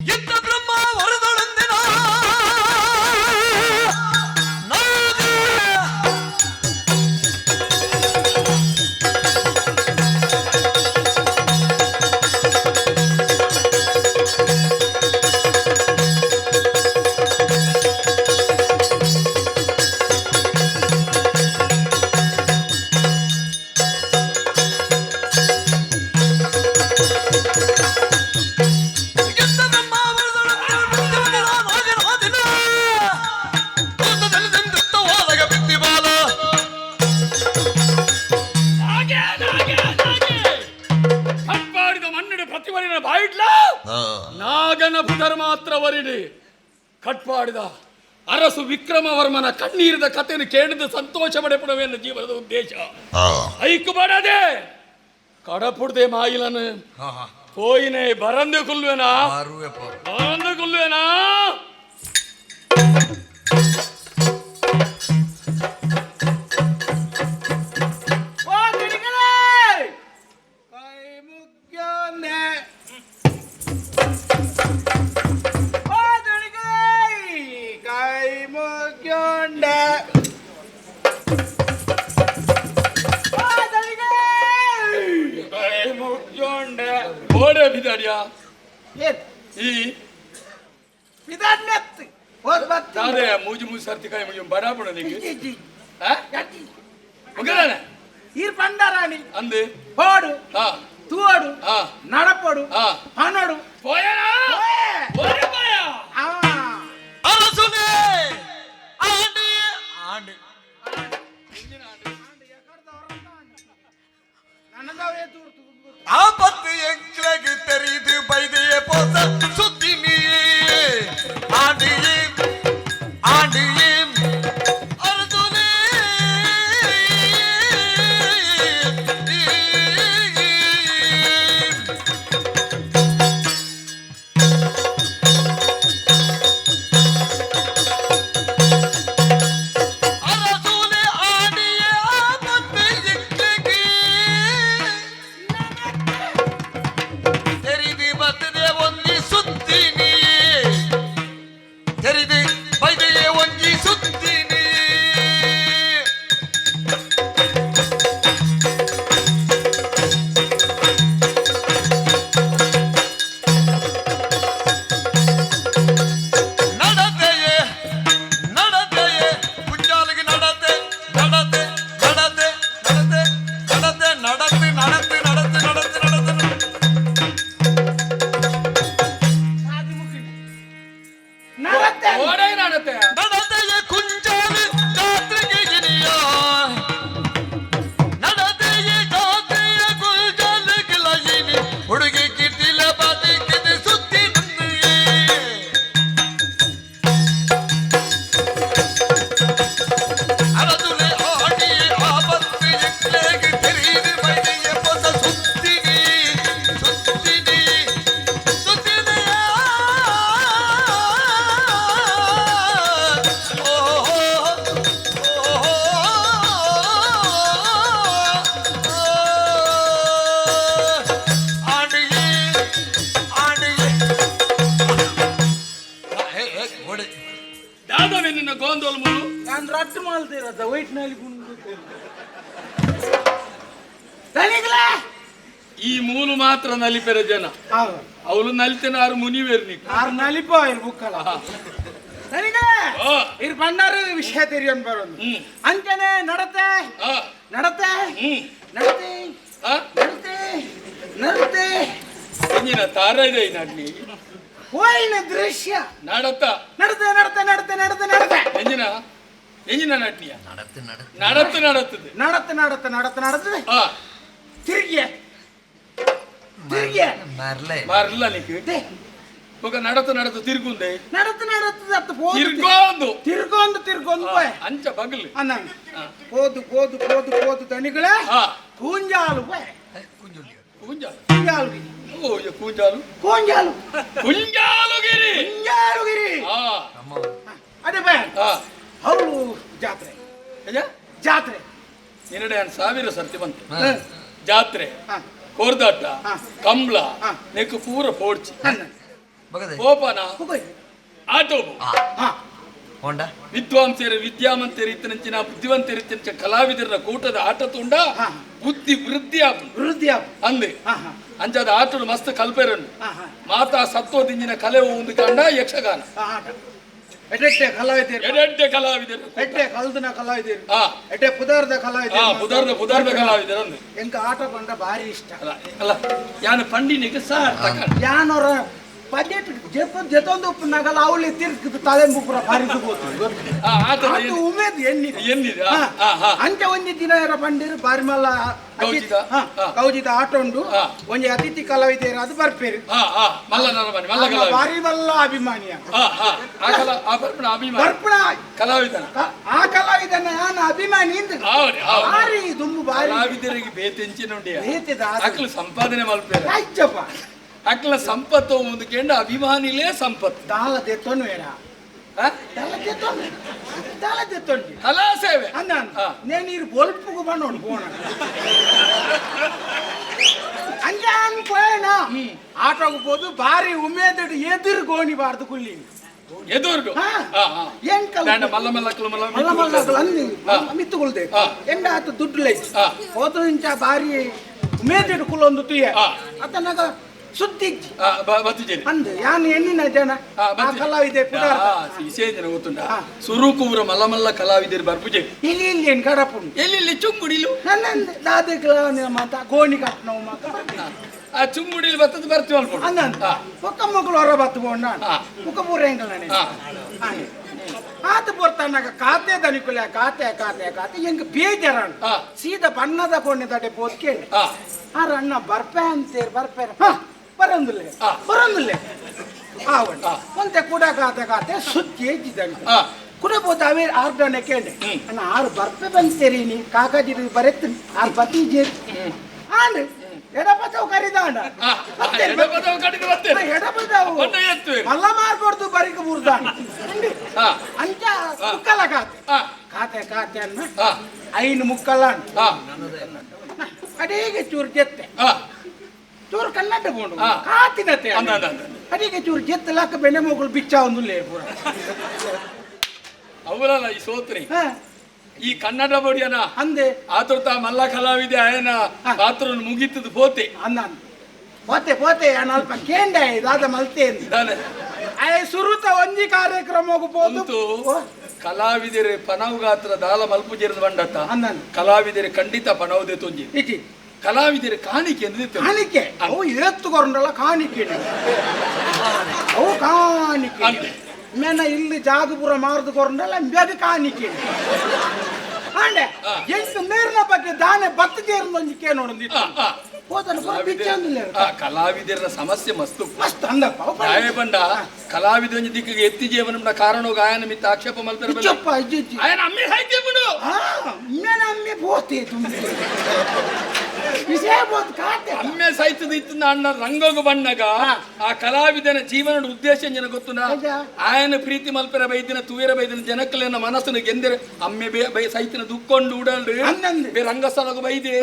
ಇದ್ದ ಬ್ರಹ್ಮ ವರದೊಳಂದಿನ ಕಟ್ಪಾಡಿದ ಅರಸು ವಿಕ್ರಮವರ್ಮನ ಕಣ್ಣೀರಿದ ಕಥೆಯನ್ನು ಕೇಳಿದ ಸಂತೋಷ ಪಡೆಪಡುವೆನ್ನ ಜೀವನದ ಉದ್ದೇಶ ಐಕು ಬಡದೆ ಕಡಪುಡ್ದೆ ಮಾಯಿಲನು ಹೋಯಿನೇ ಬರಂದು ಕೊಲ್ವೇನಾ ಬರಂದು ಕೊಲ್ವೇನಾ ಮೂಜು ಮೂಜು ಸರ್ತಿ ಕಾಯಿ ಮುಗಿ ಬರಾಪಡ ir pandarani ande podu tuodu nadapodu panodu poyana poya ಅರಸುನೆ ಆಂಡಿ ಆಂಡಿ ಆಪತ್ತು ಎಂಕ್ಲೆಗೆ ತೆರೆದು ಬೈದೆಯೇ ಪೋಸ ಸುದ್ದಿ ನೀಯೇ ಆಂಡಿಯೇ ಆಂಡಿಯೇ ಅರಸುನೆ ಈ ಮೂಲು ಮಾತ್ರ ನಲಿಪೆರ ಜನ ಅವಳು ನಲಿತೇನಾರು ಮುನಿವೇರ್ನಿ ಆರು ನಲಿಪಾಯಿರ್ ಬುಕ್ಕಲ್ಲ ಇರ್ ಬಂಡಾರು ವಿಷಯ ತೆರಿಯೋನ್ ಬರೋದು ಅಂಚನೆ ನಡತೆ ನಡತೆ ನಡತೆ ನಡತೆ ನಡತೆ ಎಂಜಿನ ತಾರ ಇದೆ ನಡ್ನಿ ಹೋಯಿನ ದೃಶ್ಯ ನಡತ ನಡತೆ ನಡತೆ ನಡತೆ ನಡತೆ ನಡತೆ ಎಂಜಿನ ಎಂಜಿನ ನಟ್ನಿಯ നടത്ത് നടത്ത് നടത്തത് നടത്ത് നടത്ത് നടത്ത് നടത്തത് തിരികെ തിരികെ മരല്ല നിക്ക് ఒక నడత నడత తిరుగుందే నడత నడత తిరుగోందు తిరుగోందు తిరుగోందు పోయ్ అంచ పగలు అన్న పోదు పోదు పోదు పోదు తనిగలే కూంజాలు పోయ్ కూంజాలు కూంజాలు ఓ ये కూంజాలు కూంజాలు kunjaluగిರಿ kunjaluగిరి ಅದೇ ಬೇ ಹೌದು ಜಾತ್ರೆ ಜಾತ್ರೆ ನಿನ್ನಡೆ ಸಾವಿರ ಸರ್ತಿ ಬಂತು ಜಾತ್ರೆ ಕೋರ್ದಾಟ ಕಂಬಳ ನೆಕ್ಕು ಪೂರ ಪೋಡ್ಚಿ ಓಪನ ಆಟೋ ಹೋಂಡ ವಿದ್ವಾಂಸರ ವಿದ್ಯಾವಂತರು ಇತ್ತನಂಚಿನ ಬುದ್ಧಿವಂತರು ಇತ್ತಂಚ ಕಲಾವಿದರ ಕೂಟದ ಆಟ ತುಂಡ ಬುದ್ಧಿ ವೃದ್ಧಿ ಅಂದೆ ಅಂಚದ ಆಟಲು ಮಸ್ತ್ ಕಲ್ಪೆರನ್ನು ಮಾತಾ ಸತ್ವದಿಂಜಿನ ಕಲೆ ಒಂದು ಕಂಡ ಯಕ್ಷಗಾನ ಎಡೆಡ್ಡೆ ಕಲಾವಿದರು ಕಲ್ದನ ಕಲಾವಿದರು ಎಡ್ಡೆ ಪುದಾರ್ದ ಕಲಾವಿದರು ಕಲಾವಿದರು ಅಂದೆ ಎಂಕ ಆಟ ಬಂದ ಭಾರಿ ಇಷ್ಟ ಅಲ್ಲ ಯಾನು ಪಂಡಿನಿಗೆ ಸಹ ಯಾನೋರ ಬಜೆಟ್ ಜೊತೊಂದು ನಗಲ ಅವಳಿ ತಿರ್ಗಿದ ತಲೆ ಮುಗ್ರ ಬಾರಿದು ಉಮೇದ್ ಎನ್ನಿದೆ ಅಂಚ ಒಂಜಿ ದಿನ ಬಂದಿರು ಬಾರಿ ಮಲ್ಲ ಕೌಜಿದ ಆಟ ಉಂಡು ಒಂಜಿ ಅತಿಥಿ ಕಲಾವಿದರು ಅದು ಬರ್ಪೇರು ಬಾರಿ ಮಲ್ಲ ಅಭಿಮಾನಿಯ ಬರ್ಪಣ ಕಲಾವಿದನ ಆ ಕಲಾವಿದನ ನಾನು ಅಭಿಮಾನಿ ಬಾರಿ ದುಂಬು ಬಾರಿ ಕಲಾವಿದರಿಗೆ ಬೇತೆಂಚಿನ ಬೇತಿದ ಸಂಪಾದನೆ ಮಲ್ಪೇರ ಆಯ್ತಪ್ಪ ಅಕ್ಲ ಸಂಪತ್ತು ಒಂದು ಕೆಂಡ ಅಭಿಮಾನಿಲೇ ಸಂಪತ್ತು ದಾಲದೆತ್ತೊಂದು ಬೇಡ ದಾಲದೆತ್ತೊಂದು ಕಲಾ ಸೇವೆ ಅನ್ನ ನೇನೀರು ಬೊಲ್ಪುಗು ಬಂದೋಡು ಪೋಣ ಅಂಜಾನ್ ಪೋಣ ಆಟೋಗೆ ಹೋದು ಬಾರಿ ಉಮೇದಡು ಎದುರು ಗೋಣಿಬಾರ್ದು ಕುಲ್ಲಿ ಎದುರು ಮಲ್ಲ ಮಲ್ಲ ಮಿತ್ತುಕೊಳ್ದೆ ಎಂಡ ಆತ ದುಡ್ಡು ಲೈಸ್ ಹೋದ ಇಂಚ ಬಾರಿ ಉಮೇದಡು ಕುಲ್ಲೊಂದು ತುಯ್ಯ ಆತನಾಗ ಸುದ್ದಿ ಅಂದು ಯಾನು ಎಣ್ಣಿನ ಜನ ಕಲಾವಿದೆ ವಿಶೇಷ ಜನ ಗೊತ್ತುಂಟ ಸುರುಕೂರ ಮಲ್ಲ ಕಲಾವಿದರು ಬರ್ಪುಜೆ ಇಲ್ಲಿ ಏನು ಕಡಪುಂಡು ಎಲ್ಲಿ ಚುಂಗುಡಿಲು ನನ್ನಂದು ದಾದೆ ಮಾತ ಗೋಣಿ ಕಟ್ ನಾವು ಮಾತ ಆ ಚುಂಗುಡಿಲು ಬತ್ತದ ಬರ್ತೀವಿ ಅನ್ಕೊಂಡು ಅಂದಂತ ಒಕ್ಕ ಮಕ್ಕಳು ಹೊರ ಬತ್ತುಕೊಂಡ ಮುಖ ಪೂರ ಹೆಂಗಲ್ಲ ಆತ ಬರ್ತಾನಾಗ ಖಾತೆ ದನಿಕುಲ ಖಾತೆ ಹೆಂಗ ಬೇಜಾರ ಸೀದಾ ಬಣ್ಣದ ಕೊಂಡೆ ತಡೆ ಬೋದ್ ಕೇಳಿ ಆ ಅಣ್ಣ ಬರ್ಪೆ ಅಂತೀರ್ ಬರ್ಪೇರ ಬರಂದಿಲ್ಲ ಒಂತೆ ಕೂಡ ಖಾತೆ ಸುದ್ದಿ ಹೆಜ್ಜಿದಂಗ ಕುಡಬಹುದು ಅವೇ 6 ಜನ ಕೇಳಿ ಅಣ್ಣ 6 ಬರ್ಪೆ ಬಂತೇರಿ ನೀ ಕಾಕಾಜಿರಿ ಬರೆತ್ 6 ಬತ್ತೀಜೇರಿ ಆಂಡ್ ಎಡಪದವು ಕರಿದಾಂಡ ಎಡಪದವು ಮಲ್ಲ ಮಾರ್ಕೊಡ್ತು ಬರಿಕ ಬುರ್ದಾಂಡ ಅಂಚ ಮುಕ್ಕಲ ಖಾತೆ ಅನ್ನ ಐನು ಮುಕ್ಕಲ ಅಡಿಗೆ ಚೂರು ಜೆತ್ತೆ ಚೂರು ಕನ್ನಡ ಕೊಂಡು ಕಾತಿನತೆ ಅಡಿಗೆ ಚೂರು ಜೆತ್ತೆ ಲಾಕ ಬೆನೆ ಮಗಳು ಬಿಚ್ಚ ಒಂದು ಲೇಪುರ ಅವರಲ್ಲ ಈ ಸೋತ್ರಿ ಈ ಕನ್ನಡ ಬಡಿಯನ ಅಂದೆ ಆತುರ್ತ ಮಲ್ಲ ಕಲಾವಿದೆ ಆಯನ ಪಾತ್ರ ಮುಗಿತದ ಪೋತೆ ಅನ್ನ ಪೋತೆ ಅಲ್ಪ ಕೇಂಡೆ ದಾದ ಮಲ್ತೆ ಆಯ ಸುರುತ ಒಂಜಿ ಕಾರ್ಯಕ್ರಮ ಹೋಗ್ಬೋದು ಕಲಾವಿದರೆ ಪನವು ಗಾತ್ರ ದಾಲ ಮಲ್ಪುಜೇರದ ಬಂಡತ್ತ ಕಲಾವಿದರೆ ಖಂಡಿತ ಪನವುದೇ ತೊಂಜಿ ಕಲಾವಿದರೆ ಕಾಣಿಕೆ ಕಾಣಿಕೆ ಅವು ಎತ್ತುಕೊಂಡಲ್ಲ ಕಾಣಿಕೆ ಅವು ಕಾಣಿಕೆ ಮೇನ ಇಲ್ಲಿ ಜಾಗಪುರ ಮಾರ್ದುಕೊಂಡಲ್ಲ ಬೇಗ ಕಾಣಿಕೆ ಆಂಡೆ ಎಂಟು ಮೇರಿನ ಬಗ್ಗೆ ದಾನೆ ಬತ್ತ ಜೇರ್ನೊಂದಿಕೆ ನೋಡೊಂದಿತ್ತು ಕಲಾವಿದರ ಸಮಸ್ಯೆ ಮಸ್ತು ಮಸ್ತ್ ಅಂದಪ್ಪ ಬಂಡ ಕಲಾವಿದ ದಿಕ್ಕಿಗೆ ಎತ್ತಿ ಜೀವನ ಕಾರಣ ಗಾಯನ ಮಿತ್ತ ಆಕ್ಷೇಪ ಮಲ್ತಾರೆ ಆಯನ ಅಮ್ಮೆ ಸಾಹಿತ್ಯ ಬಿಡು ಅಮ್ಮೆ ಬೋತೆ ವಿಷಯ ಬೋತ್ ಕಾತೆ ಅಮ್ಮೆ ಸಾಹಿತ್ಯದ ಇತ್ತು ಅಣ್ಣ ರಂಗೋಗ ಬಣ್ಣಗ ಆ ಕಲಾವಿದನ ಜೀವನದ ಉದ್ದೇಶ ಜನ ಗೊತ್ತುನ ಆಯನ ಪ್ರೀತಿ ಮಲ್ಪರ ಬೈದಿನ ತುವೇರ ಬೈದಿನ ಜನಕಲನ್ನ ಮನಸ್ಸನ್ನು ಗೆಂದರೆ ಅಮ್ಮೆ ಸಾಹಿತ್ಯನ ದುಕ್ಕೊಂಡು ಉಡಲ್ರಿ ರಂಗಸ್ಥಳಗ ಬೈದೆ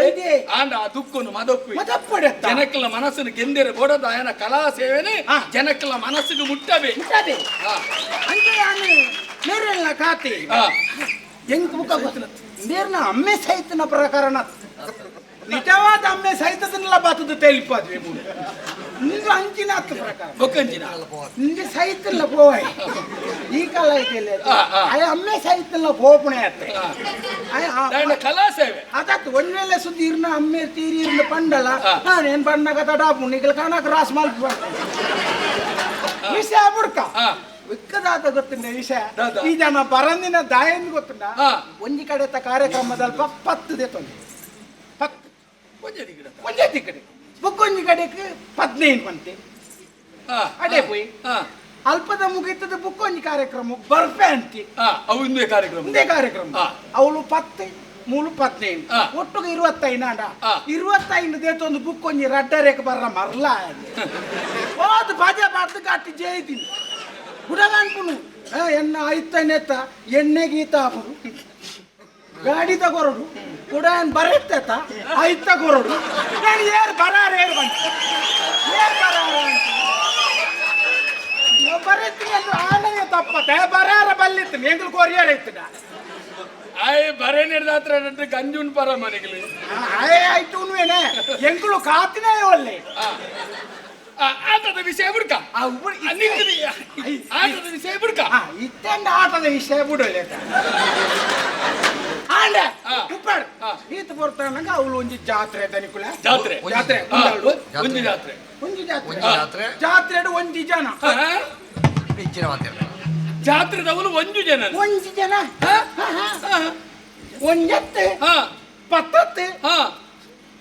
ಆಂಡ ಆ ದುಕ್ಕೊಂಡು ಮದಪ್ಪು ಜನಕಲ ಮನಸ್ಸನ್ನು ಗೆಂದರೆ ಬೋಡದ ಆಯನ ಕಲಾ ಸೇವೆನೆ ಜನಕಲ ಮನಸ್ಸಿಗೆ ಮುಟ್ಟಬೇಕು ಖಾತೆ ಹೆಂಗ್ ಮುಖ ಗೊತ್ತಿಲ್ಲ ನೇರ್ನ ಅಮ್ಮೆ ಸಾಹಿತ್ಯನ ಪ್ರಕರಣ ನಿಜವಾದ ಅಮ್ಮೆ ಸಾಹಿತ್ಯದನ್ನೆಲ್ಲ ಬಾತದ ತೇಲಿಪಾದ್ವಿ ನಿಂದು ಅಂಚಿನ ಹತ್ತು ಪ್ರಕಾರ ಬೊಕ್ಕಂಚಿನ ನಿಂದು ಸಾಹಿತ್ಯ ಪೋವಾಯ್ ಈ ಕಾಲ ಐತಿಲ್ಲ ಆಯ ಅಮ್ಮೆ ಸಾಹಿತ್ಯ ಪೋಪಣೆ ಆತ್ತೆ ಕಲಾ ಸೇವೆ ಅದತ್ತು ಒಂದ್ ವೇಳೆ ಸುದ್ದಿ ಇರ್ನ ಅಮ್ಮೆ ತೀರಿ ಇರ್ನ ಪಂಡಲ್ಲ ನಾನೇನ್ ಬಣ್ಣಗ ತಡಾಪು ನಿಗಲ ಕಾಣಕ್ ರಾಸ್ ಮಲ್ಪು ವಿಷಯ ಬುಡ್ಕ ವಿಕ್ಕದಾದ ಗೊತ್ತಿನ ವಿಷಯ ಈ ಜನ ಬರಂದಿನ ದಾಯನ್ ಗೊತ್ತಿನ ಒಂಜಿ ಕಡೆ ಕಾರ್ಯಕ್ರಮದಲ್ಲಿ 10 ತೊಂದ್ರೆ 10 ಒಂಜಿ ಕಡೆ ಬುಕ್ಕೊಂಜಿ ಕಡೆಗೆ 15 ಬಂತೆ ಅದೇ ಪೋಯ್ ಅಲ್ಪದ ಮುಗಿತದ ಬುಕ್ಕೊಂಜಿ ಕಾರ್ಯಕ್ರಮ ಬರ್ಪೆ ಅಂತಿ ಅವಂದೇ ಕಾರ್ಯಕ್ರಮ ಅವಳು 10 ಮೂಲು 15 ಒಟ್ಟಿಗೆ 25 25 ದೇತೊಂದು ಬುಕ್ಕೊಂಜಿ ರಡ್ಡರೇಕ ಬರ್ರ ಮರ್ಲ ಹೋದ್ ಬಾಜೆ ಬಾರ್ದು ಕಟ್ಟಿ ಜೈತೀನಿ ಹುಡುಗನ್ಪುನು ಎನ್ನ ಐತನೆತ್ತ ಎಣ್ಣೆ ಗೀತ ಹಾಕುದು ಗಾಡಿ ತಗೊರೋಡು ಹುಡುಗನ್ ಬರೆತ್ತ ಐತ ಕೊರೋಡು ನಾನು ಏರ್ ಬರಾರ ಏರ್ ಬಂತು ಏರ್ ಬರಾರ ಬರೀತೀನಿ ಅಂದ್ರೆ ಆನೆಯ ತಪ್ಪತ್ತೆ ಬರಾರ ಬಲ್ಲಿತ್ತು ಎಂಗ್ಳು ಕೊರಿಯರ್ ಇತ್ತದ ಆಯ್ ಬರೇ ನಿರ್ದಾತ್ರ ಗಂಜುನ್ ಪರ ಮನೆಗಳು ಆಯ್ತು ಉನ್ವೇನೆ ಎಂಗ್ಳು ಕಾತಿನೇ ಒಳ್ಳೆ ಆಟದ ವಿಷಯ ಬಿಡ್ಕ ಆಟದ ವಿಷಯ ಬಿಡ್ಕ ಇತ್ತಂಡ ಆಟದ ವಿಷಯ ಬಿಡಲ್ಲ ಆಂಡ ಉಪ್ಪಾಡು ಈತ ಬರ್ತಾನಂಗ ಅವಳು ಒಂಜಿ ಜಾತ್ರೆ ದನಿಕುಲ ಜಾತ್ರೆ ಜಾತ್ರೆ ಒಂಜಿ ಜಾತ್ರೆ ಒಂಜಿ ಒಂಜಿ ಜಾತ್ರೆ ಜಾತ್ರೆ ಜಾತ್ರೆ ಒಂಜಿ ಜನ ಹೆಚ್ಚಿನ ಮಾತಿರ್ಲಿ ಜಾತ್ರೆದವಳು ಒಂಜು ಜನ ಒಂಜಿ ಜನ ಒಂಜತ್ತು ಪತ್ತತ್ತು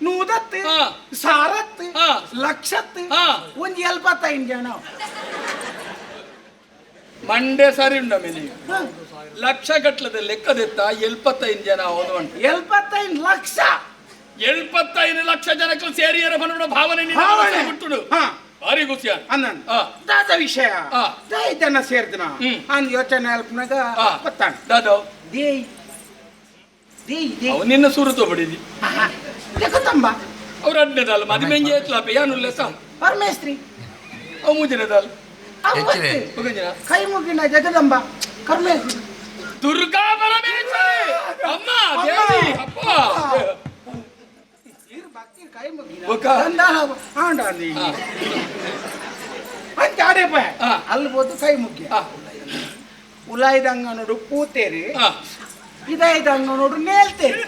ನೂದತ್ತು ಸಾರತ್ತು ಲಕ್ಷತ್ತು ಒಂಜಿ 75 ಜನ ಮಂಡೆ ಸರಿ ಉಂಡ ಮೇಲೆ ಲಕ್ಷ ಗಟ್ಲದ ಲೆಕ್ಕದೆತ್ತ 75 ಜನ ಅವನು ಉಂಟು 75 ಲಕ್ಷ 75 ಲಕ್ಷ ಜನಕ್ಕೆ ಸೇರಿಯರ ಬನ್ನಡ ಭಾವನೆ ಬಿಟ್ಟುಡು ಭಾರಿ ಖುಷಿ ಅನ್ನ ದಾದ ವಿಷಯ ದೈ ಜನ ಸೇರ್ದನ ಅಂದ್ ಯೋಚನೆ ಅಲ್ಪನಾಗ ಬತ್ತಾನ ದಾದವ್ ದೇಯ್ ದೇಯ್ ದೇಯ್ ಅವ ನಿನ್ನ ಸುರುತೋ ಬಡಿದಿ ಲೆಕ್ಕತಂಬ ಅವ್ರ ಅಡ್ನೆದಲ್ಲ ಮದಿಮೆಂಜೆ ಎತ್ಲಾಪ ಯಾನು ಲೆಸ ಪರಮೇಶ್ವರಿ ಅವು ಮುಜನೆದಲ್ಲ ಹೆಚ್ಚಿನ ಮುಗಂಜನ ಕೈ ಮುಗಿನ ಜಗದಂಬ ಕರ್ಮೇಶ್ವರಿ ದುರ್ಗಾ ಪರಮೇಶ್ವರಿ ಅಮ್ಮ ದೇವಿ ಅಪ್ಪ ಕೈ ಮುಗಿನ ಒಕ್ಕ. ಆಂಡಾಂದಿ ಅಂತ ಆಡೇಪ ಅಲ್ಲಿ ಬೋದು ಕೈ ಮುಗ್ಗಿ ಉಲಾಯ್ದಂಗ ನೋಡು ಪೂತೇರಿ ಇದಾಯ್ದಂಗ ನೋಡು ನೇಲ್ತೇರಿ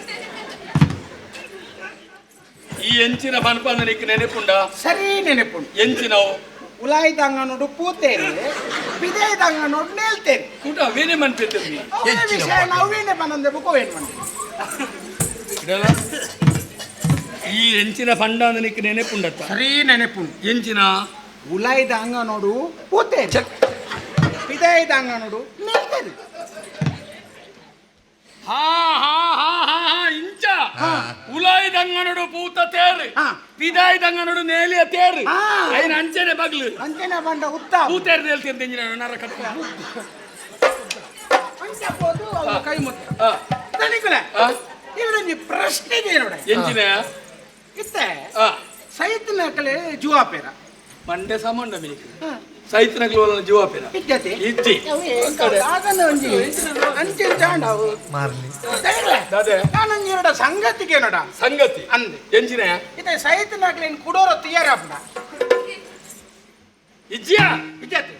ಈ ಎಂಚಿನ ಬನ್ಪಂದನಿಕ್ ನೆನಪುಂಡ ಸರಿ ನೆನಪುಂಡು ಎಂಚಿನವು ಉಲಾಯ್ದಂಗ ನೋಡು ಪೂತೇರಿ ಬಿದಾಯ್ದಂಗ ನೋಡು ನೇಲ್ತೇರಿ ಕೂಟ ವೇನೆ ಮನ್ಪಿರ್ತೀವಿ ಅವೇ ವಿಷಯ ನಾವೇನೆ ಬಂದಂದೆ ಬುಕೋವೇನ್ ಮಾಡಿ ಇಡಲ್ಲ ಈ ಎಂಚಿನ ಪಂಡಾಂದನಿಕ್ ನೆನಪುಂಡತ್ತ ಸರಿ ನೆನಪುಂಡು ಎಂಚಿನ ಉಲಾಯ್ದಂಗ ನೋಡು ಪೂತೇರಿ ಬಿದಾಯ್ದಂಗ ನೋಡು ನೇಲ್ತೇರಿ ಹಾ ಹಾ ಹಾ ಹಾ ಹಾ ಇಂಚ ಉಲಾಯ್ದಂಗನಡು ಪೂತ ತೇರು ಪಿದಾಯ್ದಂಗನಡು ನೇಲಿಯ ತೇರು ಐನ ಅಂಚನೆ ಬಗ್ಲು ಅಂಚನೆ ಬಂಡ ಉತ್ತ ಪೂತೇರು ನೇಲ್ತೀನಿ ತೆಂಜಿನ ನರ ಕಟ್ಟ ಅಂಚಬೋದು ಅವ್ರ ಕೈ ಮುತ್ತ ತನಿಕುಲ ಇವರೊಂದು ಪ್ರಶ್ನೆಗೆ ನೋಡ ಎಂಚಿನ ಇತ್ತೆ ಸೈತನ ಕಲೆ ಜುವಾಪೇರ ಮಂಡೆ ಸಾಮಾಂಡ ಬೇಕು ಸೈತನಗ್ಲು ಜೀವಾಪೇರ ಇಜ್ಜತೆ ಇಜ್ಜಿ ಅದನ್ನ ಒಂಜಿ ಅಂಚಿನ ಚಾಂಡವು ಮಾರ್ಲಿ ಅದೇ ನಾನೊಂದು ಎರಡು ಸಂಗತಿಗೆ ನೋಡ ಸಂಗತಿ ಅಂದೆ ಎಂಚಿನ ಇದೆ ಸೈತನಾಗ್ಲೇನು ಕುಡೋರ ತಿಯಾರಪ್ಪನ ಇಜ್ಜಿಯ ಇಜ್ಜತೆ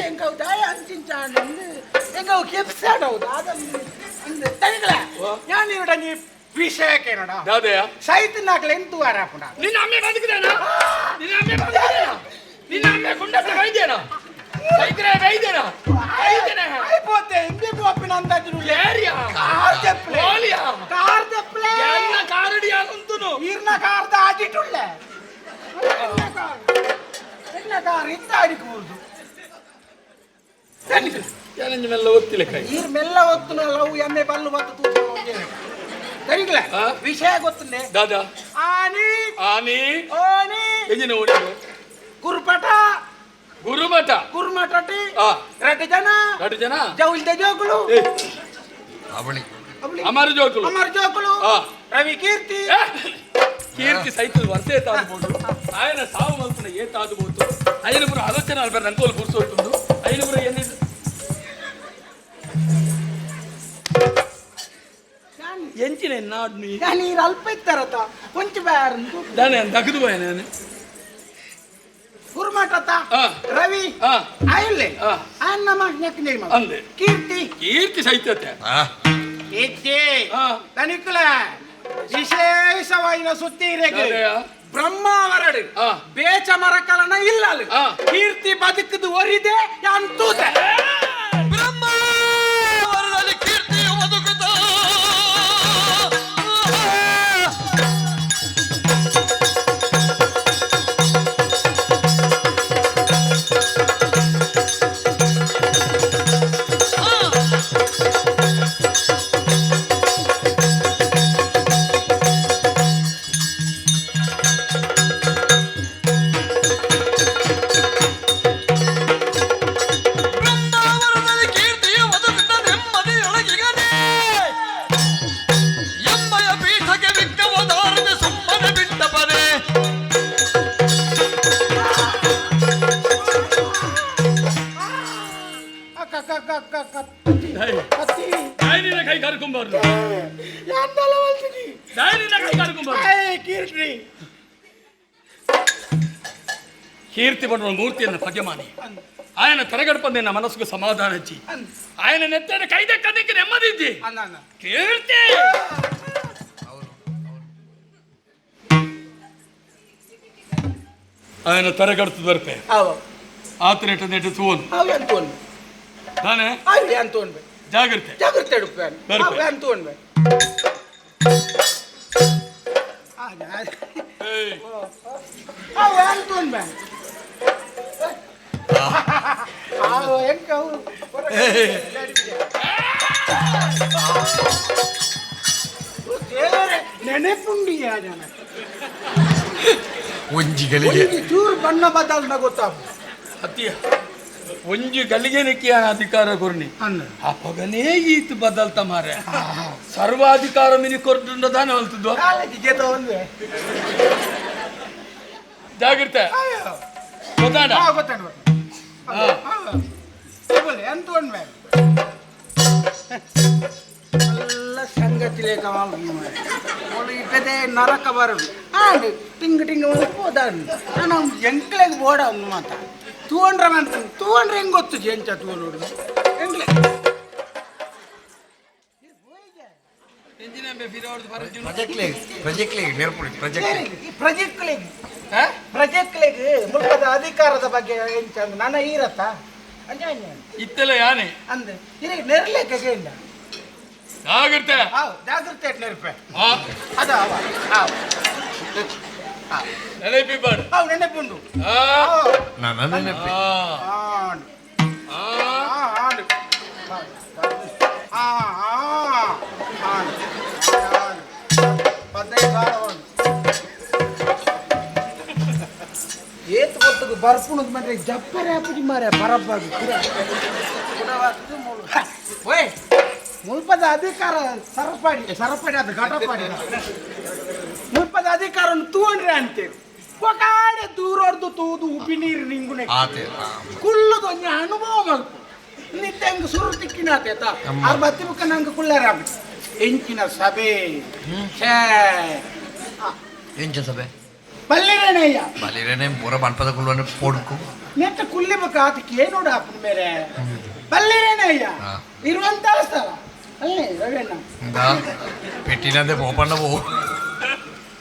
ಎಂಗವು ದಾಯ ಅಂಚಿನ ಚಾಂಡ ಎಂಗವು ಕೆಪ್ಸಾಡವು ಅದನ್ನು ಅಂದೆ ತನಿಕಲ ನಾನು ಇವಡ ನೀ ವಿಷಯಕ್ಕೆ ನೋಡ ದಾದಯ ಸೈತನಾಗ್ಲೇನು ತುವಾರಪ್ಪನ ನಿನ್ನ ಅಮ್ಮೆ ಬದುಕಿದೇನಾ ನಿನ್ನ ಅಮ್ಮೆ ಬದುಕಿದೇನಾ ನಿನ್ನ ಅಮ್ಮೆ ಗುಂಡಪ್ಪ ವೈದ್ಯನ ವೈದ್ಯರ ವೈದ್ಯನ ವೈದ್ಯನ అయిపోతే ఎందుకు ఒప్పిన అందాజు ఏరియా కార్ చెప్పలే ఓలియಾ కార్ చెప్పలే ఎన్న కారడి ఆగుంతును ఈర్న కార్ దాటిటుళ్ళే ఎన్న కార్ ఇందాడి కూర్దు ಯಾನಂಜ ಮೆಲ್ಲ ಒತ್ತಿಲೆ ಕೈ ಈರ್ ಮೆಲ್ಲ ಒತ್ತುನ ಲವ್ ಎಮ್ಮೆ ಬಲ್ಲು ಬತ್ತು ತೂತು ಸರಿಗ್ಲ ವಿಷಯ ಗೊತ್ತುಂಡೆ ದಾದಾ ಆನಿ ಆನಿ ಓನಿ ಎಂಜಿನ ಓಡಿರು ಗುರುಪಟ ಗುರುಮಠ ಗುರುಮಠಟಿ ರಟ ಜನ ಜೌಲ್ದೆ ಜೋಗುಳು ಅವಳಿ ಅಮರ ಜೋಕುಲು ಅಮರ ಜೋಗುಳು ರವಿ ಕೀರ್ತಿ ಕೀರ್ತಿ ಸೈತ ವರ್ಷ ಏತಾದ್ಬೋದು ఆయన ಸಾವು ಮಲ್ಪನ ಏತಾದ್ಬೋದು ಐನಪುರ ಆಲೋಚನೆ ಅಲ್ಬರ್ ನಂಕೋಲು ಬುರ್ಸೋತುಂಡು ಐನಪುರ ಏನಿದು ಎಂಚಿನ ನಾಡ್ನಿ ನೀರು ಅಲ್ಪ ಇತ್ತಾರತ ಕೊಂಚ ಬ್ಯಾರಂದು ದಾನೆ ದಗದು ಬಾಯ ನಾನು ಗುರುಮಠತ ರವಿ ಆಯಿಲ್ಲೆ ಅನ್ನ ನೆಕ್ನೆ ಅಂದೆ ಕೀರ್ತಿ ಕೀರ್ತಿ ಸೈತತೆ ಇದ್ದೆ ತನಿಕುಲ ವಿಶೇಷವಾದ ಸುತ್ತೀರೆಗೆ ಬ್ರಹ್ಮಾವರಡು ಬೇಚ ಮರಕಲನ ಇಲ್ಲ ಕೀರ್ತಿ ಬದುಕದು ಒರಿದೆ ಅಂತೂತ ಬ್ರಹ್ಮ ಕತ್ತಿ ದಾಯಿನಿನ ಕೈ ಕರ್ಕೊಂಬಾರ್ದು ಎಂತೆಲ್ಲ ಹೇಳ್ತೀನಿ ದಾಯಿನಿನ ಕೈ ಕರ್ಕೊಂಬಾರ್ದು ಕೀರ್ತಿ ಕೀರ್ತಿ ಬಣ್ಣ ಮೂರ್ತಿಯನ್ನು ಪಗೆಮಾನಿ ఆయన ತರಗಡ್ಪಂದೆ ನನ್ನ ಮನಸ್ಸಿಗೆ ಸಮಾಧಾನ ಹಚ್ಚಿ ఆయన ನೆತ್ತನ ಕೈ ದಕ್ಕದಕ್ಕೆ ನೆಮ್ಮದಿದ್ದಿ ಕೀರ್ತಿ ఆయన ತರಗಡ್ತು ಬರ್ಪೆ ಆತನ ನೆಟ್ಟು ತೂನ್ ನಾನೇ ಜಾಗ್ರತೆ ಬರ್ಪೆ ನೆನೆಪುಂಡಿಯ ಜನ ಒಂಜಿಗಳಿಗೆ ಚೂರು ಬಣ್ಣ ಬದಲ್ನ ಗೊತ್ತಾಗ ಅತ್ತಿಯ ಒಂಜಿ ಗಲಿಗೆನಕ್ಕೆ ಅಧಿಕಾರ ಕೊರ್ನಿ ಆ ಪಗನೇ ಈತು ಬದಲ್ತ ಮಾರೆ ಸರ್ವಾಧಿಕಾರ ಮಿನಿ ಕೊರ್ದು ದಾನ ಹೊಲ್ತದ್ದು ಜಾಗ್ರತೆ ಗೊತ್ತಾಡ ಎಂತ ಎಲ್ಲ ಸಂಗತಿ ಲೇಖ ಇಟ್ಟದೆ ನರಕ ಬರೋದು ಟಿಂಗ್ ಟಿಂಗ್ ಹೋದಾನು ನಾನು ಎಂಕ್ಲೆಗೆ ಬೋಡ ಒಂದು ಮಾತ ತೂಂಡ್ರ ಮಾಡ್ತಾನೆ ತೂಂಡ್ರೆ ಹೆಂಗೆ ಗೊತ್ತು ಜಂಚ ತೂನೋಡು ಎಂಕ್ಲೆ ಪ್ರಜೆಕ್ಲೆಗ್ ಮುಖದ ಅಧಿಕಾರದ ಬಗ್ಗೆ ಎಂಚಂದ ನನ್ನ ಈರತ್ತ ಇತ್ತಲ್ಲ ಯಾನೆ ಅಂದೆ ಇರಿ ನೆರಲೇಕೆ ಇಲ್ಲ ಜಾಗ್ರತೆ ಜಾಗ್ರತೆ ನೆರಪೆ ಹಾ ಅದ ನೆನಪಿ ಬಾಡು ಅವು ನೆನಪುಂಡು ನನ್ನ ನೆನಪಿ ಏತ್ ಗೊತ್ತದು ಬರ್ಪುಣದ ಮನೆ ಜಪ್ಪರೆ ಹಾಪಿ ಮಾರ ಬರಬ್ಬಾದು ಓಯ್ ಮುಲ್ಪದ ಅಧಿಕಾರ ಸರಪಡಿ ಅದು ಘಟಪಾಡಿ ಮುಲ್ಪದ ಅಧಿಕಾರವನ್ನು ತೂಂಡ್ರೆ ಅಂತೇಳಿ ಒಕಾಡೆ ದೂರೊಡ್ದು ತೂದು ಉಪ್ಪಿ ನೀರು ನಿಂಗುನೆ ಕುಳ್ಳದು ಒಂಜಿ ಅನುಭವ ಮಲ್ಪು ನಿತ್ಯ ಹಂಗೆ ಸುರು ತಿಕ್ಕಿನಾತೇತ ಆ ಬತ್ತಿ ಬುಕ್ಕ ನಂಗೆ ಕುಳ್ಳೇರ ಎಂಚಿನ ಸಭೆ ಎಂಚ ಸಭೆ ಬಲ್ಲಿರೇನಯ್ಯ ಬಲಿರೇನೆ ಪೂರ ಬಣ್ಪದ ಕುಲ್ವನ್ನ ಪೋಡ್ಕು ನೆಟ್ಟ ಕುಲ್ಲಿ ಬುಕ್ಕ ಆತಕ್ಕೆ ಏನೋಡ ಹಾಕಿದ ಮೇಲೆ ಬಲ್ಲಿರೇನಯ್ಯ ಇರುವಂತ ಸ್ಥಳ ಅಲ್ಲೇ ರವೀಣ್ಣ ಪೆಟ್ಟಿನಂದೆ ಪೋಪಣ್ಣ ಪೋ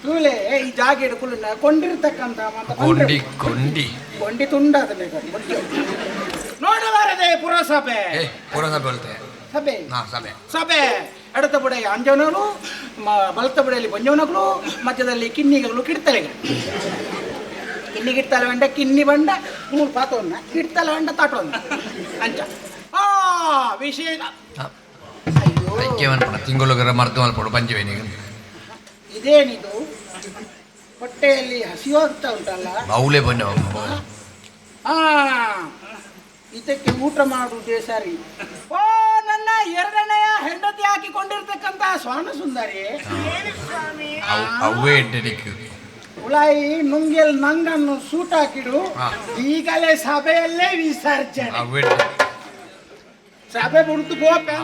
ತೂಲೆ ಈ ಜಾಗ ಹಿಡ್ಕೊಳ್ಳ ಕೊಂಡಿರ್ತಕ್ಕಂತ ಕೊಂಡಿ ತುಂಡಾದ ನೋಡಬಾರದೆ ಪುರಸಭೆ ಪುರಸಭೆ ಹೇಳ್ತೆ ಸಭೆ ಎಡತ ಬುಡೆ ಅಂಜವನಗಳು ಬಲತ ಬುಡೆಯಲ್ಲಿ ಬಂಜವನಗಳು ಮಧ್ಯದಲ್ಲಿ ಕಿನ್ನಿಗಳು ಕಿಡ್ತಲೆಗಳು ಕಿನ್ನಿ ಕಿಡ್ತಲೆ ಬಂಡ ಕಿನ್ನಿ ಬಂಡ ಮೂರು ಪಾತವನ್ನ ಕಿಡ್ತಲೆ ಬಂಡ ತಾಟವನ್ನ ಅಂಚ ವಿಷಯ ತಿಂಗಳು ಮರ್ತು ಮಲ್ಪಡು ಪಂಚವೇನಿಗೆ ಇದೇನಿದು ಹೊಟ್ಟೆಯಲ್ಲಿ ಹಸಿವಾಗ್ತಾ ಉಂಟಲ್ಲ ಅವಲೇ ಬನ್ನಿ ಇದಕ್ಕೆ ಊಟ ಮಾಡುವುದೇ ಸರಿ ಓ ನನ್ನ ಎರಡನೆಯ ಹೆಂಡತಿ ಹಾಕಿಕೊಂಡಿರ್ತಕ್ಕಂತ ಸ್ವಾನ ಸುಂದರಿ ಅವೇ ಎಂಟನಿಕ್ ಉಳಾಯಿ ನುಂಗೆಲ್ ನಂಗನ್ನು ಸೂಟ್ ಹಾಕಿಡು ಈಗಲೇ ಸಭೆಯಲ್ಲೇ ವಿಸರ್ಜನೆ ಸಭೆ ಬಿಡ್ತು ಗೋಪೆ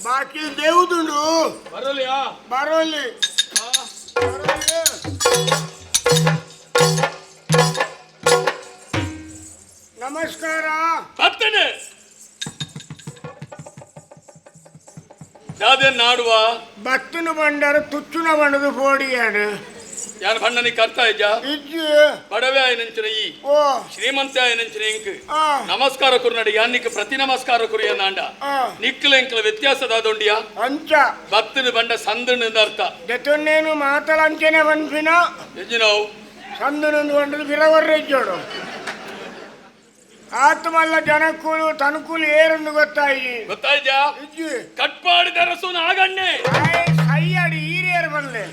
ಬಾಕಿ ದೇವುದುಂಡು ಬರೋಲಿ ನಮಸ್ಕಾರ ಬರ್ತೇನೆ ಯಾವ್ದೇ ನಾಡುವ ಭಕ್ತನು ಬಂಡರ ತುಚ್ಚುನ ಬಂಡದು ಪೋಡಿಯಾಡು ಯಾರು ಬಣ್ಣನಿ ಕರ್ತಾ ಇಜ್ಜ ಇಜ್ಜಿ ಬಡವೆ ಆಯ್ನಂಚಿನ ಈ ಓ ಶ್ರೀಮಂತ ಆಯ್ನಂಚಿನ ಇಂಕ್ ಆ ನಮಸ್ಕಾರ ಕುರ್ನಡಿ ಯಾನಿಕ್ ಪ್ರತಿ ನಮಸ್ಕಾರ ಕುರಿಯ ನಾಂಡ ನಿಕ್ಕಲ ಇಂಕಲ ವ್ಯತ್ಯಾಸದಾದೊಂಡಿಯ ಅಂಚ ಭಕ್ತನ ಬಂಡ ಸಂದನ ಅರ್ಥ ಜೊತೆನೇನು ಮಾತಲಂಚನೆ ಬಂದ್ಪಿನ ಎಜ್ಜಿನವು ಚಂದನೊಂದು ಗಂಟಲು ಗಿರವರ್ರೆಜ್ಜೋಡು ಆತು ಮಲ್ಲ ಜನಕ್ಕೂಲು ತನಕೂಲು ಏರನ್ನು ಗೊತ್ತಾಯ್ತಾ ಕಟ್ಪಾಡಿದ ರಸು ನಾಗಣ್ಣೆ ಸೈಯಾಡಿ ಈರಿಯರು ಬರಲೆ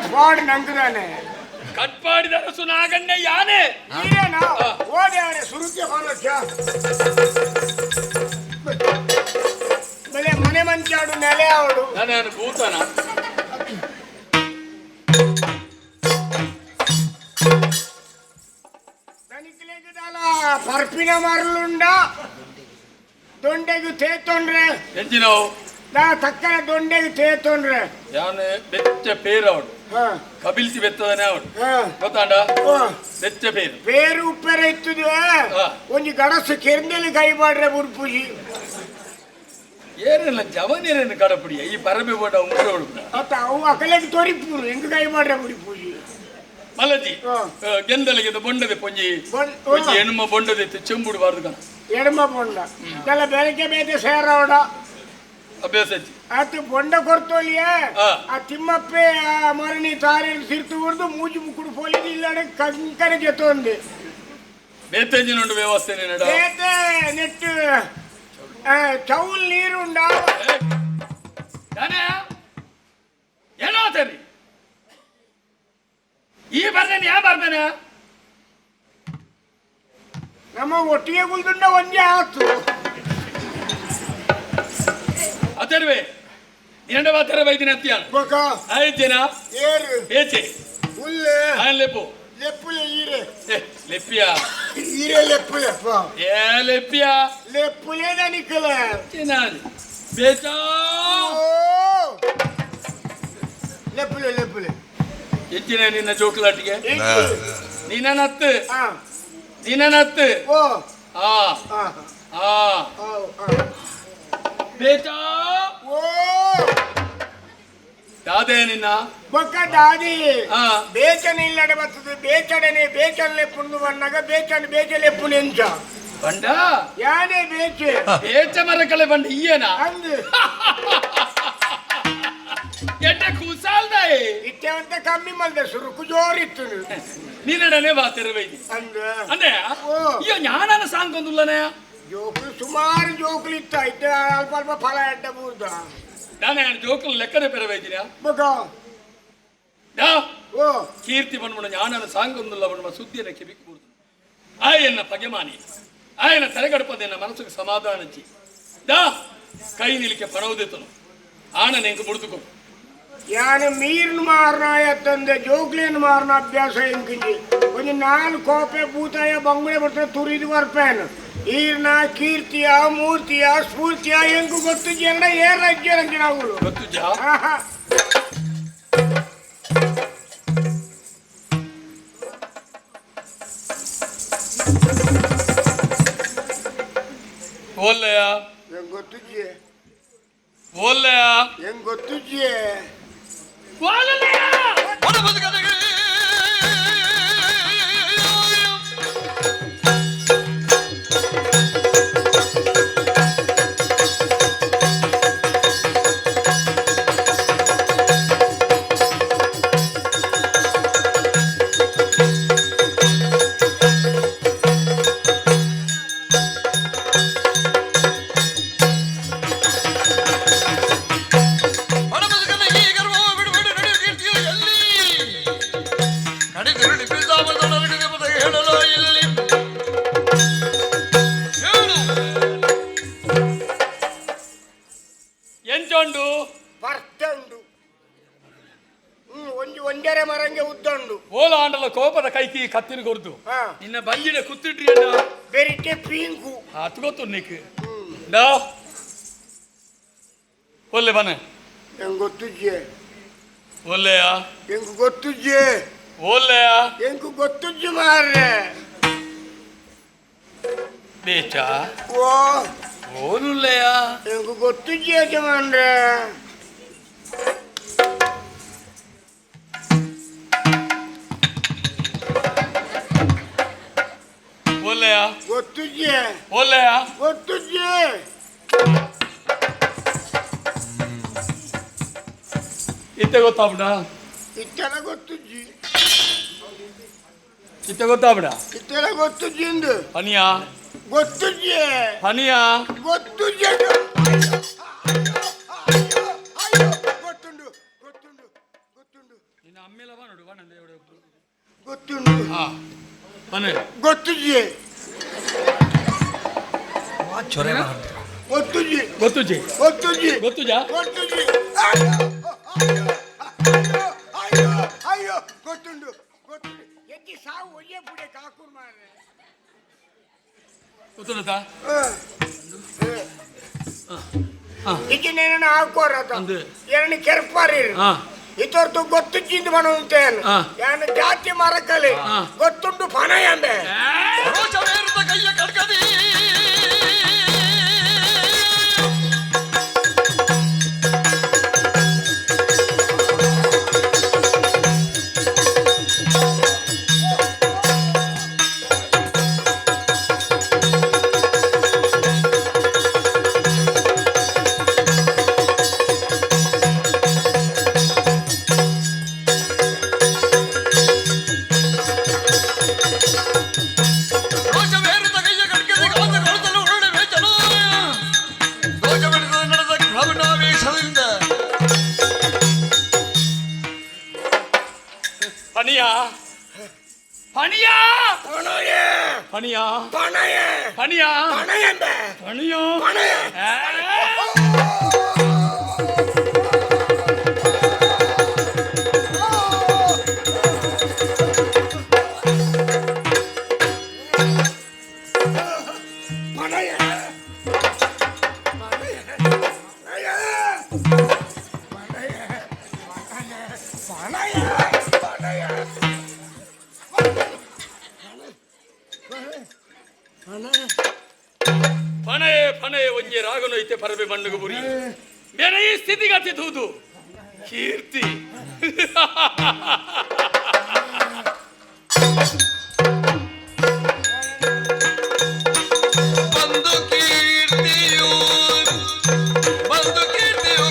ಪಾಡು ನಂಗುದಾನೆ ಕಟ್ಪಾಡಿದ ರಸು ನಾಗಣ್ಣೆ ಯಾನೆ ಈರೇನಾ ಓಡಿ ಆಡೆ ಸುರುಕ್ಕೆ ಹೊಲಚ್ಚ ಬೆಳೆ ಮನೆ ಮಂಚಾಡು ನೆಲೆ ಆವಡು ನಾನು ಭೂತನ ಪರ್ಪಿನ ಮರಳುಂಡ ದೊಂಡೆಗೂ ತೇತೊಂಡ್ರೆ ಎಂಜಿನವು ನಾ ತಕ್ಕನ ದೊಂಡೆಗೂ ತೇತೊಂಡ್ರೆ ಯಾನೆ ಬೆಚ್ಚ ಪೇರವಡು ಕಬಿಲ್ಸಿ ಬೆತ್ತದನೆ ಅವಡು ಗೊತ್ತಾಂಡ ಬೆಚ್ಚ ಪೇರು ಬೇರು ಉಪ್ಪೆರ ಇತ್ತದು ಒಂಜಿ ಗಡಸು ಕೆರ್ನೆಲಿ ಕೈ ಮಾಡ್ರೆ ಬುಡ್ಪುಜಿ ಏನೆಲ್ಲ ಜವನೇರೇನು ಕಡಪುಡಿಯ ಈ ಪರಬೆ ಬೋಡ ಉಂಟೋಡು ಅತ್ತ ಅವು ಅಕಲೆಗೆ ತೋರಿಪುರು ಹೆಂಗ್ ಕೈ ಮಾಡ್ರೆ ಬುಡ್ಪುಜಿ ಮಲಜಿ ಗೆಂದಲಿಗೆ ಬೊಂಡದೆ ಪೊಂಜಿ ಪೊಂಜಿ ಹೆಣ್ಮ ಬೊಂಡದೆ ಚೆಂಬುಡು ಕಣ ಎಡಮ ಬೊಂಡ ಇದೆಲ್ಲ ಬೆಳಗ್ಗೆ ಬೇತೆ ಸೇರವಡ ಅಭ್ಯಾಸ ಆತು ಬೊಂಡ ಕೊರ್ತೋಲಿಯ ಆ ತಿಮ್ಮಪ್ಪೆ ಆ ಮರಣಿ ತಾರಿ ಸಿರ್ತು ಹೊಡೆದು ಮೂಜಿ ಮುಕ್ಕುಡು ಪೋಲಿದು ಇಲ್ಲಾಡೆ ಕಂಕರ ಜೊತೆ ಬೇತೆಂಜಿನುಂಡು ವ್ಯವಸ್ಥೆ ನಡ ಬೇತೆ ನೆಟ್ಟು ಚೌಲ್ ನೀರುಂಡ ಏನೋ ಸರಿ ಈ ಬರ್ದೇನೆ ಯಾ ಬರ್ದೇನೆ ನಮ್ಮ ಒಟ್ಟಿಗೆ ಕುಲ್ದುಂಡ ಒಂದೇ ಆತು ಅತರ್ವೆ ನಿಂಡ ಬಾತರ ಬೈದಿನ ಅತ್ಯಾನ ಬೊಕ ಆಯ್ತೇನ ಏರು ಬೇಚೆ ಹುಲ್ಲೆ ಆನ್ ಲೆಪ್ಪು ಲೆಪ್ಪುಲೆ ಈರೆ ಲೆಪ್ಪಿಯಾ ಈರೆ ಲೆಪ್ಪುಲೆಪ್ಪ ಏ ಲೆಪ್ಪಿಯಾ ಲೆಪ್ಪುಲೆ ದನಿಕಲ ಚಿನಾಲಿ ಬೇಚಾ ಲೆಪ್ಪುಲೆ ಲೆಪ್ಪುಲೆ ಹೆಚ್ಚಿನ ನಿನ್ನ ಜೋಕ್ಲಾಟಿಗೆ ನೀನತ್ತು ಹಾ ನೀನತ್ತು ಓ ಆ ಹಾ ಆ ಬೇಟಾ ಓ ಯಾವ್ದೇ ನಿನ್ನ ಬೊಕ್ಕ ದಾದಿ ಹಾ ಬೇಚನೆ ಇಲ್ಲಡೆ ಬರ್ತದೆ ಬೇಚಡನೆ ಬೇಚನೆ ಪುಂಡು ಬಂದಾಗ ಬೇಚನೆ ಬೇಚಲೆ ಪುನೆಂಚ ಬಂಡ ಯಾನೇ ಬೇಚೆ ಬೇಚ ಮರ ಕಳೆ ಬಂಡ ಈಯನ ಅಂದು ಎಡ್ಡ ಕೂಸಾಲ್ದಾಯಿ ಇತ್ತೆವಂತ ಕಮ್ಮಿ ಮಲ್ದೆ ಸುರುಕು ಜೋರಿತ್ತು ನೀನಡನೆ ಬಾತಿರ ಬೈದಿ ಅಂದು ಅಂದೆ ಅಯ್ಯೋ ಜ್ಞಾನನ ಸಾಂಗೊಂದುಲ್ಲನೆ ಜೋಕುಲು ಸುಮಾರು ಜೋಕುಲು ಇತ್ತ ಇದ್ದ ಅಲ್ಪ ಅಲ್ಪ ಫಲ ಎಡ್ಡ ಬೂರ್ದ ನಾನೇ ಜೋಕಲ್ ಲೆಕ್ಕನೆ ಪೆರ ಬೈದಿನ ಬೊಕ ಓ ಕೀರ್ತಿ ಬಂದ್ಬಿಡ ಜ್ಞಾನನ ಸಾಂಗೊಂದುಲ್ಲ ಬಂದ್ಮ ಸುದ್ದಿಯನಕ್ಕೆ ಬಿಕ್ಬೂರ್ದು ಆಯನ್ನ ಪಗೆಮಾನಿ ಆಯನ ತಲೆಗಡಪದೇನ ಮನಸ್ಸಿಗೆ ಸಮಾಧಾನಚ್ಚಿ ಕೈ ನಿಲಿಕೆ ಪಣವುದಿತ್ತನು ಆಣನ ಹೆಂಗೆ ಮುಡ್ದುಕೊ ಯಾನ ಮೀರ್ನ ಮಾರನ ಎತ್ತಂದೆ ಜೋಕ್ಲೇನ್ ಮಾರನ ಅಭ್ಯಾಸ ಹೆಂಗಿಂಜಿ ಒಂದು ನಾಲ್ ಕೋಪೆ ಭೂತಾಯ ಬಂಗುಳೆ ಬರ್ತದೆ ತುರಿದು ಬರ್ಪೇನು ಈರ್ನ ಕೀರ್ತಿಯ ಮೂರ್ತಿಯ ಸ್ಫೂರ್ತಿಯ ಹೆಂಗು ಗೊತ್ತು ಜನ ಏ ರಾಜ್ಯ ರಂಜನಾಗಳು ಗೊತ್ತು ಜಾ ಓಲ್ಲಯ್ಯ ಹೆಂಗ್ ಗೊತ್ತುಜ್ಜಿ ಓಲ್ಲಯ್ಯ ಹೆಂಗ್ ಗೊತ್ತುಜ್ಜಿ ಎಂಚೊಂಡು ಬರ್ತೆ ಉಂಡು ಒಂಜರೆ ಮರಂಗೆ ಉದ್ದಂಡು ಓಲ ಆಂಡಲ ಕೋಪದ ಕೈಕಿ ಕತ್ತಿನ ಕೊರ್ದು ನಿನ್ನ ಬಂಜಿನ ಕುತ್ತಿಟ್ರಿ ಅಣ್ಣ ಬೆರಿಕೆ ಪೀಂಕು ಅದು ಗೊತ್ತು ನೀಕ್ ಡಾ ಒಲ್ಲೆ ಬನ ಹೆಂಗ್ ಗೊತ್ತುಜ್ಜಿ ಒಲ್ಲೆಯ ಹೆಂಗ್ ಗೊತ್ತುಜ್ಜಿ ಒಲ್ಲೆಯ ಹೆಂಗ್ ಗೊತ್ತುಜ್ಜಿ ಮಾರ್ರೆ ಬೇಚ ಓ ಓನುಲ್ಲೆಯ ಹೆಂಗ್ ಗೊತ್ತುಜ್ಜಿ ಯಜಮಾನ್ರೆ ಒಲ್ಲೆಯ ಗೊತ್ತುಜ್ಜಿ ಒಲ್ಲೆಯ ಗೊತ್ತುಜ್ಜಿ ಇತ್ತೆ ಗೊತ್ತಾಗ್ಬಿಡ ಇತ್ತನ ಗೊತ್ತುಜ್ಜಿ ಇತ್ತ ಗೊತ್ತಾಬಿಡ ಇತ್ತೆಲ್ಲ ಗೊತ್ತು ಜಿಂದು ಹನಿಯಾ ಗೊತ್ತು ಜಿ ಹನಿಯಾ ಗೊತ್ತು ಜಿ ಗೊತ್ತುಂಡು ಗೊತ್ತುಂಡು ಗೊತ್ತುಂಡು ನಿನ್ನ ಅಮ್ಮೆಲ್ಲ ಬಾ ನೋಡು ಬಾ ನಂದು ಗೊತ್ತುಂಡು ಹಾ ಬನ್ನಿ ಗೊತ್ತು ಜಿ ಚೊರೆ ಗೊತ್ತು ಜಿ ಗೊತ್ತು ಜಿ ಗೊತ್ತು ಜಿ ಗೊತ್ತು ಜಾ ಗೊತ್ತು ಜಿ ಅಯ್ಯೋ ಗೊತ್ತುಂಡು ಗೊತ್ತುಂಡು ಎತ್ತಿ ಸಾವು ಒಯ್ಯೆ ಪುಡೆ ಕಾಕೂರ್ ಮಾರೆ ಗೊತ್ತುಂಟಾ ಈಗ నేను ఆకోరత అంతే. ఎరని కెరపారి ఇతరుతో గొత్తుచింది మనం ఉంటేను యాన జాతి మరకలి గొత్తుండు పనయంబే ಕೈಯ ಕಡ್ಕದಿ ಹನಿಯಾ ಹನಿಯಾ ಪಣಯ ಹನಿಯಾ ಪಣಯ ಹನಿಯಾ ಪಣಯಂಬೆ ಹನಿಯಾ ಪಣಯ ಪಣಯೇ ಪಣಯೇ ಒಂಜೆ ರಾಗನು ಐತೆ ಪರಬೆ ಮಣ್ಣುಗು ಬುರಿ ಬೇರೆ ಈ ಸ್ಥಿತಿಗತಿ ತೂದು ಕೀರ್ತಿ ಬಂದು ಕೀರ್ತಿಯು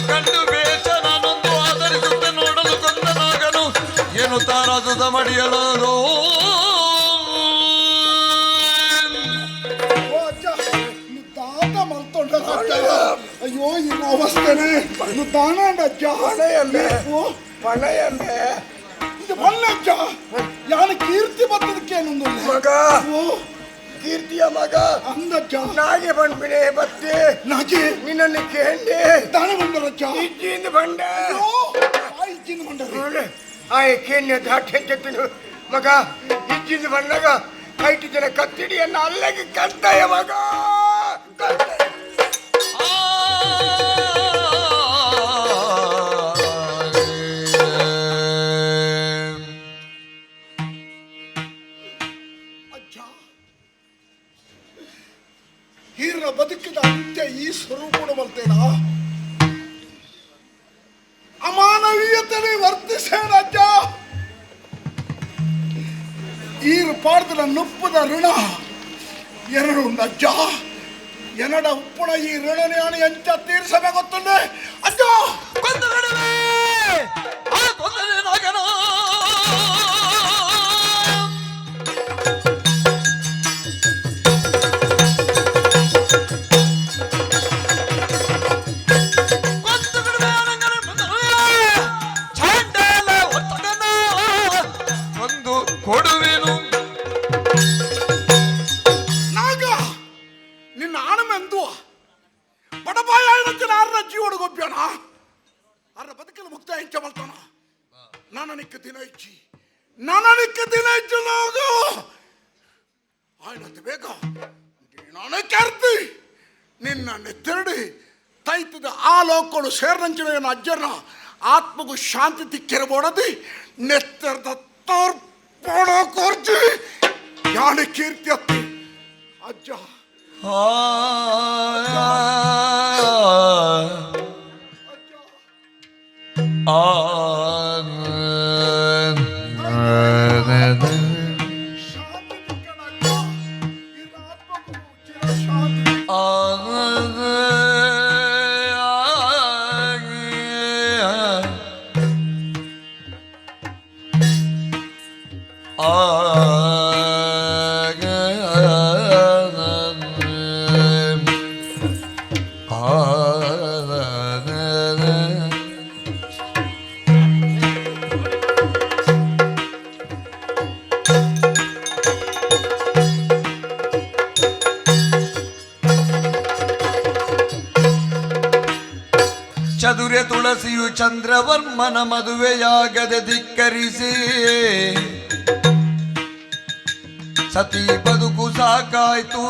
ಕಂಡು ಬೇಚ ನಾನೊಂದು ಆಧರಿಸುತ್ತೆ ನೋಡಲು ಕೊಂದನಾಗನು ಏನು ತಾರಾಜದ ಮಡಿಯಲು ಅಯ್ಯೋ ಇನ್ನು ಅವಸ್ಥೆನೆ ತಾನಂಡ ಪಣಯಂಬೆ ಪಣಯಂಬೆ ಇದು ಬಲ್ಲಜ್ಜ ಯಾನ ಕೀರ್ತಿ ಬತ್ತದಕ್ಕೇನೊಂದು ಮಗ ಕೀರ್ತಿಯ ಮಗ ಅಂದಜ್ಜ ನಾಗೆ ಬಂದ್ಬಿಡೆ ಬತ್ತೆ ನಾಗೆ ನಿನ್ನನ್ನು ಕೇಂಡೆ ತಾನ ಬಂದರಜ್ಜ ಇಜ್ಜಿಂದ ಬಂಡ ಇಚ್ಚಿಂದ ಬಂದರೆ ಆಯ್ ಕೇನ್ಯ ದಾಟೆತ್ತಿನ ಮಗ ಇಜ್ಜಿಂದ ಬಂದಾಗ ಐದು ಜನ ಕತ್ತಿಡಿಯನ್ನ ಅಲ್ಲಿಗೆ ಕತ್ತಾಯ ಮಗ ಕತ್ತಾಯ. ಹೀರ ಬದುಕಿದ ಅಂತ್ಯ ಈ ಸ್ವರೂಪದ ಬರ್ತೇನ ಅಮಾನವೀಯತೆ ವರ್ತಿಸೇನಜ್ಜ ಈರು ಪಾಡ್ದಲ ನುಪ್ಪದ ಋಣ ಎರಡು ಅಜ್ಜ ಎನಡ ಉಪ್ಪುಣ ಈ ಋಣನೆ ಎಂಚ ತೀರಿಸಬೇಕೊತ್ತಂದೆ ಅಜ್ಜ ಕೊಡುವೆನು ನಾಗ ನಿನ್ನ ಆಣಮೆಂದು ಬಡಪಾಯ ಆರನ ಜೀವನ ಗೊಬ್ಬ್ಯಾನ ಅರ ಬದುಕಲು ಮುಕ್ತ ಹೆಂಚ ಬಲ್ತಾನ ನನನಿಕ್ಕ ದಿನ ಇಚ್ಚಿ ನಾಗು ಆಯ್ನಂತ ಬೇಗ ನಾನು ಕರ್ತಿ ನಿನ್ನ ನೆತ್ತರಡಿ ತೈತದ ಆ ಲೋಕಗಳು ಸೇರ್ನಂಚಿನ ಅಜ್ಜನ ಆತ್ಮಗೂ ಶಾಂತಿ ತಿಕ್ಕಿರಬೋಡದಿ ನೆತ್ತರದ ತೋರ್ಪೋಣ ಕೋರ್ಜಿ ಯಾಣ ಕೀರ್ತಿ ಅತ್ತಿ ಅಜ್ಜ ಆ ಚದುರೆ ತುಳಸಿಯು ಚಂದ್ರವರ್ಮನ ಮದುವೆಯಾಗದೆ ಧಿಕ್ಕರಿಸಿ ಸತಿ ಬದುಕು ಸಾಕಾಯ್ತು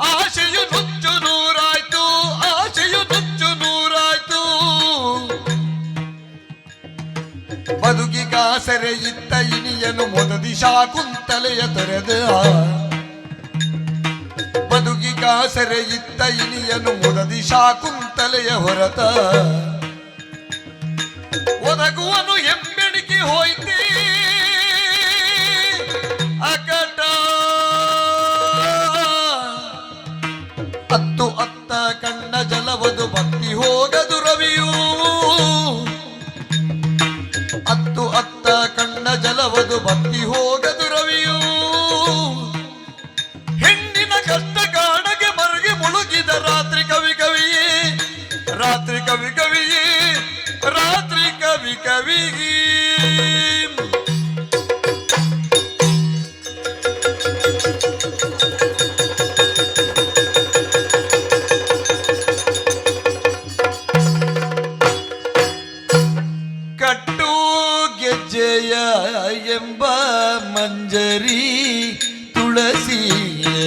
ಆಶೆಯು ನುಚ್ಚು ನೂರಾಯ್ತು ಆಶೆಯು ನುಚ್ಚು ನೂರಾಯ್ತು ಬದುಕಿಗಾಸರೆ ಇತ್ತ ಇನಿಯನು ಮೊದದಿ ಶಾಕುಂತಲೆಯ ತೊರೆದ ಬದುಕಿಗಾಸರೆ ಇತ್ತ ಇನಿಯನು ಮೊದದಿ ಶಾಕುಂತಲೆಯ ಹೊರತ ಒದಗುವನು ಎಂಬೆಣಿಕೆ ಹೋಯ್ತಿ ಅಕಟ ಅತ್ತು ಅತ್ತ ಕಣ್ಣ ಜಲವದು ಭಕ್ತಿ ಹೋಗದು ರವಿಯೂ ಅತ್ತು ಅತ್ತ ಕಣ್ಣ ಜಲವದು ಭಕ್ತಿ ಹೋಗದು ರವಿಯೂ ಹೆಣ್ಣಿನ ಕಷ್ಟ ಕಾಣಗೆ ಮರುಗಿ ಮುಳುಗಿದ ರಾತ್ರಿ ಕವಿ ಕವಿಯೇ ರಾತ್ರಿ ಕವಿ ಕವಿಯೇ ರಾತ್ರಿ ಕವಿ ಕವಿಯೇ ಕಟ್ಟು ಗೆಜ್ಜೆಯ ಎಂಬ ಮಂಜರಿ ತುಳಸಿಯೇ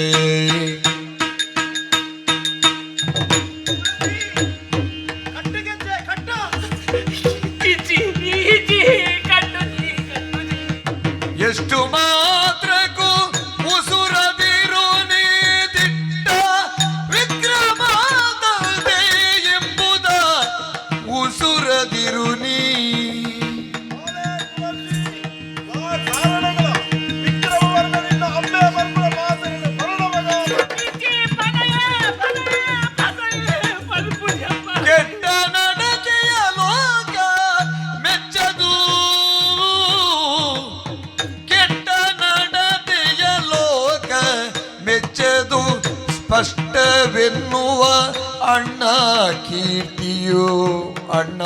ಎಷ್ಟು ಮಾತ್ರಕ್ಕೂ ಉಸುರದಿರು ನೀ ದಿಟ್ಟ ವಿಕ್ರಮಾನಂದೆ ಎಂಬುದ ಉಸುರದಿರು ನೀ ಕೆಟ್ಟ ನಡತೆಯ ಲೋಕ ಮೆಚ್ಚದು ಕೆಟ್ಟ ನಡತೆಯ ಲೋಕ ಮೆಚ್ಚದು ಸ್ಪಷ್ಟವೆನ್ನುವ ಅಣ್ಣ ಕೀರ್ತಿಯು ಅಣ್ಣ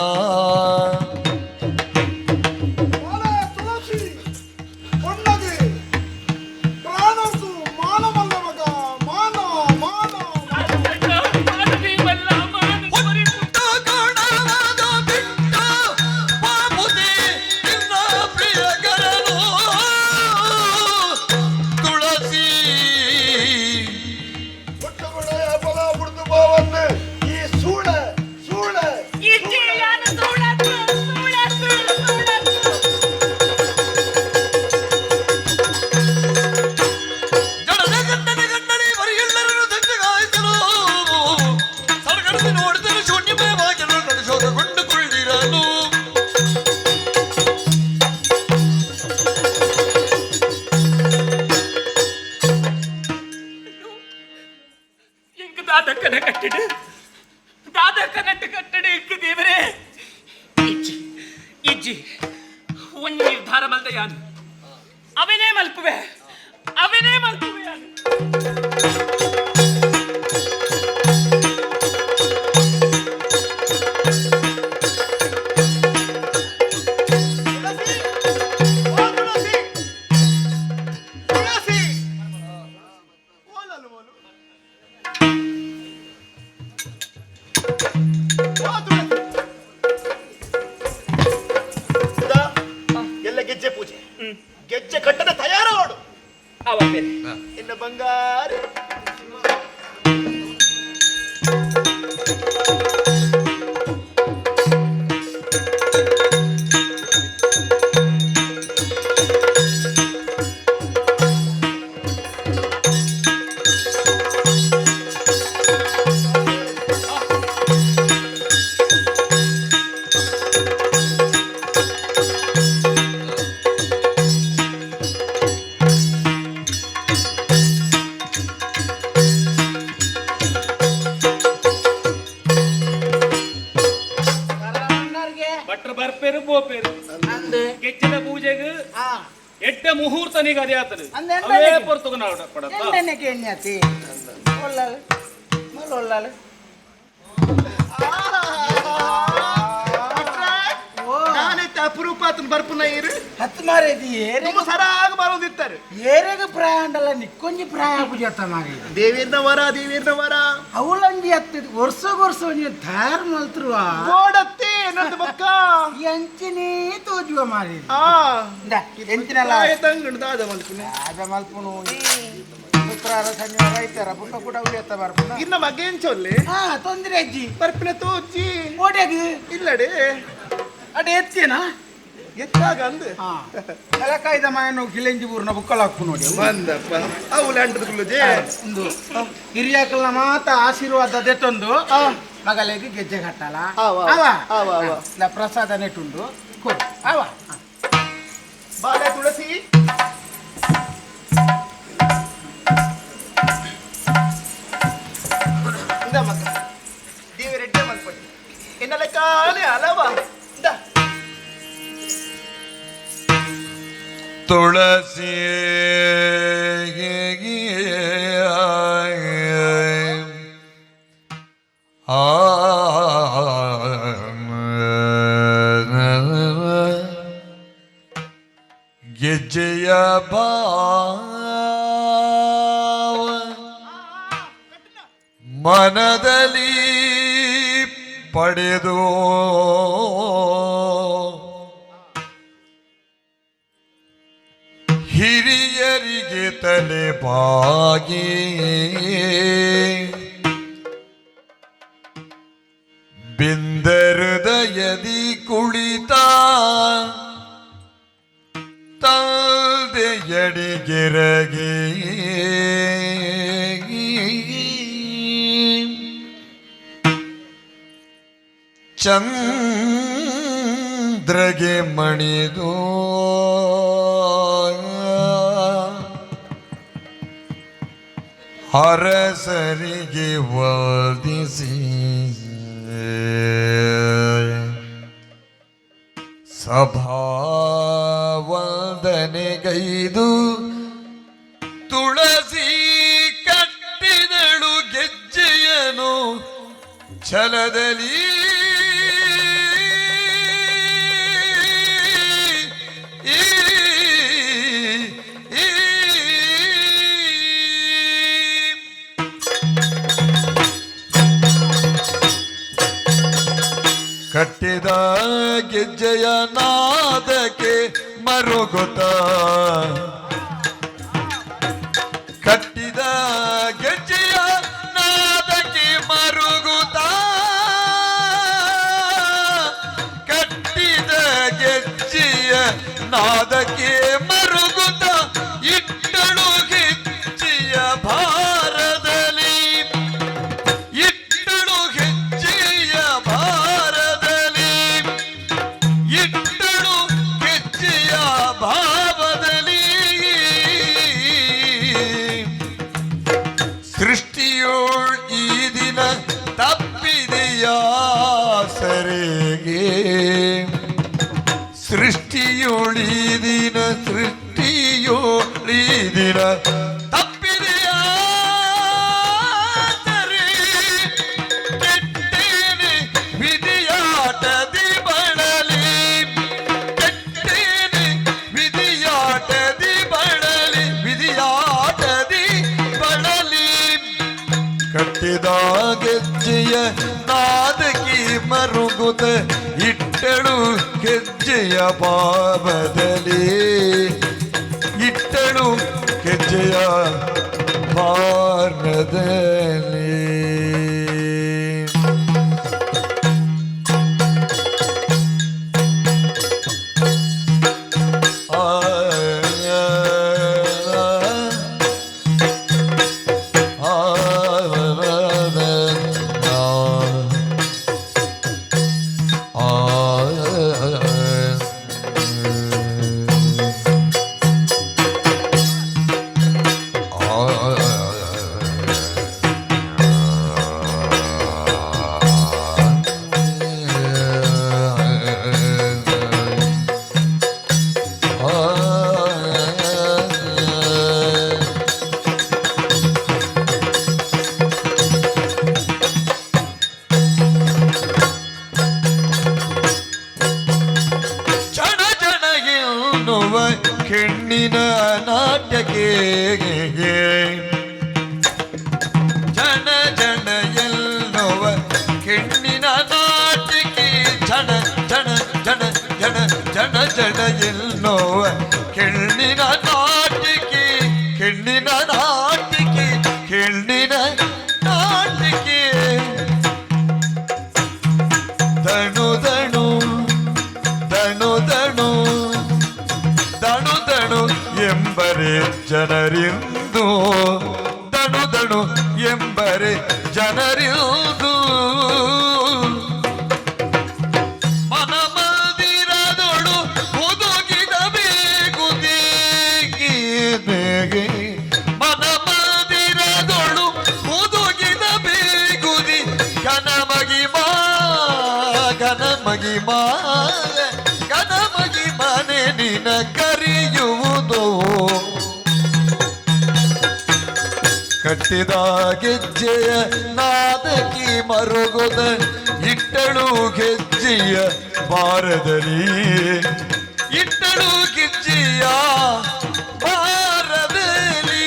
ಒಂದು ನಿರ್ಧಾರ ಮಲ್ದ ಯಾನು ಅವನೇ ಮಲ್ಪುವೆ ಅವನೇ ಮಲ್ಪುವೆ ಗೆಜ್ಜೆ ಪೂಜೆ ಗೆಜ್ಜೆ ಕಟ್ಟದ ತಯಾರ ಮಾಡು ಅವ ಇನ್ನು ಬಂಗಾರ ಬರ್ಪೇರು ಬೋಪೇರು ಗೆಜ್ಜೆದ ಪೂಜೆಗೆ ಎಡ್ಡ ಮುಹೂರ್ತನಿಗೆ ಅದೇ ಆತದು ಅವೇ ಪೊರ್ತುಗ ನಾವು ಪಡತ್ತ ಕೇಳ್ತಿ ಒಳ್ಳಾಲೆ ಒಳ್ಳಾಲೆ ನಾನಿತ್ತ ಅಪರೂಪ ಆತನ ಬರ್ಪುನ ಇರು ಹತ್ತು ಮಾರೇದಿ ತುಂಬ ಸರಾಗ ಬರೋದಿತ್ತಾರೆ ಏರೆಗ ಪ್ರಾಯ ಅಂಡಲ್ಲ ನಿಕ್ಕೊಂಜಿ ಪ್ರಾಯ ಪೂಜಾತ ಮಾರಿ ದೇವೇರ್ನ ವರ ಅವಳಂಗಿ ಹತ್ತಿದ ವರ್ಷ ನೀವು ತಯಾರು ಮಲ್ತರುವ ಗೋಡತ್ತೆ ನಂದು ಬಕ್ಕ ಎಂಚಿನೇ ತೋಜುವ ಮಾರಿ ಆ ಎಂಚಿನಲ್ಲ ತಂಗಣ ದಾದ ಮಲ್ಪುನೆ ಆದ ಮಲ್ಪುನು ಶುಕ್ರವಾರ ಶನಿವಾರ ಐತಾರ ಪುಟ್ಟ ಪುಟ್ಟ ಉಳಿಯತ್ತ ಬರ್ಪುನ ಇನ್ನ ಮಗ ಎಂಚೊಲ್ಲೆ ಹಾ ತೊಂದ್ರೆ ಅಜ್ಜಿ ಬರ್ಪಿನ ತೋಜಿ ಓಡ್ಯಾಗಿ ಇಲ್ಲಡೆ ಅಡೆ ಎತ್ತೇನಾ ಎತ್ತಾಗ ಅಂದು ಹಾ ಕಲಕಾಯ್ದ ಮಾಯನು ಗಿಲೆಂಜಿ ಊರ್ನ ಬುಕ್ಕಲ ಹಾಕು ನೋಡಿ ಬಂದಪ್ಪ ಅವು ಲ್ಯಾಂಡ್ರ ಗುಲ್ಲುಜೆ ಒಂದು ಹಿರಿಯಾಕಲ್ನ ಮಾತ ಆಶೀರ್ವಾದ ದೆತ್ತೊಂದು ಮಗಲಿಗೆ ಗೆಜ್ಜೆ ಕಟ್ಟಲ್ಲ ಅವ ಪ್ರಸಾದ ನೆಟ್ಟುಂಡು ಕೊಡು ಅವ ಬಾಳೆ ತುಳಸಿ ಇಂದ ಮಗ ದೇವರೆಡ್ಡೆ ಮಲ್ಪಟ್ಟಿ ಇನ್ನಲೆ ಕಾಲೆ ಅಲವ ಇಂದ ತುಳಸಿ ಗೆಜ್ಜೆಯ ಭಾವ ಮನದಲ್ಲಿ ಪಡೆದು ಹಿರಿಯರಿಗೆ ತಲೆ ಬಾಗಿ ಬಿಂದರುದಯದಿ ಕುಳಿತ ತಂದೆಯಡಿಗೆರಗಿ ಚಂದ್ರಗೆ ಮಣಿದು ಹರಸರಿಗೆ ವಂದಿಸಿ ಸಭಾವಂದನೆಗೈದು ತುಳಸಿ ಕಟ್ಟಿದಳು ಗೆಜ್ಜೆಯನು ಛಲದಲ್ಲಿ ಕಟ್ಟಿದ ಗೆಜ್ಜೆಯ ನಾದಕ್ಕೆ ಮರುಗುತ್ತ ಕಟ್ಟಿದ ಗೆಜ್ಜೆಯ ನಾದಕ್ಕೆ ಮರುಗುತ್ತ ಕಟ್ಟಿದ ಗೆಜ್ಜೆಯ ನಾದಕ್ಕೆ ಮರುಗುತ್ತ ಇಟ್ಟಳು ಗೆಜ್ಜೆಯ ಭಾರದಲ್ಲಿ ಇಟ್ಟಳು ಗೆಜ್ಜೆಯ ಭಾರದಲ್ಲಿ ಇಟ್ಟಳು ಗೆಜ್ಜೆಯ ಭಾವದಲ್ಲಿ ಸೃಷ್ಟಿಯೋಳ್ ಈ ದಿನ ತಪ್ಪಿದೆಯ ಸರಿಗೆ ಸೃಷ್ಟಿಯೋಳಿ ದಿನ ಸೃಷ್ಟಿಯೋಳಿ ದಿನ ತಪ್ಪಿದೆಯ ಸರಿ ಕೆಟ್ಟೇನೆ ವಿಧಿಯಾಟದಿ ಬಳಲಿ ಕೆಟ್ಟೇನೆ ವಿಧಿಯಾಟದಿ ಬಳಲಿ ವಿಧಿಯಾಟದಿ ಬಳಲಿ ಕಟ್ಟಿದ ಗೆಜ್ಜೆಯ ನಾದಕಿ ಮರುಗುತ ಇಟ್ಟಳು ಗೆಜ್ಜೆಯ ಪಾಪದಲ್ಲಿ ಇಟ್ಟಳು ಗೆಜ್ಜೆಯ ಪಾರ್ನದಲ್ಲಿ ಎನ್ನುವ ಹೆಣ್ಣಿನ ನಾಟ್ಯಕ್ಕೆ ಜನ ಜನ ಎನ್ನುವ ಹೆಣ್ಣಿನ ನಾಟ್ಯಕ್ಕೆ ಜನ ಜನ ಜನ ಜನ ಜನ ಜನ ಎನ್ನುವ ಹೆಣ್ಣಿನ ನಾಟ್ಯಕ್ಕೆ ಹೆಣ್ಣಿನ ನಾಟ್ಯಕ್ಕೆ ಹೆಣ್ಣಿನ ನಾಟ್ಯಕ್ಕೆ ದಣು ದಣು ದಣು ದಣು ದಣು ದಣು ಎಂಬರೆ ಜನರಿಂದು ದಣು ದಣು ಎಂಬರೆ ಜನರಿಂದು ಮನಮಂದಿರದೊಳು ಹುದುಗಿದ ಬೇಗುದಿಗೆ ಮನಮಂದಿರದೊಳು ಹುದುಗಿದ ಬೇಗುದಿ ಘನಮಗಿಮಾ ಘನಮಗಿಮಾ ಘನಮಗಿಮನೆ ನಿನ ಕರೆಯುವುದು ಕಟ್ಟಿದ ಗೆಜ್ಜೆಯ ನಾದಕಿ ಮರುಗುದ ಇಟ್ಟಳು ಗೆಜ್ಜೆಯ ಬಾರದಲ್ಲಿ ಇಟ್ಟಳು ಗೆಜ್ಜೆಯ ಬಾರದಲ್ಲಿ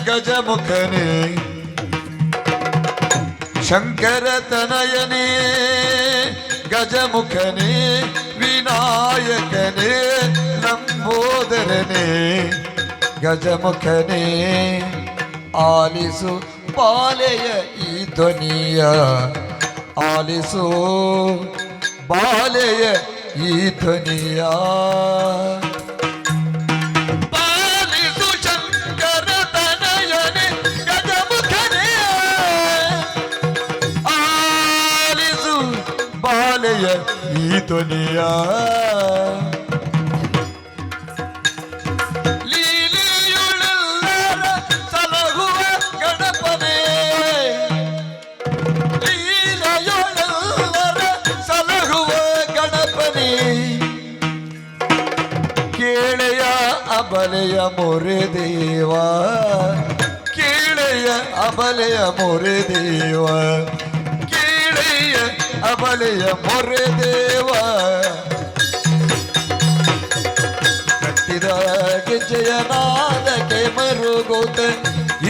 ಗಜಮುಖನೇ ಶಂಕರ ತನಯನೇ ಗಜಮುಖನೇ ವಿನಾಯಕನೇ ಲಂಬೋದರನೇ ಗಜಮುಖನೇ ಆಲಿಸು ಬಾಲೆಯ ಈ ಧ್ವನಿಯ ಆಲಿಸು ಬಾಲೆಯ ಈ ಧ್ವನಿಯ ಈ ಧ್ವನಿಯ ಲೀಲೆಯುಳ್ಳ ಸಲಹುವ ಗಣಪನೇ ಲೀಲೆಯುಳ್ಳ ಸಲಹುವ ಗಣಪನೇ ಕೇಳೆಯ ಅಬಲೆಯ ಮೊರೆ ದೇವ ಕೇಳೆಯ ಅಬಲೆಯ ಮೊರೆ ದೇವ ಅಬಲೆಯ ಮೊರೆ ದೇವ ಕಟ್ಟಿದ ಗೆಜ್ಜೆಯ ನಾದಕ್ಕೆ ಮರುಗೋತ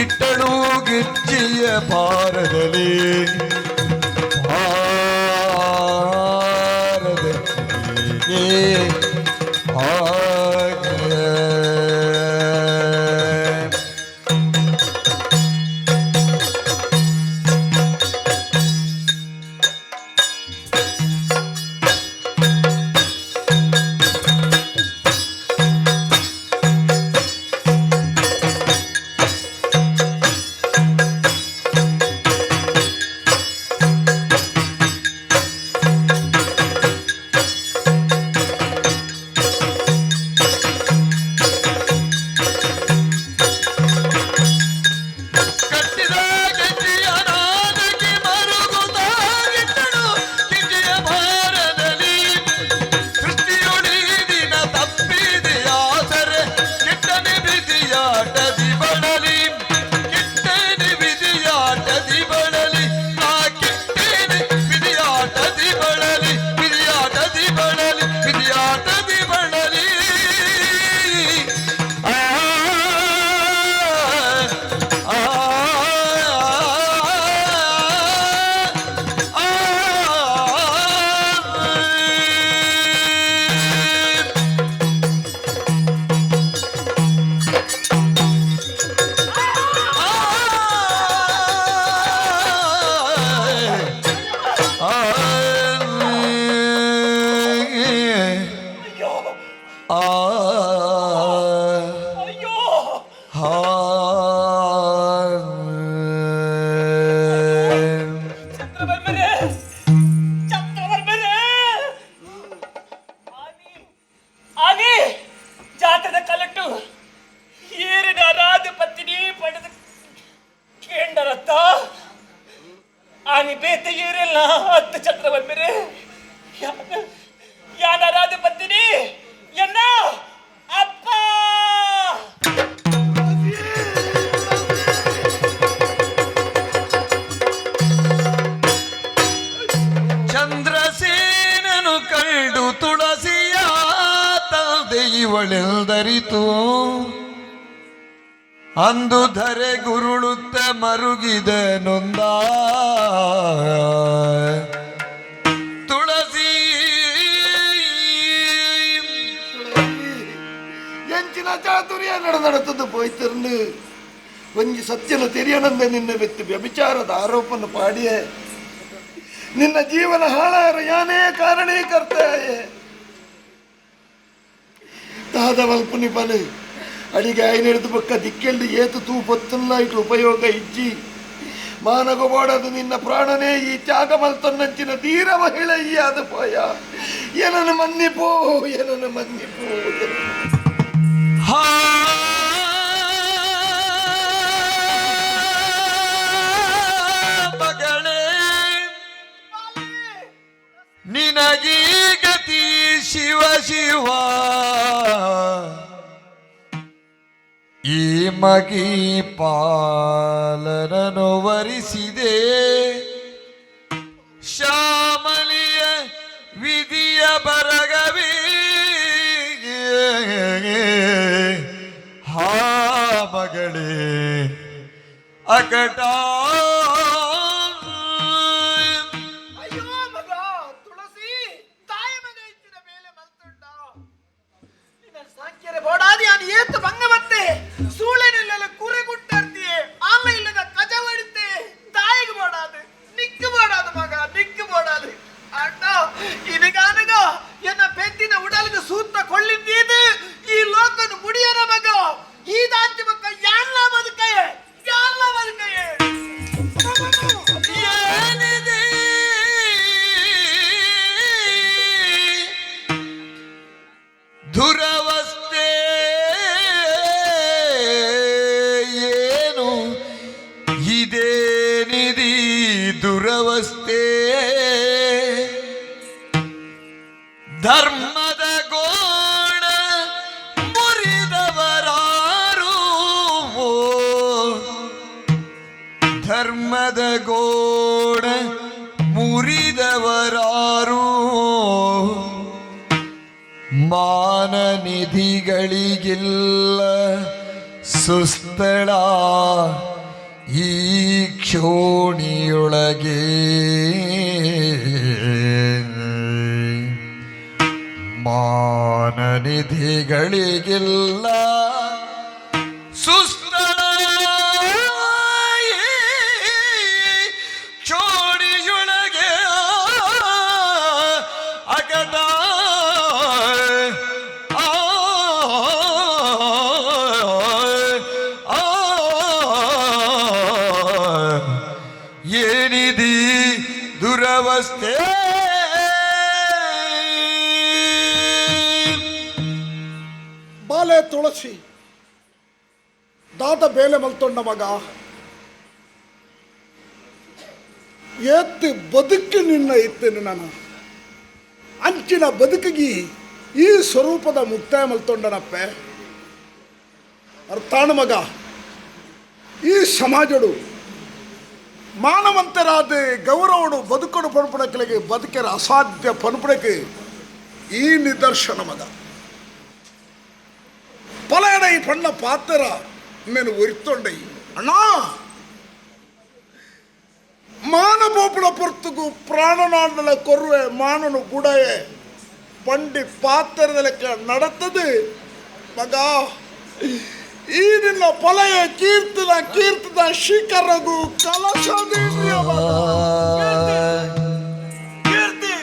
ಇಟ್ಟಳು ಗೆಜ್ಜೆಯ ಪಾರದಲ್ಲಿ ಅತ್ತ आणि बेत येरेल ना हत्त छत्रपती रे या राजपत्नी यांना अप्पा ಚಂದ್ರಸೇನನು ಕಂಡು ತುಳಸಿಯ ತಂದೆ ಇವಳೆಲ್ದರಿತು ಅಂದು ಧರೆ ಗುರುಳುತ್ತ ಮರುಗಿದ ನೊಂದ ತುಳಸಿ ಎಂಚಿನ ಚಾತುರ್ಯ ನಡೆದದ್ದು ಪೋಯ್ತಿರ್ನು ಒಂಜಿ ಸತ್ಯನ ತೆರಿಯನಂದ ನಿನ್ನ ವ್ಯಕ್ತಿ ವ್ಯಭಿಚಾರದ ಆರೋಪನ ಪಾಡಿಯೇ ನಿನ್ನ ಜೀವನ ಹಾಳಾರ ಯಾನೇ ಕಾರಣೀಕರ್ತಾಯೇ ದಾದ ವಲ್ಪುನಿ ಬಲು ಅಡಿಗೆ ಐನೆಡ್ದು ಪಕ್ಕ ದಿಕ್ಕೆಲ್ದು ಏತು ತೂ ಪೊತ್ತುಲ್ಲ ಇಟ್ಟು ಉಪಯೋಗ ಇಜ್ಜಿ ಮಾನಗೊಬೋಡದು ನಿನ್ನ ಪ್ರಾಣನೇ ಈ ತ್ಯಾಗ ಮಲ್ತೊನ್ನಂಚಿನ ಧೀರ ಮಹಿಳೆ ಈ ಅದು ಪೋಯ ಏನನ್ನು ಮನ್ನಿಪೋ ಏನನ್ನು ಮನ್ನಿಪೋ ಮಗಳೇ ನಿನಗೀ ಗತಿ ಶಿವ ಶಿವ ಈ ಮಗಿ ಪಾಲನನು ವರಿಸಿದೆ ಶ್ಯಾಮಲಿಯ ವಿಧಿಯ ಬರಗವೇ ಹಾ ಮಗಳೇ ಅಕಟ ಅಯ್ಯೋ ಮಗ ತುಳಸಿ ತಾಯಿ ಮಗ ಇಚ್ಚಿನ ಮೇಲೆ ಮಲ್ತುಂಡ ನಿನ್ನ ಸಾಕ್ಯರೆ ಬೋಡಾದಿ ನಾನು ಏತ್ತು ಭಂಗ ಮತ್ತೆ ಸೂಳೆನೆಲ್ಲ ಕುರೆ ಗುಟ್ಟಾಡ್ತೀಯೆ ಆಲ ಇಲ್ಲದ ಕಜ ಹೊಡಿತೆ ತಾಯಿಗೆ ಬೋಡಾದು ನಿಕ್ಕು ಬೋಡಾದು ಮಗ ನಿಕ್ಕು ಬೋಡಾದು ಅಣ್ಣ ಇನಗಾನಗ ಎನ್ನ ಬೆದ್ದಿನ ಉಡಲ್ಗೆ ಸೂತ್ತ ಕೊಳ್ಳಿದ್ದೀದು ಈ ಲೋಕದ ಮುಡಿಯನ ಮಗ ಈ ದಾಂತಿ ಮಕ್ಕ ಯಾನ್ಲ ಬದುಕಯೇ ಯಾನ್ಲ ಬದುಕಯೇ ಏನಿದೆ ದುರವಸ್ಥೆ ಏನು ಇದೇನಿದಿ ದುರವಸ್ಥೆ ಧರ್ಮದ ಗೋಣ ಮುರಿದವರಾರು ಧರ್ಮದ ಗೋಡ ಮುರಿದವರಾರು ಮಾನನಿಧಿಗಳಿಗಿಲ್ಲ ಸುಸ್ಥಳ ಈ ಕ್ಷೋಣಿಯೊಳಗೆ ಮಾನನಿಧಿಗಳಿಗಿಲ್ಲ ಸುಸ್ಥಳ ಕ್ಷೋಣಿಯೊಳಗೆ ಅಗಟ ಏನಿದಿ ದುರವಸ್ಥೆ ಬಾಲೆ ತುಳಸಿ ದಾದ ಬೇಲೆ ಮಲ್ತೊಂಡ ಮಗ ಎತ್ತು ಬದುಕು ನಿನ್ನ ಇತ್ತೇನು ನಾನು ಅಂಚಿನ ಬದುಕಿಗೆ ಈ ಸ್ವರೂಪದ ಮುಕ್ತಾಯ ಮಲ್ತೊಂಡನಪ್ಪೆ ಅರ್ಥಾಣ ಮಗ ಈ ಸಮಾಜಡು ಮಾನವಂತರಾದ ಗೌರವಡು ಬದುಕಡು ಪಣಪಡಕ್ಕೆ ಬದುಕರ ಅಸಾಧ್ಯ ಪಣಪಡಕ್ಕೆ ಈ ನಿದರ್ಶನ ಮಗ ಪಲಾಡ ಈ ಪಣ್ಣ ಪಾತ್ರ నేను ಒರಿತೊಂಡೈ ಅಣ್ಣ ಮಾನಬೋಪುಳ ಪೊರ್ತುಗು ಪ್ರಾಣನಾಂಡಲ ಕೊರುವೆ ಮಾನನು ಬುಡಯೆ ಬಂಡಿ ಪಾತ್ರದ ಲೆಕ್ಕ ನಡತದು ಮಗ ಈ ನಿನ್ನ ಪಲಯ ಕೀರ್ತನ ಕೀರ್ತದ ಶಿಖರಗು ಕಲಶದೇವಿಯ ಕೀರ್ತಿ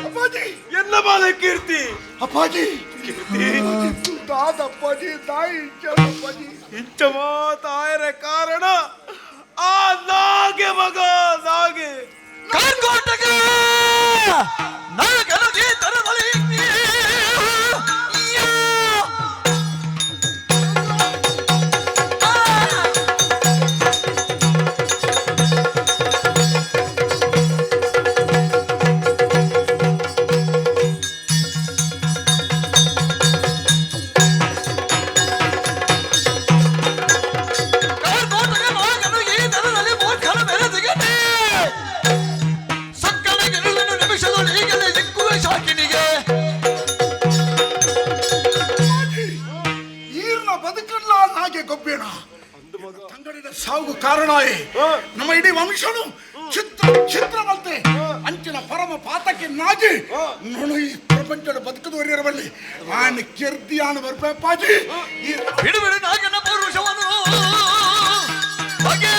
ಅಪ್ಪಾಜಿ ಎನ್ನ ಬಾಲೆ ಕೀರ್ತಿ ಅಪ್ಪಾಜಿ ಕೀರ್ತಿ ದಾದಪ್ಪಾಜಿ ತಾಯಿ ಅಪ್ಪಾಜಿ ಇಂಚಮೋ ತಾಯರ ಕಾರಣ ಆ ನಾಗೆ ಮಗ ನಾಗೆ ಕರ್ಕೋಟಕ ನಾಗನದಿ ತರದಲ್ಲಿ ಗೊಬ್ಬೇಣ ತಂಗಡಿದ ಸಾವು ಕಾರಣಾಯೇ ನಮ್ಮ ಇಡೀ ವಂಶನು ಚಿತ್ರ ಮಲ್ತೆ ಅಂಚಿನ ಪರಮ ಪಾತಕ್ಕೆ ನಾಜಿ ನೋಡು ಈ ಪ್ರಪಂಚದ ಬದುಕದವರಿರಬಲ್ಲಿ ಆನ ಕೆರ್ದಿಯಾನ ಬರ್ಬೇಪಾಜಿ ಬಿಡುಬಿಡು ನಾಗನ ಪೌರುಷವನ್ನು ಬಗೆ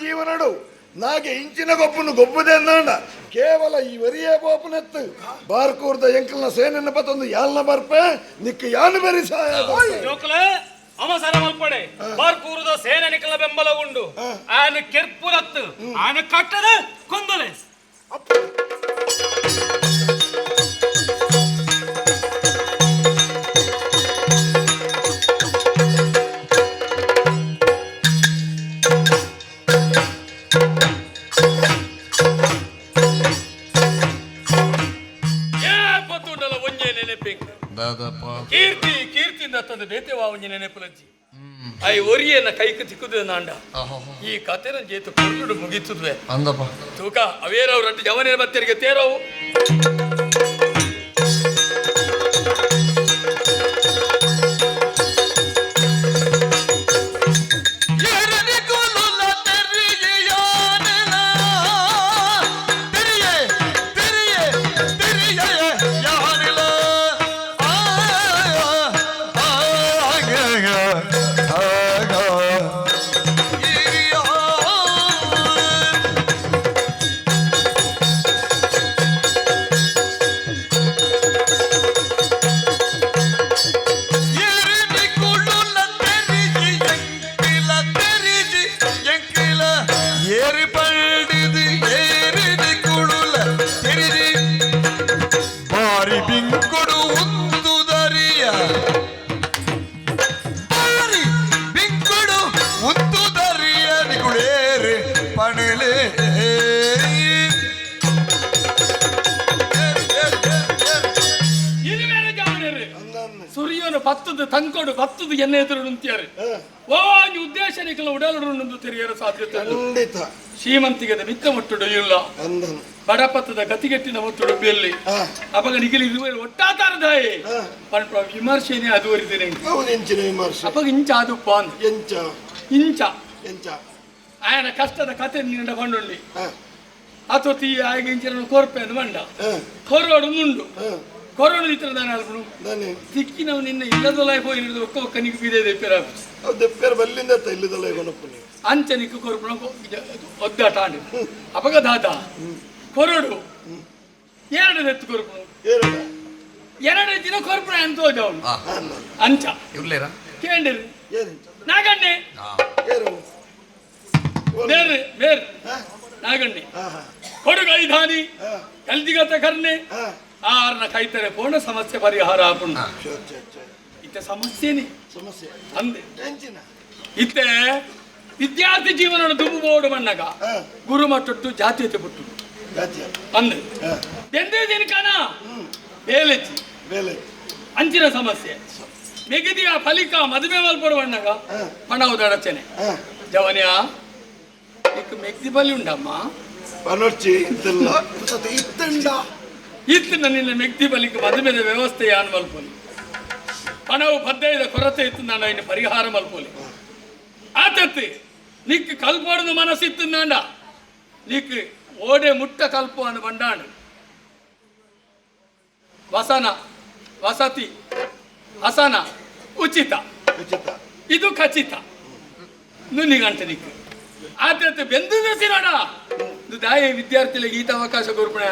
ಜೀವನಡು ನಾಗೆ ಇಂಚಿನ ಗೊಬ್ಬನು ಗೊಬ್ಬದೆ ಅಂದಾಂಡ ಕೇವಲ ಈ ವರಿಯೇ ಬೋಪನೆತ್ತು ಬಾರ್ಕೂರ್ದ ಎಂಕಲ್ನ ಸೇನೆನ ಬತ್ತೊಂದು ಯಾಲ್ನ ಬರ್ಪೆ ನಿಕ್ಕ ಯಾನು ಬೆರಿ ಸಹಾಯ ಜೋಕುಲೆ ಅವಸರ ಮಲ್ಪಡೆ ಬಾರ್ಕೂರದ ಸೇನೆ ನಿಕಲ ಬೆಂಬಲ ಉಂಡು ಆನ ಕೆರ್ಪುರತ್ತು ಆನ ಕಟ್ಟದ ಕೊಂದಲೆ ಕೀರ್ತಿಯಿಂದ ತಂದು ಬೇತೆವಾ ಒಂಜಿ ನೆನಪುಲಜ್ಜಿ ಐ ಒರಿಯನ್ನ ಕೈಕ ತಿಕ್ಕುದ ನಾಂಡ ಈ ಕತೆನ ಜೇತು ಕೊಲ್ಲುಡು ಮುಗಿತುದ್ವೆ ಅಂದಪ್ಪ ತೂಕ ಅವೇರವ್ರು ಅಡ್ಡು ಜವನೇರ ಬತ್ತರಿಗೆ ತೇರವು ಸುರಿಯೋನು ಬತ್ತದು ತಂಕೋಡು ಬತ್ತದು ಎನ್ನ ಎದುರು ನಿಂತಿಯಾರೆ ಓ ಈ ಉದ್ದೇಶ ನಿಕಲ ಉಡಲರು ನಂದು ತೆರೆಯರ ಸಾಧ್ಯತೆ ಖಂಡಿತ ಶ್ರೀಮಂತಿಗದ ಮಿತ್ತ ಮುಟ್ಟುಡು ಇಲ್ಲ ಬಡಪತ್ತದ ಗತಿಗೆಟ್ಟಿನ ಮುಟ್ಟುಡು ಬೆಲ್ಲಿ ಅಪಗ ನಿಖಿಲಿ ಇರುವರು ಒಟ್ಟಾತಾರದಾಯೆ ಪಂಪ ವಿಮರ್ಶೆನೆ ಅದು ವರಿದೇನೆ ಇಂಚಿನ ವಿಮರ್ಶೆ ಅಪಗ ಇಂಚ ಆದುಪ್ಪ ಅಂತ ಎಂಚ ಇಂಚ ಎಂಚ ಆಯನ ಕಷ್ಟದ ಕತೆ ನಿಂಡ ಕೊಂಡುಂಡಿ ಅತೊತ್ತಿ ಆಗ ಇಂಚಿನ ಕೋರ್ಪೆ ಅಂತ ಬಂಡ ಕೊರೋಡು ಮುಂಡು ಕೊರೋಡು ಇತರ ನಾನು ಅಲ್ಪನು ಸಿಕ್ಕಿನವು ನಿನ್ನ ಇಲ್ಲದೊಲಾಯ್ ಹೋಗಿ ಹಿಡಿದು ಒಕ್ಕ ಒಕ್ಕನಿಗೆ ಬೀದೆ ದೆಪ್ಪೆರ ದೆಪ್ಪೆರ ಬಲ್ಲಿಂದ ಇಲ್ಲದೊಲಾಯ್ ಕೊನಪ್ಪು ನೀವು ಅಂಚನಿக்கு ಕೊರ್ಪುನ ಒದ್ದಾಟ ಆಂಡಿ ಅಪಗ ದಾದ ಕೊರೋಡು ಎರಡು ಎತ್ತು ಕೊರ್ಪುನು ಎರಡು ದಿನ ಕೊರ್ಪುನ ಅಂತ ಹೋದವನು ಅಂಚ ಇರ್ಲೇರ ಕೇಂದ್ರಿ ನಾಗಣ್ಣೆ ಬೇರೆ ಬೇರೆ ನಾಗಣ್ಣೆ ಕೊಡುಗ ಐದಾನಿ ಕಲ್ದಿಗತ ಕರ್ನೆ ಆರ್ನ ಕೈತರೆ ಪೂರ್ಣ ಸಮಸ್ಯೆ ಪರಿಹಾರ ಆಪುಂಡು ಇತ್ತೆ ಸಮಸ್ಯೆನೇ ಸಮಸ್ಯೆ ಅಂದೆ ಎಂಚಿನ ಇತ್ತೆ ವಿದ್ಯಾರ್ಥಿ ಜೀವನ ದುಂಬುಬೋಡು ಮಣ್ಣಗ ಗುರು ಮಟ್ಟೊಟ್ಟು ಜಾತೀಯತೆ ಪುಟ್ಟು ಅಂದೆ ಎಂದೇ ದಿನಕಾನ ಬೇಲೆಚ್ಚಿ ಬೇಲೆ ಅಂಚಿನ ಸಮಸ್ಯೆ ಮೆಗಿದಿಯ ಫಲಿಕ ಮದುವೆ ಮಲ್ಪಡು ಮಣ್ಣಗ ಪಣವು ಅಡಚನೆ ಜವನ್ಯ ಇಕ್ ಮೆಗ್ದಿ ಬಲಿ ಉಂಡಮ್ಮ ಪನೊರ್ಚಿ ಇತ್ತಲ್ಲ ಇತ್ತಂಡ ಇತ್ತಿನ ನಿನ್ನ ಮೆಗ್ದಿ ಬಲಿಕ ಮದುವೆದ ವ್ಯವಸ್ಥೆ ಯಾನ್ ಮಲ್ಪೋಲಿ ಪಣವು ಬದ್ದೈದ ಕೊರತೆ ಇತ್ತು ನಾನು ಇನ್ನು ಪರಿಹಾರ ಮಲ್ಪೋಲಿ ಆತತ್ತಿ ನಿಕ್ ಕಲ್ಪೋಡು ಮನಸ್ಸಿತ್ತು ನಾಂಡ ನಿಕ್ ಓಡೆ ಮುಟ್ಟ ಕಲ್ಪು ಅನ್ನು ಬಂಡಾಂಡು ವಸನ ವಸತಿ ಹಸನ ಉಚಿತ ಇದು ಖಚಿತ ನುನಿಗಂಟ ನಿಕ್ ಆತತ್ತು ಬೆಂದಿಸಿರೋಣ ದಾಯ ವಿದ್ಯಾರ್ಥಿಗಳಿಗೆ ಗೀತ ಅವಕಾಶ ಕೊರ್ಪಣೆ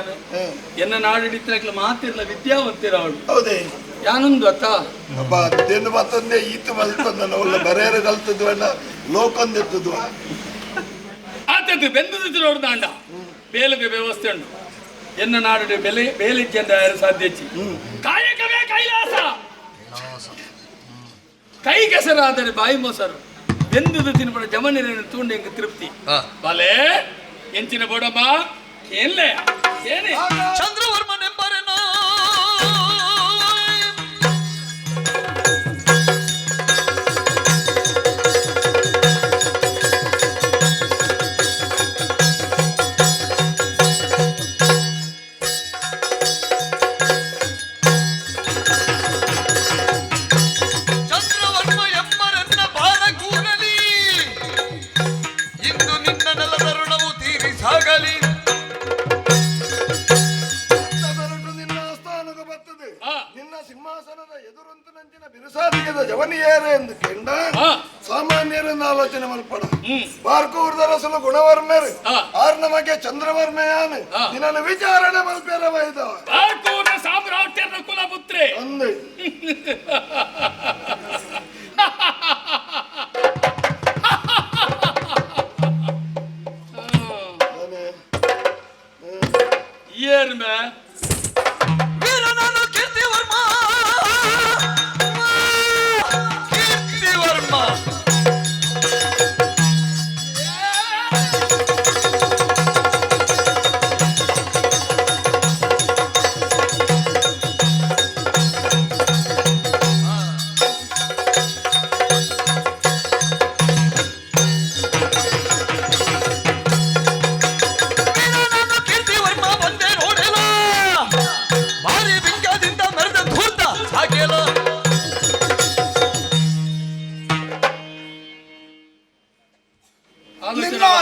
ಎನ್ನ ನಾಡಿಡಿತ್ತಲ ಮಾತಿರ್ಲ ವಿದ್ಯಾವಂತಿರ ಅವಳು ಹೌದೇ ಯಾನೊಂದು ಅತ್ತ ಅದೇನು ಮತ್ತೊಂದೇ ಈತ ಮಲ್ತಂದ ಒಳ್ಳೆ ಬರೆಯರು ಕಲ್ತದ್ವ ಲೋಕೊಂದೆತ್ತದ್ವ ಆತದ್ದು ಬೆಂದಿಸಿ ನೋಡ್ದಾಂಡ ಬೇಲದ ವ್ಯವಸ್ಥೆ ಉಂಟು ಎನ್ನ ನಾಡು ಬೆಲೆ ಬೇಲಿಜ್ಜಂದ ಸಾಧ್ಯಚಿ ಕಾಯಕವೇ ಕೈಲಾಸ ಕೈ ಕೆಸರಾದರೆ ಬಾಯಿ ಮೊಸರು ಬೆಂದುದು ತಿನ್ಬಿಡ ಜಮನೀರನ್ನು ತೂಂಡು ಎಂಗೆ ತೃಪ್ತಿ ಬಲೆ ಎಂಚಿನ ಬೋಡಮ್ಮ ಏನ್ಲೆ ಏನೇ ಚಂದ್ರವರ್ಮನೆಂಬರೆನ ಜವನಿಯರು ಎಂದು ಕೆಂಡ ಸಾಮಾನ್ಯರನ್ನು ಆಲೋಚನೆ ಮಲ್ಪಡ ಬಾರ್ಕೂರ್ದರಸಲು ಗುಣವರ್ಮರು ಆರ್ ನಮಗೆ ಚಂದ್ರವರ್ಮಯಾನ ನಿನ್ನನ್ನು ವಿಚಾರಣೆ ಮಲ್ಪೇರ ವೈದವ ಸಾಮ್ರಾಜ್ಯರ ಕುಲಪುತ್ರಿ ಅಂದೆ ಏರ್ಮೆ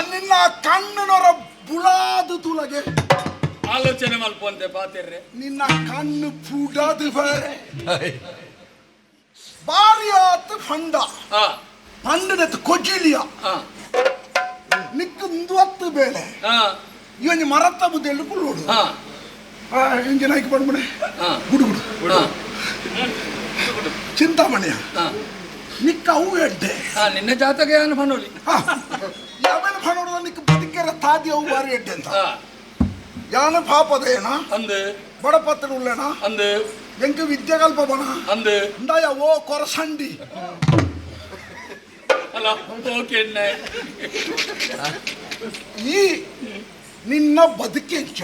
ನಿನ್ನ ಕಣ್ಣನೊರ ಬುಳಾದು ತುಲಗೆ ಆಲೋಚನೆ ಮಲ್ಪಂತೆ ಪಾತಿರ್ರೆ ನಿನ್ನ ಕಣ್ಣು ಪುಡದು ಬೇರೆ ಬಾರಿ ಆತ ಫಂಡ ಪಂಡದ ಕೊಜಿಲಿಯ ನಿಕ್ಕು ದುವತ್ತು ಬೇಳೆ ಇವನ್ ಮರತ್ತ ಬುದ್ಧಿ ಕುಳ್ಳೋಡು ಇಂಜಿನ್ ಹಾಕಿ ಪಡ್ಬಿಡೆ ಗುಡು ಗುಡು ಚಿಂತಾಮಣಿಯ ನಿಕ್ಕ ಅವು ಎಡ್ಡೆ ನಿನ್ನ ಜಾತಕ ಏನು ಫನೋಲಿ ಯಾವೇನು ಫನೋಡ ನಿಕ್ಕ ಬದುಕರ ತಾದಿ ಅವು ಬಾರಿ ಎಡ್ಡೆ ಅಂತ ಯಾನ ಪಾಪದೇನ ಅಂದು ಬಡಪತ್ರ ಉಳ್ಳೇನ ಅಂದು ಎಂಕ ವಿದ್ಯಾಕಲ್ಪ ಬಣ ಅಂದು ಇಂದಾಯ ಓ ಕೊರಸಂಡಿ ಅಲ್ಲ ಓಕೆ ಈ ನಿನ್ನ ಬದುಕೆಂಚ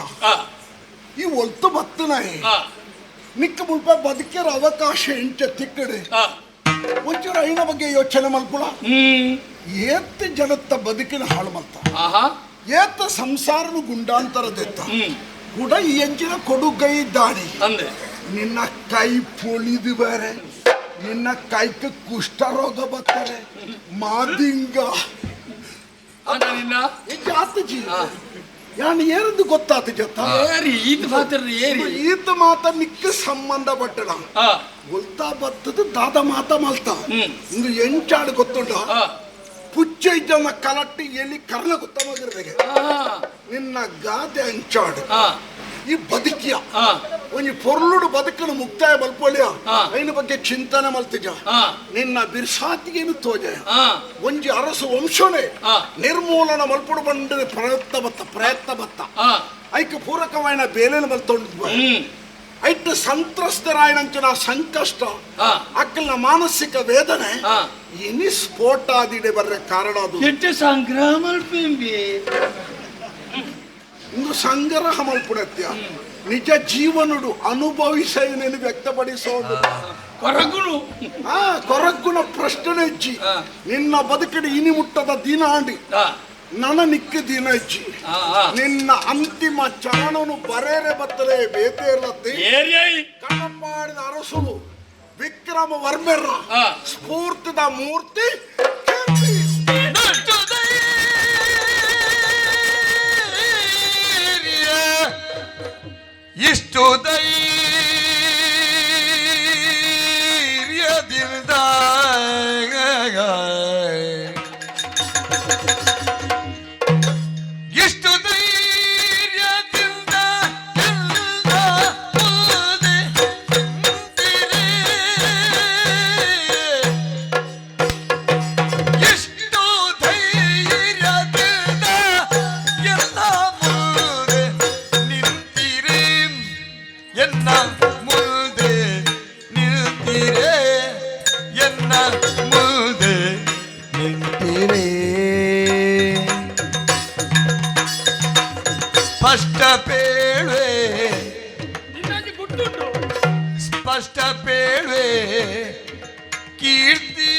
ಈ ಒಲ್ತು ಬತ್ತನಾಯಿ ನಿಕ್ಕ ಮುಲ್ಪ ಬದುಕಿರ ಅವಕಾಶ ಎಂಚ ತಿಕ್ಕಡೆ ಒಂಚೂರು ಐನ ಬಗ್ಗೆ ಯೋಚನೆ ಮಲ್ಪುಳ ಏತ್ ಜನತ್ತ ಬದುಕಿನ ಹಾಳು ಮಲ್ತ ಏತ ಸಂಸಾರನು ಗುಂಡಾಂತರದೆತ್ತ ಕೂಡ ಈ ಎಂಚಿನ ಕೊಡುಗೈ ದಾಡಿ ಅಂದೆ ನಿನ್ನ ಕೈ ಪೊಳಿದು ಬೇರೆ ನಿನ್ನ ಕೈಕ ಕುಷ್ಠರೋಗ ಬರ್ತಾರೆ ಮಾದಿಂಗ ನಿನ್ನ ಜಾತ ಜೀವ ಯಾನ್ ಏರದ್ದು ಗೊತ್ತಾತ ಜೊತ್ತ ಈತ ಪಾತ್ರ ಏರಿ ಈತ ಮಾತ ನಿಕ್ಕ ಸಂಬಂಧ ಪಟ್ಟಣ ಗೊತ್ತಾ ಬತ್ತದ ದಾದ ಮಾತ ಮಲ್ತ ಇಂದು ಎಂಚಾಡು ಗೊತ್ತುಂಟ ಪುಚ್ಚ ಇದ್ದನ ಕಲಟ್ಟಿ ಎಲ್ಲಿ ಕರ್ಣ ಗೊತ್ತವಾಗಿರ್ಬೇಕು ನಿನ್ನ ಗಾದೆ ಅಂಚಾಡು ಈ ಬದುಕಿಯ ಒಂಜಿ ಪೊರ್ಲುಡು ಬದುಕನ್ನು ಮುಕ್ತಾಯ ಮಲ್ಪೊಳ್ಳಿಯ ಐನ ಬಗ್ಗೆ ಚಿಂತನೆ ಮಲ್ತಿಜ ನಿನ್ನ ಬಿರ್ಸಾತಿಗೇನು ತೋಜಯ ಒಂಜಿ ಅರಸು ವಂಶನೇ ನಿರ್ಮೂಲನ ಮಲ್ಪುಡು ಬಂಡ ಪ್ರಯತ್ನ ಬತ್ತ ಐಕ ಪೂರಕವಾಯಿನ ಬೇಲೆನ ಮಲ್ತೊಂಡು ಐಟ್ ಸಂತ್ರಸ್ತರಾಯನಂಚಿನ ಸಂಕಷ್ಟ ಅಕ್ಕಲ್ನ ಮಾನಸಿಕ ವೇದನೆ ಇನಿ ಸ್ಫೋಟ ಆದಿಡೆ ಬರ್ರೆ ಕಾರಣ ಅದು ಎಟ್ಟು ಸಂಗ್ರಹ ಇಂದು ಸಂಗ್ರಹ ಮಲ್ಪುಡತ್ಯ ನಿಜ ಜೀವನುಡು ಅನುಭವಿಸೇನೇನು ವ್ಯಕ್ತಪಡಿಸೋದು ಕೊರಗುನು ಕೊರಗುನ ಪ್ರಶ್ನೆ ಇಜ್ಜಿ ನಿನ್ನ ಬದುಕಿನ ಇನಿ ಮುಟ್ಟದ ದಿನ ಆಂಡಿ ನನ್ನ ನಿಕ್ಕ ದಿನ ಇಜ್ಜಿ ನಿನ್ನ ಅಂತಿಮ ಚರಣನು ಬರೇರೆ ಬತ್ತಲೆ ಬೇತೇರ್ಲತ್ತಿ ಕಣ್ಣಪ್ಪಾಡಿದ ಅರಸುಲು ವಿಕ್ರಮ ವರ್ಮೆರ್ರ ಸ್ಫೂರ್ತಿದ ಮೂರ್ತಿ ಇಷ್ಟು ಧೈರ್ಯದಿಂದ ಇಷ್ಟು ಧೈರ್ಯದಿಂದ ಸ್ಪಷ್ಟ ಪೇಳುವೆ ಇನ್ನೊಂದು ಗುಟ್ಟುಂಟು. ಸ್ಪಷ್ಟ ಪೇಳುವೆ ಕೀರ್ತಿ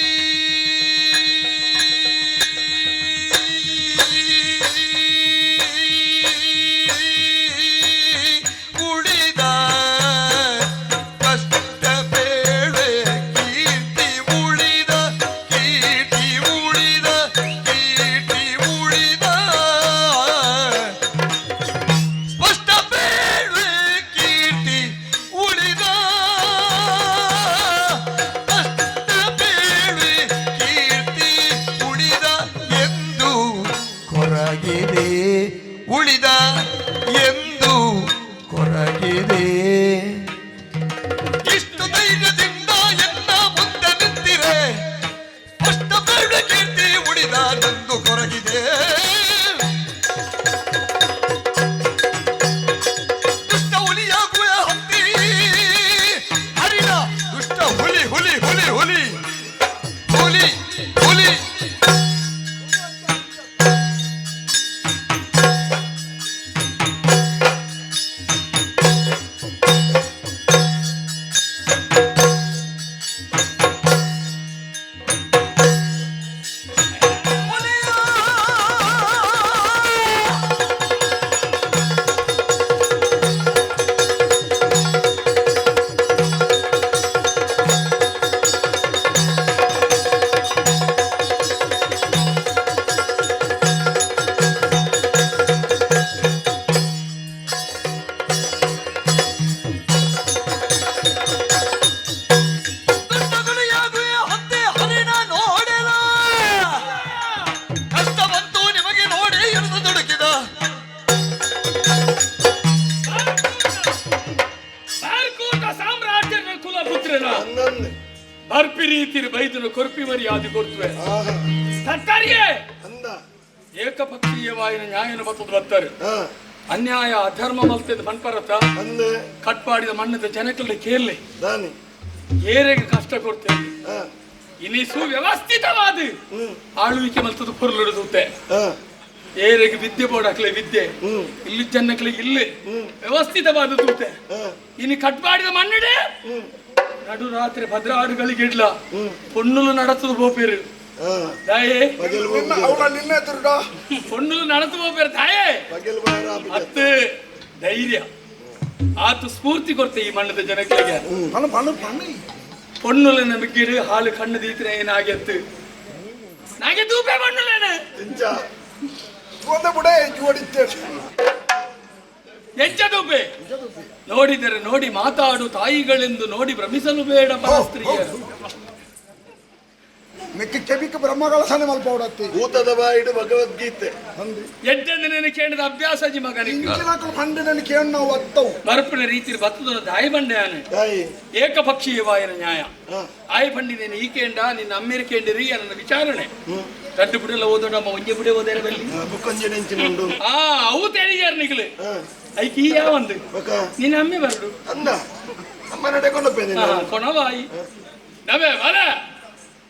ಉಳಿದ ಸ್ಪಷ್ಟ ಪೇಳುವೆ ಕೀರ್ತಿ ಉಳಿದ ಕೀರ್ತಿ ಉಳಿದ ಕೀರ್ತಿ ಉಳಿದ ಸ್ಪಷ್ಟ ಪೇಳುವೆ ಕೀರ್ತಿ ಉಳಿದ ಸ್ಪಷ್ಟ ಪೇಳುವೆ ಕೀರ್ತಿ ಉಳಿದ ಎಂದು ಕೊರಗಿದೆ ಉಳಿದ ಎಂದು ಕೊರಗಿದೆ ಇಷ್ಟು ಧೈರ್ಯದಿಂದ ಎನ್ನ ಮುಂದೆ ನಿಂತಿರೆ ಸ್ಪಷ್ಟ ಪೇಳುವೆ ಕೀರ್ತಿ ಉಳಿದ ಎಂದು ಕೊರಗಿದೆ ದುಷ್ಟ ಹುಲಿಯಾಗುವ ಹತ್ತಿ ಹರಿದ ದುಷ್ಟ ಹುಲಿ ಹುಲಿ ಹುಲಿ ಹುಲಿ ಹುಲಿ ಹುಲಿ ದುಷ್ಟಗುಲಿಯಾಗುವ ಹತ್ತಿ ಹರಿಣ ನೋಡೆಲ ಕಷ್ಟ ಬಂತು ನಿಮಗೆ ನೋಡಿ ಎಂದು ದುಡುಕಿದ ಬಾರ್ಕೂಟ ಸಾಮ್ರಾಜ್ಯದ ಕುಲಪುತ್ರನ ಹಂಗಂದೆ ಬರ್ಪಿ ರೀತಿಯ ಬೈದನು ಕೊರ್ಪಿ ಮರ್ಯಾದೆ ಕೊಡ್ತುವೆ ಆಹಾ ತತ್ತರಿಯೇ ಅಂದ ಏಕಪಕ್ಷೀಯವಾಯಿನ ನ್ಯಾಯನ ಬತ್ತದ ಬರ್ತಾರೆ ಹಾ ಅನ್ಯಾಯ ಅಧರ್ಮ ಮಲ್ತದ ಮನ್ಪರತ ಅಂದೆ ಕಟ್ಪಾಡಿದ ಮಣ್ಣದ ಜನಕಲ್ಲ ಕೇಳಲಿ ದಾನಿ ಏರೆಗೆ ಕಷ್ಟ ಕೊಡ್ತೇವೆ ಹಾ ಇನಿ ಸುವ್ಯವಸ್ಥಿತವಾದ ಆಳ್ವಿಕೆ ಮಲ್ತದ ಪೊರ್ಲಿಡುತ್ತೆ ಹಾ ಏರೆಗೆ ವಿದ್ಯೆ ಬೋಡಾಕ್ಲೆ ವಿದ್ಯೆ ಹ್ಮ್ ಇಲ್ಲಿ ಜನಕ್ಲೆ ಇಲ್ಲಿ ವ್ಯವಸ್ಥಿತವಾದ ತೂತೆ ಹಾ ಇನಿ ಕಟ್ಪಾಡಿದ ಮಣ್ಣಿಡೆ ನಡು ರಾತ್ರಿ ಭದ್ರಾಡುಗಳಿಗೆ ಇಡ್ಲ ಪೊಣ್ಣುಲು ನಡತದ ಬೋಪೇರು ಹಾ ತಾಯೇ ಬಗೆಲ್ ಅವಳ ನಿನ್ನೆ ದುರ್ಡ ಪೊಣ್ಣುಲು ನಡತು ಬೋಪೇರು ತಾಯೇ ಬಗೆಲ್ ಬಾರ ಅತ್ತು ಧೈರ್ಯ ಆತು ಸ್ಫೂರ್ತಿ ಕೊಡ್ತೆ ಈ ಮಣ್ಣದ ಜನಗಳಿಗೆ ಪಣ ಪಣ ಪಣ ಪೊಣ್ಣುಲ ನಮಗಿರು ಹಾಲು ಕಣ್ಣು ದೀತ್ರ ಏನಾಗ್ಯತ್ತು ನಾಗೆ ದೂಪೆ ಮಣ್ಣುಲೇನೆ ಇಂಚ ಒಂದ ಬುಡೆ ಜೋಡಿತ್ತೆ ಎಂಚ ದೂಪೆ ನೋಡಿದರೆ ನೋಡಿ ಮಾತಾಡು ತಾಯಿಗಳೆಂದು ನೋಡಿ ಭ್ರಮಿಸಲು ಬೇಡ ಪರಸ್ತ್ರೀಯರು ಮೆಕ್ಕೆ ಕೆಬಿಕ ಬ್ರಹ್ಮಗಳ ಸನೆ ಮಲ್ಪೌಡತ್ತಿ ಭೂತದ ಬಾಯಿಡು ಭಗವದ್ಗೀತೆ ಎಡ್ಡೆಂದು ನೆನೆ ಕೇಳಿದ ಅಭ್ಯಾಸ ಜಿ ಮಗನಿಗೆ ಇಂಚಿನಕಲು ಪಂಡಿನನ್ನು ಕೇಳಿ ನಾವು ಒತ್ತವು ಬರ್ಪಿನ ರೀತಿ ಬತ್ತದ ದಾಯಿ ಬಂಡೆಯಾನೆ ತಾಯಿ ಏಕಪಕ್ಷೀಯವಾಯನ ನ್ಯಾಯ ಹಾ ಆಯ್ ಬಂಡಿನೇನು ಈಕೆಂಡ ನಿನ್ನ ಅಮ್ಮೇರಿಕೆಂಡಿರಿ ನನ್ನ ವಿಚಾರಣೆ ರಡ್ಡು ಬಿಡಲ್ಲ ಓದೋಡಮ್ಮ ಒಂಜೆ ಬಿಡೆ ಓದೇರ ಬಲ್ಲಿ ಬುಕ್ಕೊಂಜಿ ನೆಂಚಿನುಂಡು ಅವು ತೆರಿಯಾರ ನಿಗಲು ಹಾ ಐಕಿ ಯಾವಂದು ಬಕ ನಿನ್ನ ಅಮ್ಮೆ ಬರಡು ಅಂದ ಅಮ್ಮ ನಡೆಕೊಂಡು ಕೊಣವಾಯಿ ನವೇ ಬರ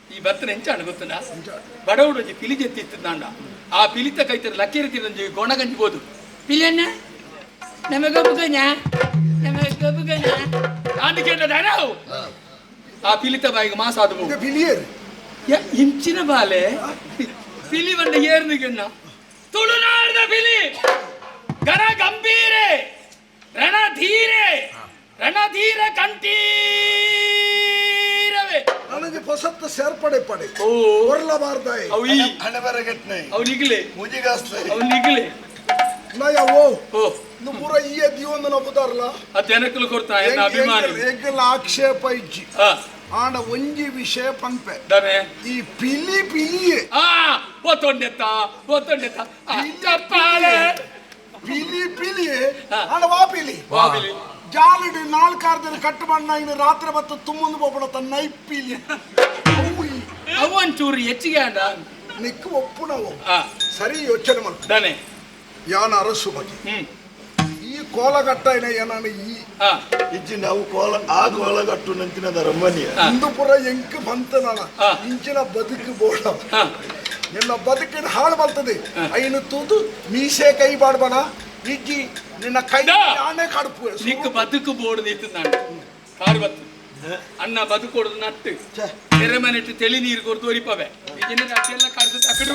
ಈ ಭತ್ತನ ಎಂಚಾಣ ಗೊತ್ತುಂಡ ಬಡವಡೊಂಜಿ ಪಿಲಿ ಜೆತ್ತಿತ್ತಂಡ ಆ ಪಿಲಿತ ಕೈತರ ಲಕ್ಕಿರ್ತಿರಂಜಿ ಗೊಣಗಂಜಿಬೋದು ಪಿಲಿಯನ್ನ ನಮಗೊಬ್ಬಗನ ಅಂದ್ಕೊಂಡ ಆ ಪಿಲಿತ ಬಾಯಿಗೆ ಮಾಸ ಆದವು ಬಿಲಿಯರ್ ಇಂಚಿನ ಬಾಲೆ ಪಿಲಿ ಬಂಡ ಏರ್ನಿಗಣ್ಣ ತುಳುನಾಡದ ಪಿಲಿ ಗರ ಗಂಭೀರೆ ರಣಧೀರ ಕಂಠೀರವೇ ನನಗೆ ಹೊಸತ್ತು ಸೇರ್ಪಡೆ ಪಡೆ ಓ ಹೊರಲಬಾರ್ದಾಯ್ ಅವು ಈ ಹಣೆ ಬರಗಟ್ನೆ ಅವು ನಿಗ್ಲೆ ಮುಜಿಗಾಸ್ತಾರೆ ಅವು ನಿಗ್ಲೆ ನಯ ಓ ಓ ಪೂರ ಈ ದಿವೊಂದು ನಪ್ಪುದಾರಲ್ಲ ಆ ಜನಕ್ಕಲು ಕೊಡ್ತಾ ಎನ್ನ ಅಭಿಮಾನಿ ಎಗ್ಗಲ ಆಕ್ಷೇಪ ಇಜ್ಜಿ ಆ ಆಂಡ ಒಂಜಿ ವಿಷಯ ಪಂಪೆ ದನೆ ಈ ಪಿಲಿ ಪಿಲಿಯೇ ಒತ್ತೊಂಡೆತ್ತ ಚಪ್ಪಾಳೆ ಪಿಲಿ ಪಿಲಿಯೇ ಹಾ. ಆಂಡ ವಾ ಪಿಲಿ ಬಾಬಿಲಿ ಜಾಲಡಿ ನಾಲ್ಕಾರ್ದಲ್ಲಿ ಕಟ್ಟು ಬಣ್ಣ ಇನ್ನು ರಾತ್ರಿ ಬತ್ತು ತುಂಬೊಂದು ಬೋಪಡ ತನ್ನ ನೈಪಿಲಿ ಅವು ಒಂಚೂರು ಹೆಚ್ಚಿಗೆ ಅಂಡ ನಿಕ್ಕು ಒಪ್ಪು ನಾವು ಆ ಸರಿ ಯೋಚನೆ ಮಾಡ ದನೆ ಯಾನ ಅರಸು ಬಗ್ಗೆ ಹ್ಮ್ ಈ ಕೋಲಗಟ್ಟ ಏನಾನು ಈ ಆ ಇಜ್ಜಿ ನಾವು ಆ ಕೋಲಗಟ್ಟು ನಂಚಿನ ರಮ್ಮನಿಯ ಹಿಂದೂಪುರ ಎಂಕ ಬಂತ ನಾನ ಹಾ. ಇಂಚಿನ ಬದುಕು ಬೋಡ ಹಾ ಎಲ್ಲ ಬದುಕಿನ ಹಾಳು ಬರ್ತದೆ ಐನು ತೂತು ಮೀಸೆ ಕೈ ಬಾಡ್ಬಣ ಇಜ್ಜಿ ನಿನ್ನ ಕೈ ದಾ. ನಾನೇ ಕಡುಪು ನಿಕ್ಕು ಬದುಕು ಬೋರ್ಡ್ ನಿಂತು ನಾನು ಕಾರು ಬತ್ತು ಅನ್ನ ಬದುಕೊಡುದು ನಟ್ಟು ಎರೆಮನೆಟ್ಟು ತೆಳಿ ನೀರು ಕೊಡ್ತು ಒರಿಪವೆ ಇದನ್ನ ಅಡ್ಡಿಯೆಲ್ಲ ಕಡ್ದು ತಕಡು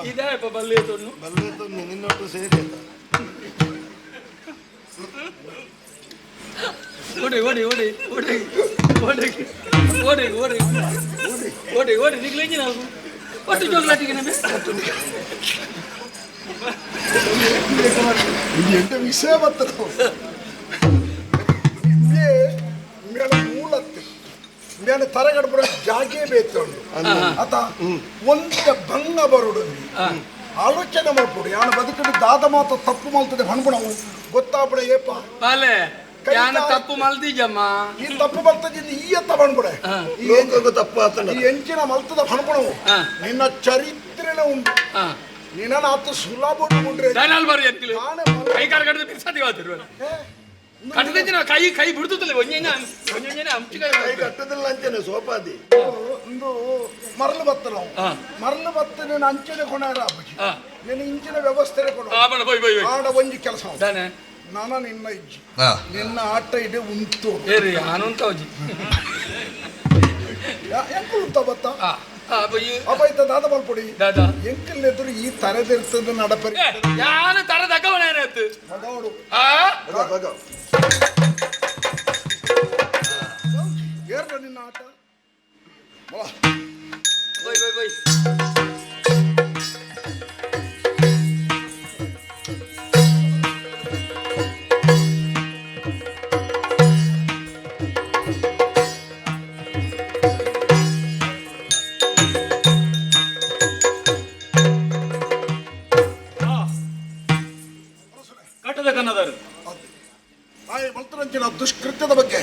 ಇದೇ ಬಲ್ಲೆ ತೊನ್ನು ಬಲ್ಲೆತ್ತು ನಿನ್ನೊಟ್ಟು ಸೇರಿ ಓಡಿ ಓಡಿ ಓಡಿ ಓಡಿ ಓಡಿ ಓಡಿ ಓಡಿ ಓಡಿ ಓಡಿ ನಿಗ್ಲಿಂಗಿ ನಾವು ಒಟ್ಟು ಜೋಗ್ಲಾಟಿಗೆ ನಮಗೆ ಎಂತ ವಿಷಯ ಬರ್ತದ ಮೇಳ ಮೂಲತ್ತೆ ಮೇಳ ತರಗಡ್ಬಡ ಜಾಗೆ ಬೇತುಂಡು ಆತ ಒಂದ ಭಂಗ ಬರುಡು ಆಲೋಚನೆ ಮಾಡ್ಬಿಡು ಯಾನ ಬದುಕಲು ದಾದ ಮಾತ್ರ ತಪ್ಪು ಮಾಡ್ತದೆ ಹಣ್ಬಿಡವು ಗೊತ್ತಾಗ್ಬಿಡ ಏಪ ಬಾಲೆ ಯಾನ ತಪ್ಪು ಮಲ್ದಿಜಮ್ಮ ಈ ತಪ್ಪು ಬರ್ತದೆ ಈ ಎತ್ತ ಬಂದ್ಬಿಡೆ ಲೋಕಕ್ಕೆ ತಪ್ಪು ಆತನ ಈ ಎಂಚಿನ ಮಲ್ತದ ಹಣ್ಬಿಡವು ನಿನ್ನ ಚರಿತ್ರೆನೇ ಉಂಟು ನಿನ್ನ ಆತ ಸುಲಭ ಉಂಡ್ರೆ ದಾನಾಲ್ ಬಾರಿ ಎತ್ತಿಲ್ಲ ಕೈ ಕಾರ್ ಕಡ್ದು ಬಿರ್ಸಾತಿ ವಾತಿರು ಕಟ್ಟದಿನ ಕೈ ಕೈ ಬಿಡ್ತಲ್ಲ ಒಂಜೇನ ಹಂಚಿಕಾಯಿ ಕೈ ಕಟ್ಟದಿಲ್ಲ ಅಂಚನೆ ಸೋಪಾದಿ ಒಂದು ಮರಳು ಬತ್ತ ನಾವು ಮರಳು ಬತ್ತ ನೀನು ಅಂಚನೆ ಕೊನಾರ ಅಪ್ಪಜಿ ನೀನು ಇಂಚಿನ ವ್ಯವಸ್ಥೆ ಕೊಡು ಆಬಣ ಬೈ ಬೈ ಬೈ ಆಡ ಒಂಜಿ ಕೆಲಸ ದಾನೆ ನಾನ ನಿನ್ನ ಇಜ್ಜಿ ನಿನ್ನ ಆಟ ಇದೆ ಉಂಟು ಏರಿ ಆನಂತ ಅವಜಿ ಎಂಕ ಉಂಟ ಬತ್ತ ಬೈ ಅಪ್ಪ ದಾದ ಬಲ್ಪೊಡಿ ದಾದಾ ಎಂಕಲ್ ಎದುರು ಈ ತರದಿರ್ತದ ನಡಪರಿ ಯಾನು ತರದಕ್ಕವನೇನತ್ತು ಮಗವಡು ಬಗ ಏರ್ನ ನಿನ್ನ ಆಟ ಬೈ ಬೈ ಬೈ ಕಟ್ಟದ ಕನ್ನದರು ಮಲ್ತರಂಚಿನ ದುಷ್ಕೃತ್ಯದ ಬಗ್ಗೆ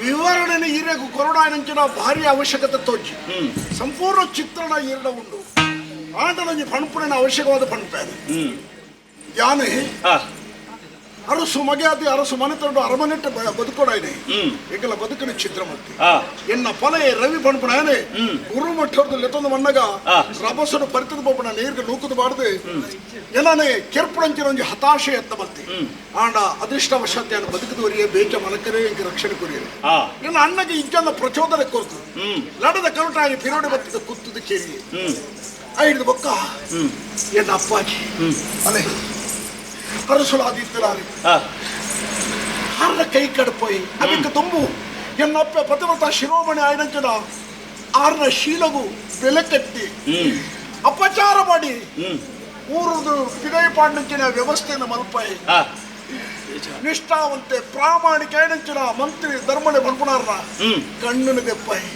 ವಿವರಣೆ ಈರೆಗೂ ಕೊರಡಾಯನಂಚಿನ ಭಾರಿ ಅವಶ್ಯಕತೆ ತೋಚಿ ಸಂಪೂರ್ಣ ಚಿತ್ರಣ ಈರಡ ಉಂಡು ಆಟಲಂಜಿ ಪಣಪುಣಿನ ಅವಶ್ಯಕವಾದ ಪಣಪೇನೆ ಯಾನೆ ಅರಸು ಮಗೆಯಾದಿ ಅರಸು ಮನೆ ತಂಡು ಅರಮನೆಟ್ಟು ಬದುಕೋಡಾಯ್ನೆ ಈಗಲ ಬದುಕಿನ ಚಿತ್ರ ಮತ್ತೆ ಎನ್ನ ಪೊಲೆ ರವಿ ಪಣಪುಣಾಯನೆ ಗುರು ಮಠದ್ದು ಲೆತ್ತೊಂದು ಮಣ್ಣಗ ರಭಸನು ಪರಿತದ ಪೋಪಣ ನೀರ್ಗೆ ನೂಕುದು ಬಾಡ್ದು ಏನಾನೆ ಕೆರ್ಪುಡಂಚಿನ ಒಂಜಿ ಹತಾಶೆ ಎತ್ತ ಬಲ್ತಿ ಆಂಡ ಅದೃಷ್ಟವಶಾತ್ಯಾನ ಬದುಕಿದವರಿಗೆ ಬೇಚ ಮನಕರೇ ಇಂಕ ರಕ್ಷಣೆ ಕೊರಿಯರು ನನ್ನ ಅಣ್ಣಗೆ ಇಜ್ಜನ ಪ್ರಚೋದನೆ ಕೊರ್ತು ಲಡದ ಕರುಟಾಗಿ ಪಿರೋಡಿ ಬತ್ತಿದ ಕುತ್ತದ ಕೇರಿ ಐದು ಬೊಕ್ಕ ಎನ್ನ ಅಪ್ಪಾಜಿ ಅಲೆ ಅರಸುಲಾದಿದ್ದರಾರೆ ಹರ್ರ ಕೈ ಕಡ್ಪೋಯಿ ಅದಕ್ಕೆ ತುಂಬು ಎನ್ನಪ್ಪ ಪತಿವ್ರತ ಶಿರೋಮಣಿ ಆಯ್ನಂಚನ ಆರ್ನ ಶೀಲಗು ಬೆಲೆ ಕಟ್ಟಿ ಅಪಚಾರ ಮಾಡಿ ಊರದು ಪಿದೈ ಪಾಂಡಂಚಿನ ವ್ಯವಸ್ಥೆಯನ್ನು ಮಲ್ಪಾಯಿ ನಿಷ್ಠಾವಂತೆ ಪ್ರಾಮಾಣಿಕ ಆಯ್ನಂಚಿನ ಮಂತ್ರಿ ಧರ್ಮಣೆ ಬಂಪುಣಾರ್ನ ಕಣ್ಣನ ದೆಪ್ಪಾಯಿ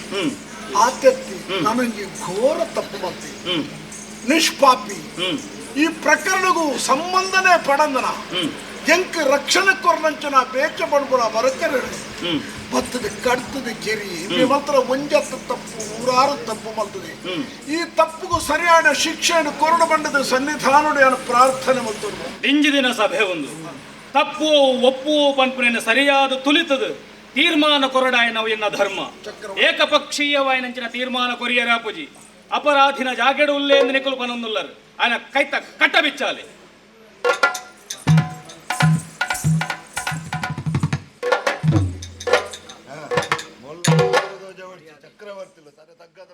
ಆತ್ಯತ್ತಿ ನನಗೆ ಘೋರ ತಪ್ಪು ಮಾಡ್ತಿ ನಿಷ್ಪಾಪಿ ಈ ಪ್ರಕರಣಗೂ ಸಂಬಂಧನೇ ಪಡಂದನ ಎಂಕ ರಕ್ಷಣೆ ಕೊರ್ನಂಚನ ಬೇಚ ಬಡ್ಬುಣ ಬರಕರೆ ಬತ್ತದ ಕಡ್ತದೆ ಕೆರಿ ಮಾತ್ರ ಒಂಜತ್ತು ತಪ್ಪು ಊರಾರು ತಪ್ಪು ಮಲ್ತದೆ ಈ ತಪ್ಪುಗೂ ಸರಿಯಾದ ಶಿಕ್ಷೆಯನ್ನು ಕೊರಡು ಬಂಡದ ಸನ್ನಿಧಾನದ ಪ್ರಾರ್ಥನೆ ಮಲ್ತರು ಇಂಜಿ ದಿನ ಸಭೆ ಒಂದು ತಪ್ಪು ಒಪ್ಪುವ ಪಂಪುನ ಸರಿಯಾದ ತುಲಿತದ ತೀರ್ಮಾನ ಕೊರಡಾಯನವು ಎನ್ನ ಧರ್ಮ ಏಕಪಕ್ಷೀಯವಾಯಿನಂಚಿನ ತೀರ್ಮಾನ ಕೊರಿಯರಾಪುಜಿ ಅಪರಾಧಿನ ಜಾಗೆಡು ಉಲ್ಲೆ ಎಂದು ನಿಕಲು ಪನೊಂದುಲ್ಲರು ఆయన కైత కట్టబిచ్చాలి చక్రవర్తులు తన తగ్గద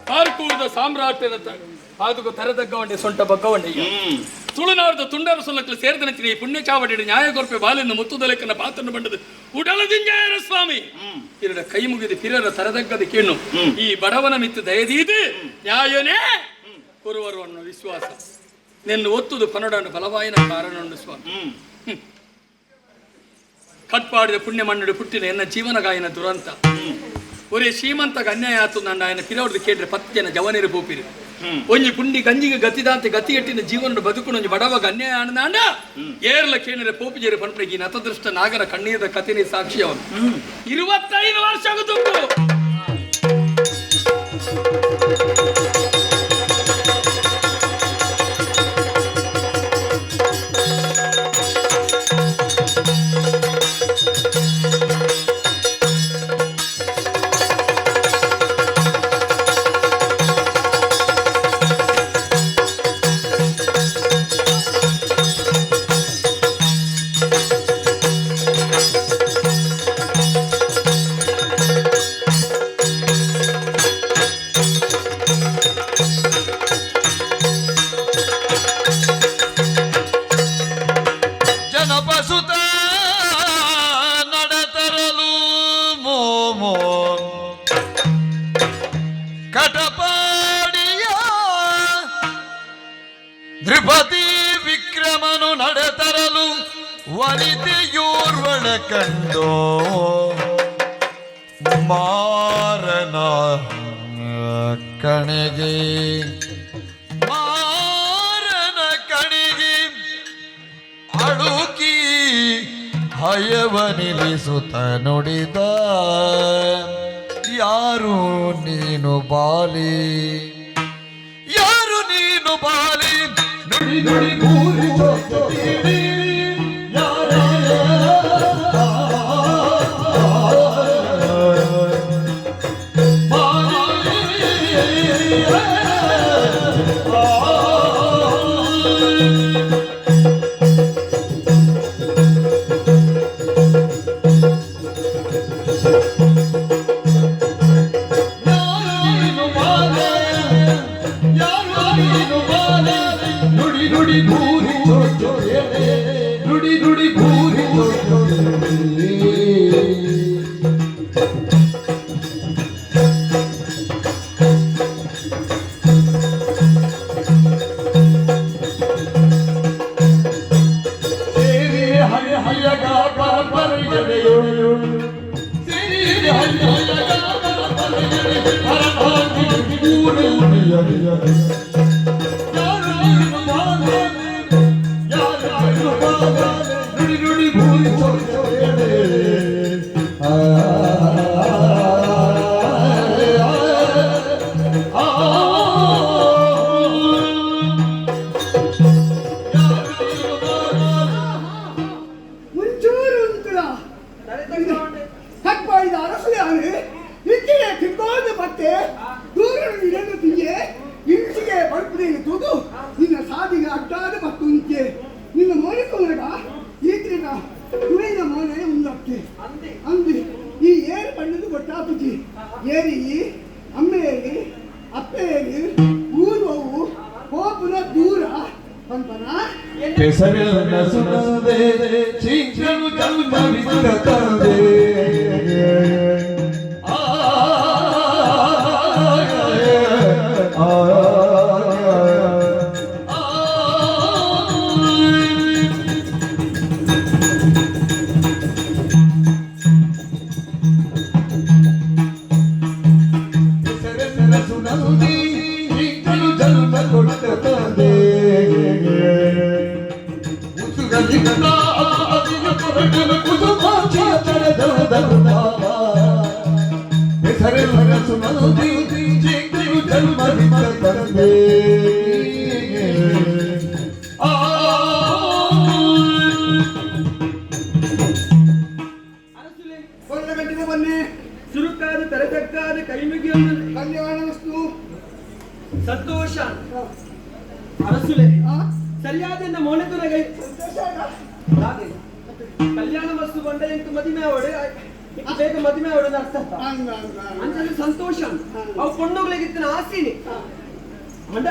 ಪಾರ್ಕೂರದ ಸಾಮ್ರಾಟ್ಯದ ಪಾದುಕು ತರದಗ್ಗವಂಡೆ ಸೊಂಟ ಬಗ್ಗವಂಡೆ ತುಳುನಾಡದ ತುಂಡರ ಸೊಲ್ಲಕ್ಕಲು ಸೇರಿದನಂಚಿನ ಈ ಪುಣ್ಯ ಚಾವಡಿ ನ್ಯಾಯ ಕೊರ್ಪೆ ಬಾಲಿನ ಮುತ್ತುದಲೆಕ್ಕನ ಪಾತ್ರನ ಬಂಡದು ಉಡಲದಿಂಜಾಯರ ಸ್ವಾಮಿ ಇರಡ ಕೈ ಮುಗಿದು ಪಿರರ ತರದಗ್ಗದ ಕೇಳು ಈ ಬಡವನ ಮಿತ್ತು ದಯದೀದು ನ್ಯಾಯನೇ ಕೊರುವರು ಅನ್ನೋ ವಿಶ್ವಾಸ ನಿನ್ನ ಒತ್ತುದು ಪನಡಂಡು ಬಲವಾಯಿನ ಕಾರಣುಂಡು ಸ್ವಾಮಿ ಕಟ್ಪಾಡಿದ ಪುಣ್ಯ ಮಣ್ಣುಡು ಪುಟ್ಟಿನ ಎನ್ನ ಜೀವನಗಾಯನ ದುರಂತ ಒರೇ ಶ್ರೀಮಂತಗ ಅನ್ಯಾಯ ಆತು ನನ್ನ ఆయన పిలవడు కేడ్ರೆ 10 జన జవనేరు పోపిరి ಒಂಜಿ ಪುಂಡಿ ಗಂಜಿಗೆ ಗತಿದಾಂತೆ ಗತಿಯೆಟ್ಟಿನ ಜೀವನ ಬದುಕು ಒಂಜಿ ಬಡವ ಅನ್ಯಾಯ ಅಣ್ಣಾಂಡ ಏರ್ಲ ಕೇಣಿರೆ ಪೋಪಿಜೇರಿ ಪಂಪಣಿಗೆ ನತದೃಷ್ಟ ನಾಗರ ಕಣ್ಣೀರದ ಕಥೆನೇ ಸಾಕ್ಷಿ ಅವನು 25 ವರ್ಷ ಆಗುತ್ತಪ್ಪು. ಜನಪಸುತ ನಡೆತರಲು ಮೋಮೋ ಕಟಪಾಡಿಯ ದ್ರುಪದಿ ವಿಕ್ರಮನು ನಡೆತರಲು ವನಿತೆಯೋರ್ವಳ ಕಂಡೋ ಮಾರನ ಕಣೆಗೆ ಅಡುಕಿ ಹಯವ ನಿಲ್ಲಿಸುತ್ತ ನುಡಿದ ಯಾರು ನೀನು ಬಾಲಿ ಯಾರು ನೀನು ಬಾಲಿ ನುಡಿ ನುಡಿ ಕೂರಿ ಚೊಚ್ಚುತ್ತೀರಿ. ನುಡಿ ನುಡಿ ಭೂರಿ ಹಯ ಹಯಗ ಪರಪರೆಯೋ ನುಡಿ ನುಡಿ ಭೂರಿ ಮುಂಚೂರು ಉಂಟುಲ ಕಟ್ಪಾಡಿದ ಅರಸು ಯಾರು ಇಚ್ಚಿಗೆ ತಿಕ್ಕೋದು ಮತ್ತೆ ದೂರ ಇಡಲು ತಿಂಗೆ ಇಂಚಿಗೆ ಬರುಪುದೇನು ತೂದು ನಿನ್ನ ಸಾದಿಗೆ ಅಡ್ಡಾದ ಮತ್ತು ಇಂಚೆ ನಿನ್ನ ಮೋನಿಕ ಉನಗ ಈತ್ರಿಗ ತುಳಿನ ಮೋನೆ ಉಂದಕ್ಕೆ ಅಂದು ಈ ಏರು ಬಣ್ಣದು ಗೊತ್ತಾಪುಜಿ ಏರಿ ಅಮ್ಮೇರಿ ಅಪ್ಪೇರಿ ಊರ್ವವು ಹೋಪುನ ದೂರ ಪಂಪನ ಕೆಸರಿನ ಸುನದೆ ಚಿಂಚನು ಜನ್ಮವಿದ ತಂದೆ ಜನ್ಮ ಕೊಟ್ಟ ತಂದೆ ಗಂಟೆಗೆ ಬನ್ನಿ ಚುರುಕಾದ ತೆರೆತಕ್ಕಾದ ಕೈ ಮುಗಿಯೊಂದು ಕಲ್ಯಾಣ ವಸ್ತು ಸಂತೋಷ ಅರಸುಲೆ ಸರಿಯಾದ ಮೋನೆತುನಗೈ ಕಲ್ಯಾಣ ವಸ್ತು ಬಂಡ ಎಂಟು ಮದಿಮೆ ಅವಡೆ ಬೇಗ ಮದಿಮೆ ಅವಡೆ ಅರ್ಥ ಅಂಚಲು ಸಂತೋಷ ಅವು ಪೊಣ್ಣುಗಳಿಗಿತ್ತಿನ ಆಸೀನಿ ಮಂಡ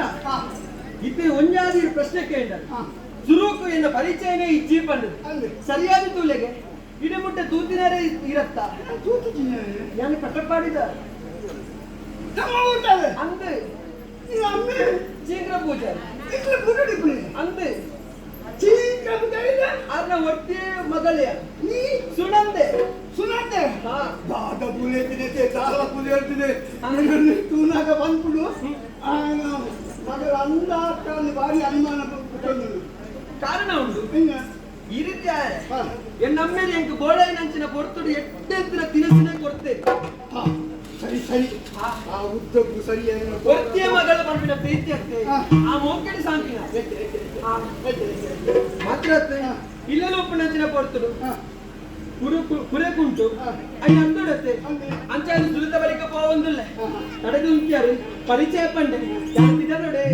ಇತ್ತೆ ಒಂಜಾದಿ ಪ್ರಶ್ನೆ ಕೇಂದ್ರ ಸುರೂಕು ಎನ್ನ ಪರಿಚಯನೇ ಇಜ್ಜಿ ಪಂಡು ಸರಿಯಾದ ತೂಲೆಗೆ ಇಡಮುಟ್ಟ ತೂತಿನಾರೇ ಇರತ್ತ ನಾನು ಕಟ್ಟಪಾಡಿದ ಅಂದೆ ಚೀಂಗ್ರ ಪೂಜೆ ಅಂದೆ ಅರ್ನ ಒಟ್ಟೆ ಮಗಳೇ ಸುನಂದೆ ದಾದ ಪುಲೆ ತಿನ್ನುತ್ತೆ ದಾದ ಪುಲೆ ಒಂದು ಹೇಳ್ತಿದೆ ತೂನಾಗ ಬಂದ್ಬಿಡು ಮಗಳ ಅಂದಾಟಲ್ಲಿ ಭಾರಿ ಅನುಮಾನ ಬಂದ್ಬಿಟ್ಟು ಕಾರಣ ಉಂಟು ಈ ರೀತಿ ನಮ್ಮೇಲೆ ಎಂಟು ಗೋಳಾಯಿ ನಂಚಿನ ಕೊಡ್ತುಡು ಎಟ್ಟೆಂತಿನ ತಿನಸಿನ ಕೊಡ್ತೇನೆ ಸರಿ ಸರಿ ಆ ಉದ್ದಕ್ಕೂ ಸರಿ ಕೊಡ್ತಿಯ ಮಗಳ ಬಂದಿನ ಪ್ರೀತಿ ಆಗ್ತದೆ ಆ ಮೋಕೆಡಿ ಸಾಂಪಿನ ಮಾತ್ರ ಇಲ್ಲೆಲ್ಲ ಉಪ್ಪು ನಂಚಿನ ಕೊಡ್ತುಡು ಕುರೆಕುಂಟು ಅಯ್ಯ ಅಂದೋಡತ್ತೆ ಅಂಚಾದ ಸುಲಿತ ಬಳಿಕ ಪೋವೊಂದಿಲ್ಲ ನಡೆದು ಉಂಟ್ಯಾರು ಪರಿಚಯ ಪಂಡೆ ನೋಡೆ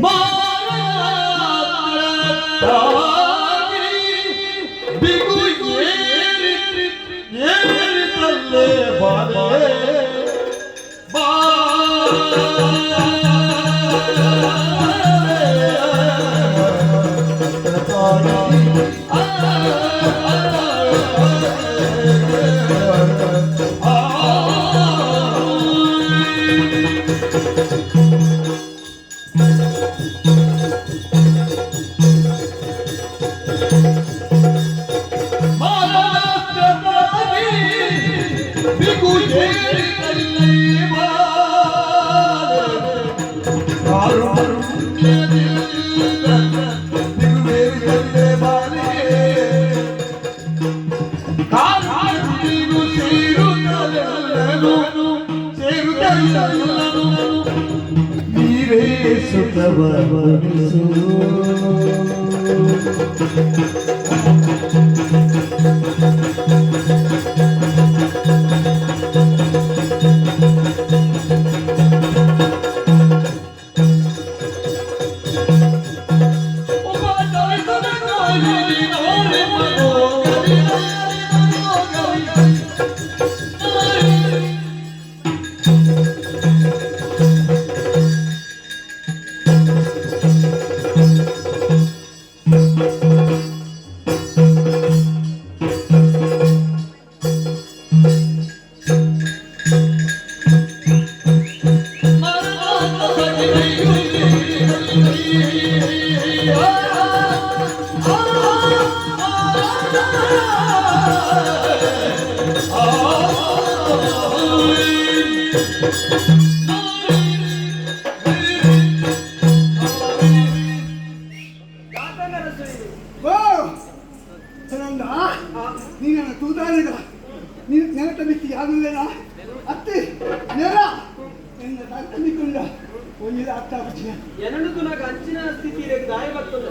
ನೀನ ತೂದಾನಿದ ನೀನು ನೆನಟ ಬಿತ್ತಿ ಆಗುವುದೇನ ಅತ್ತಿ ನೆರ ಎನ್ನ ತಂದಿಕೊಂಡ ಒಂದಿದ ಅರ್ಥ ಬಿಚ್ಚಿನ ಎನ್ನಡು ನಾಗ ಅಂಚಿನ ಸ್ಥಿತಿ ದಾಯ ಬರ್ತದೆ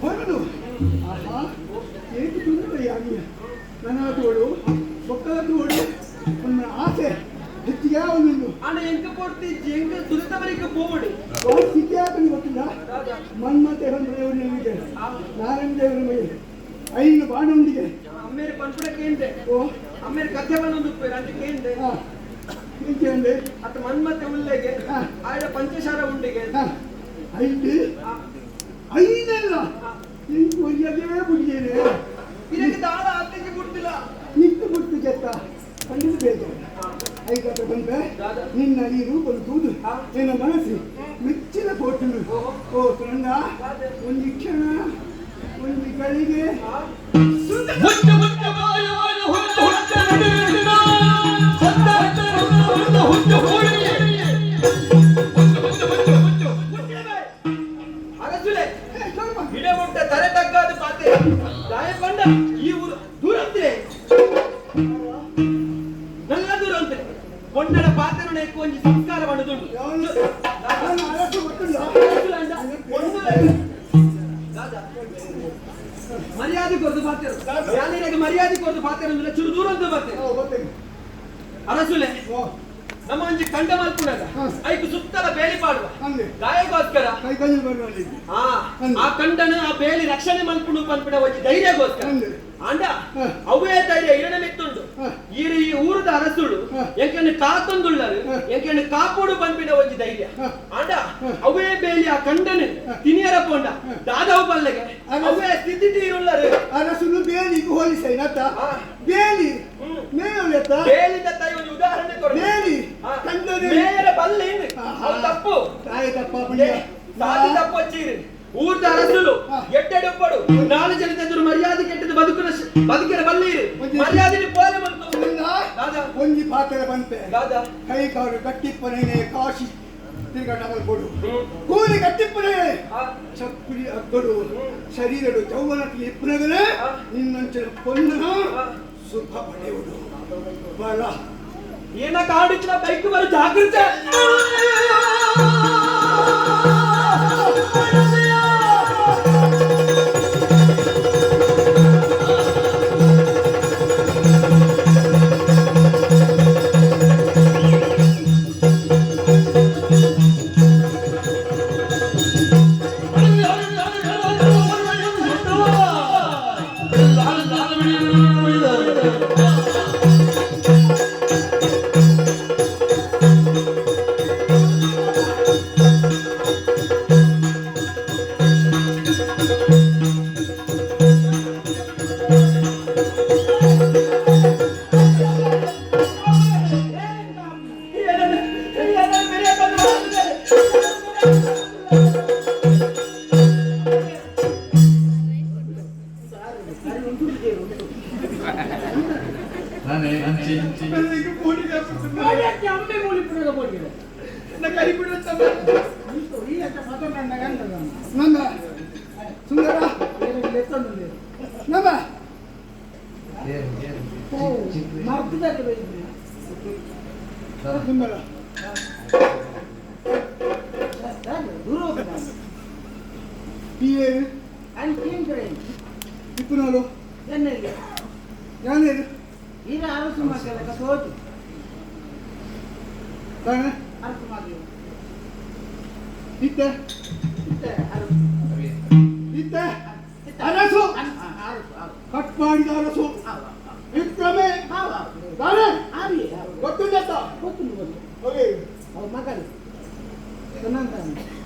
ಹೊರಡು ಆಹಾ ಏಕೆ ತುಂಬಿಯಾಗಿ ನನ್ನ ತೋಡು ಒಕ್ಕಲ ತೋಡು ನನ್ನ ಆಸೆ ಹೆಚ್ಚಿಗೆ ಒಂದು ಅಣ್ಣ ಎಂಕ ಕೊಡ್ತಿ ಎಂಕ ಸುಲಿತ ಬಳಿಕ ಪೋವಡಿ ಸ್ಥಿತಿ ಯಾಕಂದ್ರೆ ಗೊತ್ತಿಲ್ಲ ಮನ್ಮತೆ ದೇವರು ನಮಗೆ ನಾರಾಯಣ ದೇವರ ಮೇಲೆ ಐನು ಬಾಣುಂಡಿಗೆ ಅಮ್ಮೇರೆ ಪಂಪುಡಕ್ಕೆ ಏನ್ದೆ ಓ ಅಮ್ಮೇರೆ ಕಥೆ ಬಂದೊಂದು ಅದಕ್ಕೆ ಏನ್ದೆ ಇಂಕೆ ಅತ್ತ ಮನ್ಮತೆ ಉಲ್ಲೆಗೆ ಆಯ್ದ ಪಂಚಶಾರ ಉಂಡಿಗೆ ಐದು ಐದಲ್ಲ ಇಂಕು ಒಯ್ಯದೇ ಬಿಡಿಯೇನೆ ಇದಕ್ಕೆ ದಾಳ ಅತ್ತೆಗೆ ಬಿಡ್ತಿಲ್ಲ ನಿಂತು ಬಿಟ್ಟು ಕೆತ್ತ ಖಂಡಿತ ಬೇಜಾರು ಐಕತ್ರ ಬಂದ್ರೆ ನಿನ್ನ ಈ ರೂಪನ್ನು ತೂದು ನಿನ್ನ ಮನಸ್ಸು ಮೆಚ್ಚಿನ ಕೋಟು ಓ ಸುರಂಗ ಒಂದು ಕ್ಷಣ ಒಂದು ಗಳಿಗೆ ಅರಸುಲೆ ಗಿಡ ಮುಟ್ಟ ತಲೆ ತಗ್ಗಾದ ಪಾತೆ ಗಾಯಕೊಂಡ ಈ ಊರು ದೂರ ಅಂತಿದೆ നല്ല ದೂರ ಅಂತಿದೆ ಕೊಂಡಡ ಪಾತ್ರನ ఎక్కువ ಒಂಜಿ ಸಂಸ್ಕಾರ ಮಾಡುದುಂಡು ಅರಸು ಗೊತ್ತಿಲ್ಲ ಮರ್ಯಾದೆ ಕೊರದು ಪಾತ್ರ ಯಾನಿಗೆ ಮರ್ಯಾದೆ ಕೊರದು ಪಾತ್ರ ಅಂದ್ರೆ ಚೂರು ದೂರ ಅಂತ ಬರ್ತೇನೆ ಅರಸುಲೆ ನಮ್ಮ ಒಂಜಿ ಕಂಡ ಮಲ್ಪುಣಗ ಐಕು ಸುತ್ತಲ ಬೇಲಿ ಪಾಡುವ ಗಾಯಗೋಸ್ಕರ ಆ ಕಂಡನ ಆ ಬೇಲಿ ರಕ್ಷಣೆ ಮಲ್ಪುಣು ಪನ್ಪಿಡ ಒಂಜಿ ಧೈರ್ಯಗೋಸ್ಕರ ಅಂಡ ಅವೇ ಧೈರ್ಯ ಇರಣ ಮೆತ್ತುಂಡು ಈ ಊರದ ಅರಸುಡು ಎಂಕನ್ನು ಕಾತೊಂದುಳ್ಳರು ಎಂಕನ್ನು ಕಾಪುಡು ಪನ್ಪಿಡ ಒಂಜಿ ಧೈರ್ಯ ಅಂಡ ಅವೇ ಬೇಲಿ ಆ ಕಂಡನು ತಿನಿಯರ ಪೊಂಡ ದಾದವು ಪಲ್ಲೆಗೆ ಅವೇ ಸ್ಥಿತಿ ತೀರುಳ್ಳರು ಅರಸುನು ಬೇಲಿಗೂ ಹೋಲಿಸೈ ನತ್ತ ಬೇಲಿ ಮೇಲೆತ್ತ ಬೇಲಿದ ತಾಯಿ ಒಂದು ಉದಾಹರಣೆ ಕೊಡು ಬೇಲಿ ಕಂಡನೆ ಮೇಯರ ಬಲ್ಲೆ ಅವು ತಪ್ಪು ತಾಯಿ ತಪ್ಪ ಪುಣ್ಯ ಸಾಧಿ ತಪ್ಪು ವಚ್ಚೀರಿ ಊರ್ದ ಅರಸುಲು ಎಟ್ಟೆಡುಪ್ಪಡು ನಾಲು ಜನತೆದುರು ಮರ್ಯಾದೆ ಕೆಟ್ಟದು ಬದುಕಿನ ಬದುಕಿನ ಬಲ್ಲೀರು ಮರ್ಯಾದೆ ಪೋಲೆ ಬಂತು ಒಂಜಿ ಪಾತ್ರೆ ಬಂತೆ ದಾದ ಕೈ ಕಾಲು ಕಟ್ಟಿಪ್ಪನೇನೆ ಕಾಶಿ ತಿರ್ಗ ಡಬಲ್ ಕೊಡು ಕೂಲಿ ಕಟ್ಟಿಪ್ಪನೇ ಚಪ್ಪಲಿ ಅಗ್ಗಡು ಶರೀರಡು ಚೌವನಕ್ಕೆ ಇಪ್ಪನಗಲೇ ನಿನ್ನಂಚಿನ ಪೊನ್ನ ಸುಖ ಪಡೆಯುವುದು ಬಲ ಏನ ಕಾಡಿನ ಬೈಕ್ ಬರ ಜಾಗೃತೆ ನಮ್ಮ ಸುಂದರ ನಮ್ಮ ಸುಂದರ ఇప్పుడు ഞാനേത് ಇತ್ತೆ ಇತ್ತೆ ಅರಸು ಕಟ್ ಮಾಡಿದ ಅರಸು ವಿಕ್ರಮೆ ಗೊತ್ತಿಲ್ಲ ಹೋಗಿ ಮಗಳು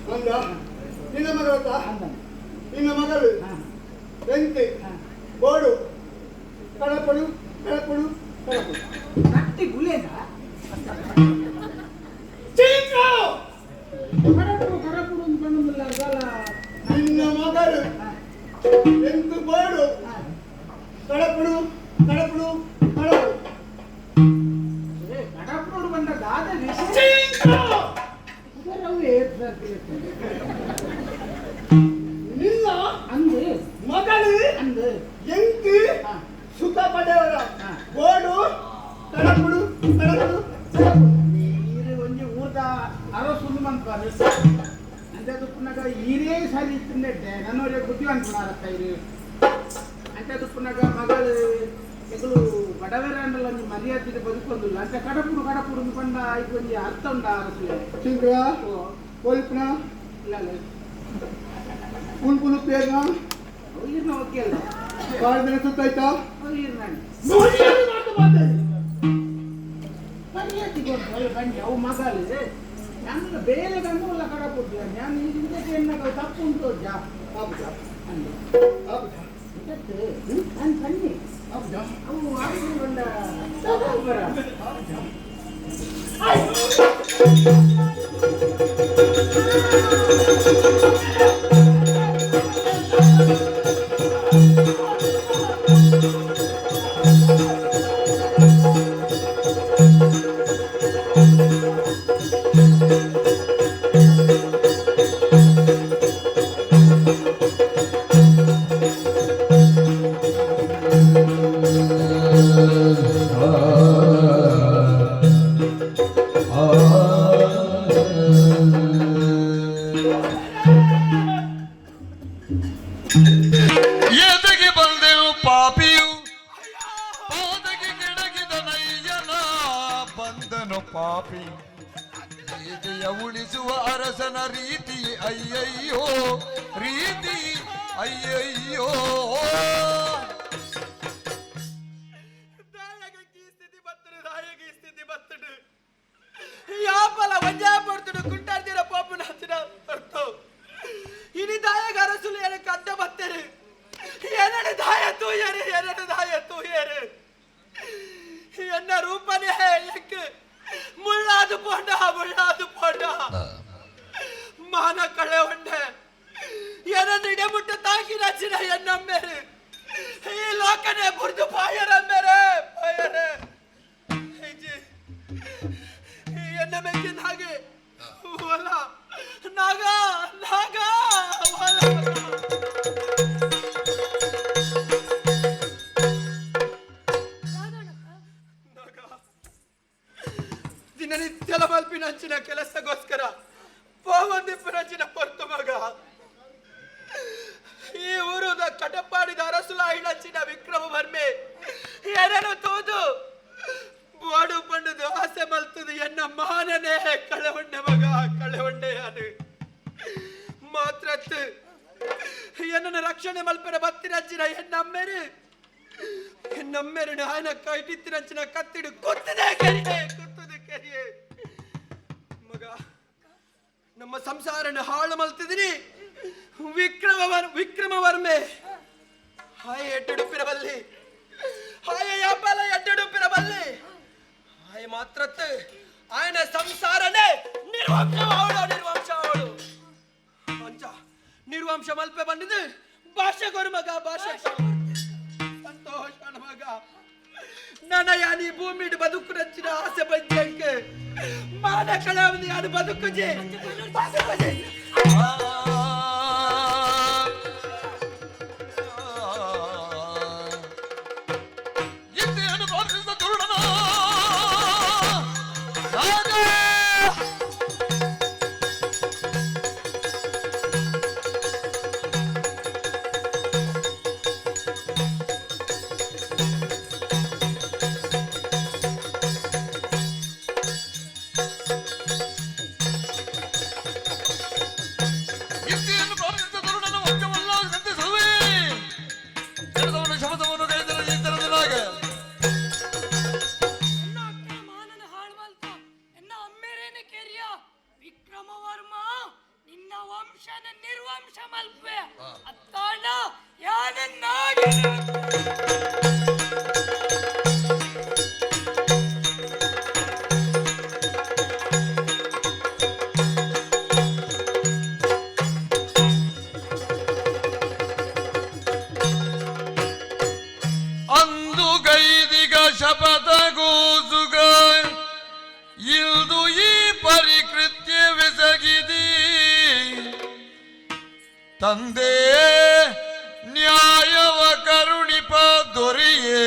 ಅಂದ ನಿನ್ನ ಮಗ ಗೊತ್ತಾ ನಿನ್ನ ಮಗಳು ಬೆಂಕಿ ಬೋಡು ಕಳಪಡು ಕಳಪಡು ಕಳಪಡು ಕಟ್ಟಿ ಗುಲೇನ ಕರಪುಡು ಅಂದ್ಕೊಂಡಿಲ್ಲ ನಿನ್ನ ಮಗಳು ಬೆಂಕು ಬೋಡು ಕಳಪಡು ಕಳಪಡು ಕಳಪಡು ಕಡಪುಡು ಬಂದ ದಾದ ನಿನ್ನ ಅಂದು ಮಗಳು ಅಂದು ಎಂಕು ಸುಖ ಪಡೆಯವರ ಬೋಡು ಕಳಪಡು ಕಳಪಡು ಈರೆ ಒಂಜಿ ಊಟ ಅರಸುಂದು ಮನ್ಪಾರು ಅಂತೆ ದುಪ್ಪುನಾಗ ಈರೇ ಸರಿ ಇತ್ತಿಂದೆ ನನ್ನವರೇ ಬುದ್ಧಿ ಅನ್ಕೊಂಡಾರತ್ತ ಇರು ಅಂತೆ ದುಪ್ಪುನಾಗ ಮಗಳು ಎಗಳು ಬಡವರ ಅಂಡಲ್ಲ ಒಂಜಿ ಮರ್ಯಾದೆ ಬದುಕೊಂದಿಲ್ಲ ಅಂತೆ ಕಡಪುಡು ಕಡಪುಡು ಅಂದ್ಕೊಂಡ ಆಯ್ತು ಒಂಜಿ ಅರ್ಥ ಉಂಡ ಅರಸು ಚಿಂಗ್ರ ಒಲ್ಪನ ಇಲ್ಲ ಉಲ್ಪುನು ಪೇರ್ನ ಈರ್ನ ಓಕೆ ಅಲ್ಲ ಬಾಳ ದಿನ ಸುತ್ತಾಯ್ತಾ ಈರ್ನ ಬನ್ನಿ ಅವು ಮಗಳು ನಮ್ಗೆ ಬೇರೆ ಗಂಡು ಎಲ್ಲ ಕಡಪುಡ್ತೀಯ ನಾನು ಈ ಹಿಂದಕ್ಕೆ ಎನ್ನಾಗ ತಪ್ಪು ಉಂಟು ಜಾ ಹೌದಾ ಹೌದಾ ನಾನು ಬನ್ನಿ ಹೌದಾ ಅವು ಆಯ್ತು ಬಂದ ಬರ ಎದೆಗೆ ಬಂದೆವು ಪಾಪಿಯು ಪಾದಗೆ ಕೆಡಗಿದ ನಯ್ಯನ ಬಂದನು ಪಾಪಿ ಎದೆಯ ಉಳಿಸುವ ಅರಸನ ರೀತಿ ಅಯ್ಯಯ್ಯೋ ರೀತಿ ಅಯ್ಯಯ್ಯೋ ಯಾಪಲ ವಂಜಾಪಡ್ತಡು ಕುಂಟಾಡ್ತಿರ ಪಾಪುನಾಥಿನ ಅರ್ಥ ಇನಿ ದಾಯಗ ಅರಸುಲು எனக்கு அத்த பத்தரு என்னோட தாய தூயரு என்ன ரூபனே எனக்கு முள்ளாது போண்டா மான கಳೆ உண்டு என்னன்னு இடமுட்டு தாக்கி நச்சின என்ன மேரு ಈ ಲೋಕನೇ ಬುರ್ದು ಪಾಯರ ಮೇರೆ ಎನ್ನ ಮೆಚ್ಚಿನ ಹಾಗೆ ಹೊಲ ನಾಗ ನಾಗ ಹೊಲ ದಿನನಿತ್ಯದ ಮಲ್ಪಿನಂಚಿನ ಕೆಲಸಗೋಸ್ಕರ ಪೋವಂದಿಪ್ಪನಂಚಿನ ಪೊರ್ತು ಮಗ ಈ ಊರದ ಕಟಪಾಡಿದ ಅರಸುಲ ಇಳಂಚಿನ ವಿಕ್ರಮ ವರ್ಮೆ ಎರನು ತೂದು ಬಾಡು ಪಂಡದು ಆಸೆ ಮಲ್ತದು ಎನ್ನ ಮಾನನೇ ಕಳವಂಡೆ ಮಗ ಕಳವಂಡೆ ಯಾನು ಮಾತ್ರತ್ತು ಎನ್ನ ರಕ್ಷಣೆ ಮಲ್ಪನ ಬತ್ತಿನಂಚಿನ ಎನ್ನಮ್ಮೆರು ನಾಯನ ಕೈಟಿತ್ತಿನಂಚಿನ ಕತ್ತಿಡು ಕೊತ್ತದೆ ಕೆರಿಯೇ ಮಗ ನಮ್ಮ ಸಂಸಾರನ ಹಾಳು ಮಲ್ತಿದ್ದೀನಿ ವಿಕ್ರಮ ವರ್ಮೆ ಹಾಯ್ ಎಡ್ಡುಡುಪಿರಬಲ್ಲಿ ಹಾಯ ಯಾಪಲ ಎಡ್ಡುಡುಪಿರಬಲ್ಲಿ ಹಾಯ್ ಮಾತ್ರತ್ತು ಆಯನ ಸಂಸಾರನೇ ನಿರ್ವಂಶ ಅವಳು ಅಂಚ ನಿರ್ವಂಶ ಮಲ್ಪೆ ಬಂದಿದ್ದು ಭಾಷೆ ಕೊರು ಮಗ ಭಾಷೆ ಸಂತೋಷ ಮಗ ನನ್ನ ಯಾನಿ ಭೂಮಿ ಬದುಕು ರಚಿನ ಆಸೆ ಬಂಜಂಗೆ ಮಾನ ಕಳವನಿ ಯಾನು ಬದುಕುಜೆ ನಿರ್ವಂಶ ಮಲ್ಪೆ ಅತ್ತಾಣ ಯಾನನ್ನಾಗಿ ಅಂದು ಗೈದಿಗ ಶಪಥ ಗೋಸುಗ ಇಲ್ದು ಈ ಪರಿಕೃತ್ಯವೆಸಗಿದಿ ತಂದೆ ನ್ಯಾಯವ ಕರುಣಿಪ ದೊರೆಯೇ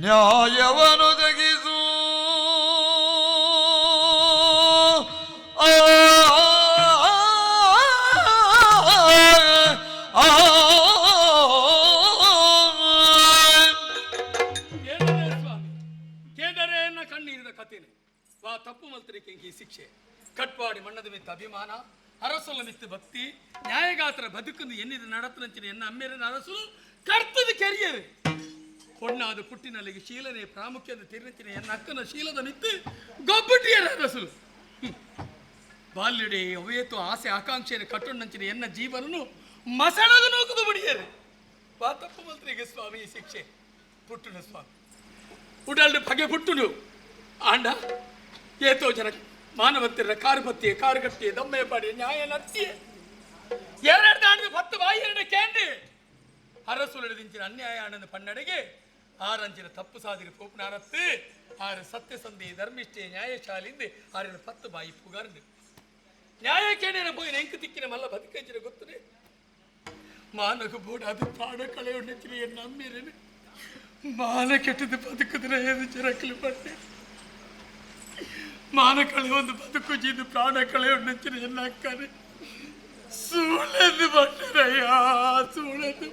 ನ್ಯಾಯವನೊದಗಿಸು ಕೇದರೆಯನ್ನ ಕಣ್ಣೀರಿನ ಕಥೆನೆ ವಾ ತಪ್ಪು ಮಲ್ತರಿಕೆ ಈ ಶಿಕ್ಷೆ ಕಟ್ಪಾಡಿ ಮಣ್ಣದ ಮಿತ್ತ ಅಭಿಮಾನ ಅರಸುಲ ಮಿತ್ತ ಭಕ್ತಿ ನ್ಯಾಯಗಾತರ ಬದುಕನ್ನು ಎನ್ನಿದ ನಡತನಂಚಿನ ಎನ್ನ ಅಮ್ಮೆರನ ಅರಸುಲು ಕರ್ತದ ಕೆರಿಯರು ಹೊಣ್ಣಾದ ಪುಟ್ಟಿನಲ್ಲಿಗೆ ಶೀಲನೆ ಪ್ರಾಮುಖ್ಯದ ತಿರುಚಿನ ಎನ್ನ ಅಕ್ಕನ ಶೀಲದ ಮಿತ್ತು ಗೊಬ್ಬಟ್ಟಿಯರ ಅರಸುಲು ಬಾಲ್ಯಡೆ ಅವೇತು ಆಸೆ ಆಕಾಂಕ್ಷೆಯನ್ನು ಕಟ್ಟೊಂಡಂಚಿನ ಎನ್ನ ಜೀವನನು ಮಸಣದ ನೂಕುದು ಬಿಡಿಯರು ವಾ ತಪ್ಪು ಮಲ್ತರಿಗೆ ಸ್ವಾಮಿ ಶಿಕ್ಷೆ ಪುಟ್ಟುನ ಸ್ವಾಮಿ ಉಡಲ್ಡು ಪಗೆ ಪುಟ್ಟುನು ಆಂಡ ಏತೋ ಜನ ಮಾನವತ್ತಿರ ಕಾರುಪತ್ತಿಯ ಕಾರುಗಟ್ಟಿಯ ದಮ್ಮೆಯ ಪಾಡಿ ನ್ಯಾಯ ನತ್ತಿಯೇ ಎರಡು ದಾಂಡು 10 ಬಾಯಿ 2 ಕೇಂಡಿ ಅರಸುಲಡಿಂಚಿನ ಅನ್ಯಾಯ ಆನಂದ ಪನ್ನಡೆಗೆ ಆರಂಚಿನ ತಪ್ಪು ಸಾಧಿಗೆ ಪೋಪುನಾರತ್ತು ಆರು ಸತ್ಯಸಂಧಿ ಧರ್ಮಿಷ್ಠೆ ನ್ಯಾಯಶಾಲಿಂದ 10 ಬಾಯಿ ಪುಗಾರ್ದು ನ್ಯಾಯ ಕೇಂದ್ರ போய் ನೆಂಕು ತಿಕ್ಕಿನ ಮಲ್ಲ ಬದುಕಂಚಿನ ಗೊತ್ತನೆ ಮಾನಗ ಬೋಡ ಅದು ಪ್ರಾಣ ಕಳೆಯೊಂಡಿನ ಎನ್ನ ಅಮ್ಮಿರನು ಮಾನ ಕೆಟ್ಟದ್ದು ಬದುಕಿದ್ರೆ ಏದು ಜರಕಲು ಪಟ್ಟೆ ಮಾನ ಕಳೆಯೊಂದು ಬದುಕು ಜೀದು ಪ್ರಾಣ ಕಳೆಯೊಂಡಿನ ಎನ್ನ ಅಕ್ಕನೆ ಸೂಳೆದು ಪಟ್ಟರಯ್ಯ ಸೂಳೆದು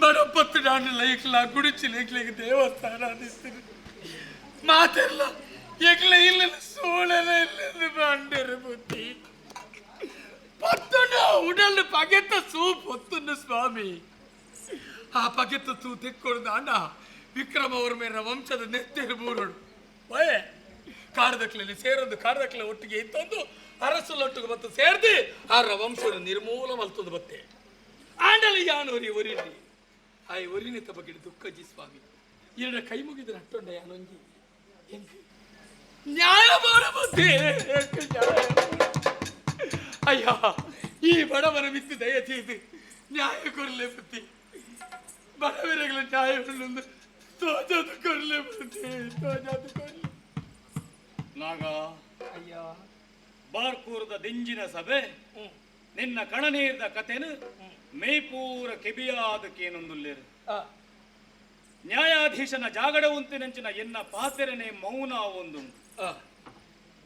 ಬಡಪತ್ತು ನಾನು ಲೈಕ್ಲ ಗುಡಿಚಿ ಲೈಕ್ಲಿಗೆ ದೇವಸ್ಥಾನ ಅನ್ನಿಸ್ತೀನಿ ಮಾತೆಲ್ಲ ಎಗ್ಲ ಇಲ್ಲ ಸೋಳನ ಇಲ್ಲ ಬಂಡರ ಬುದ್ಧಿ ಪತ್ತುಂಡು ಉಡಲ್ಲು ಪಗೆತ್ತ ಸೂಪ್ ಹೊತ್ತುಂಡು ಸ್ವಾಮಿ ಆ ಪಗೆತ್ತ ತೂ ತೆಕ್ಕೊಡ್ದು ಅಣ್ಣ ವಿಕ್ರಮವರ್ಮನ ವಂಶದ ನೆತ್ತೆರು ಮೂರೋಡು ವಯೇ ಕಾಡದಕ್ಲಲ್ಲಿ ಸೇರೊಂದು ಕಾಡದಕ್ಲ ಒಟ್ಟಿಗೆ ಇತ್ತೊಂದು ಅರಸುಲೊಟ್ಟಿಗೆ ಬತ್ತು ಸೇರ್ದಿ ಆರ ವಂಶದ ನಿರ್ಮೂಲ ಮಲ್ತೊಂದು ಬತ್ತೆ ಆಂಡಲಿ ಯಾನೋರಿ ಒರಿಲಿ ಆಯ್ ಒರಿನಿತ ಬಗ್ಗೆ ದುಃಖಜಿ ಸ್ವಾಮಿ ಎರಡು ಕೈ ಮುಗಿದ ನಟ್ಟೊಂಡ ಯಾನೊಂಜಿ ಹೆಂಗೆ ನ್ಯಾಯ ಮಾಡಬುದ್ಧಿ ಅಯ್ಯ ಈ ಬಡವನ ಮಿತ್ತು ದಯಚೇದು ನ್ಯಾಯ ಕೊರಲೆ ಬುದ್ಧಿ ಬಡವರಿಗಳ ನ್ಯಾಯ ತೋಚೋದು ಕೊರಲೆ ನಾಗ ಅಯ್ಯ ಬಾರ್ಕೂರದ ದಿಂಜಿನ ಸಭೆ ನಿನ್ನ ಕಣನೀರ್ದ ಕಥೆನು ಮೇಪೂರ ಕೆಬಿಯಾದಕ್ಕೇನೊಂದುಲ್ಲೇರು ನ್ಯಾಯಾಧೀಶನ ಜಾಗಡ ಉಂತಿನಂಚಿನ ಎನ್ನ ಪಾತೆರನೆ ಮೌನ ಒಂದುಂಟು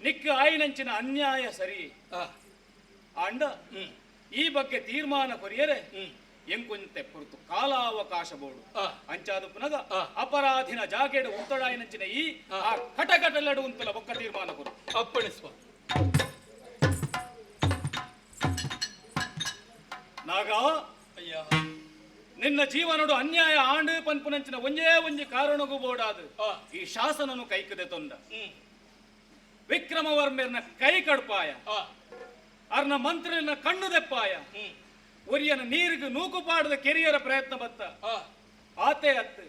ನಿಕ್ಕ ಆಯ್ನಂಚಿನ ಅನ್ಯಾಯ ಸರಿ ಅಂಡ ಈ ಬಗ್ಗೆ ತೀರ್ಮಾನ ಕೊರಿಯರೆ ಎಂಕೊಂತೆ ಹೊರತು ಕಾಲಾವಕಾಶ ಬೋಡು ಅಂಚಾದ ಪುನಗ ಅಪರಾಧಿನ ಜಾಗೇಡು ಉಂತಡಾಯಿನಂಚಿನ ಈ ಆ ಕಟಕಟಲಡು ಉಂತಲ ಬೊಕ್ಕ ತೀರ್ಮಾನ ಕೊರು ಅಪ್ಪಣಿಸುವ ನಾಗ ಅಯ್ಯ ನಿನ್ನ ಜೀವನಡು ಅನ್ಯಾಯ ಆಂಡು ಪನ್ಪುನಂಚಿನ ಒಂಜೇ ಕಾರಣಗೂ ಬೋಡಾದು ಈ ಶಾಸನನು ಕೈಕದೆ ತೊಂಡ ವಿಕ್ರಮವರ್ಮರ್ನ ಕೈ ಕಡ್ಪಾಯ ಅರ್ನ ಮಂತ್ರಿನ ಕಣ್ಣು ದೆಪ್ಪಾಯ ಒರಿಯನ ನೀರಿಗೆ ನೂಕು ಪಾಡದ ಕೆರಿಯರ ಪ್ರಯತ್ನ ಬತ್ತ ಆತೆ ಅತ್ತು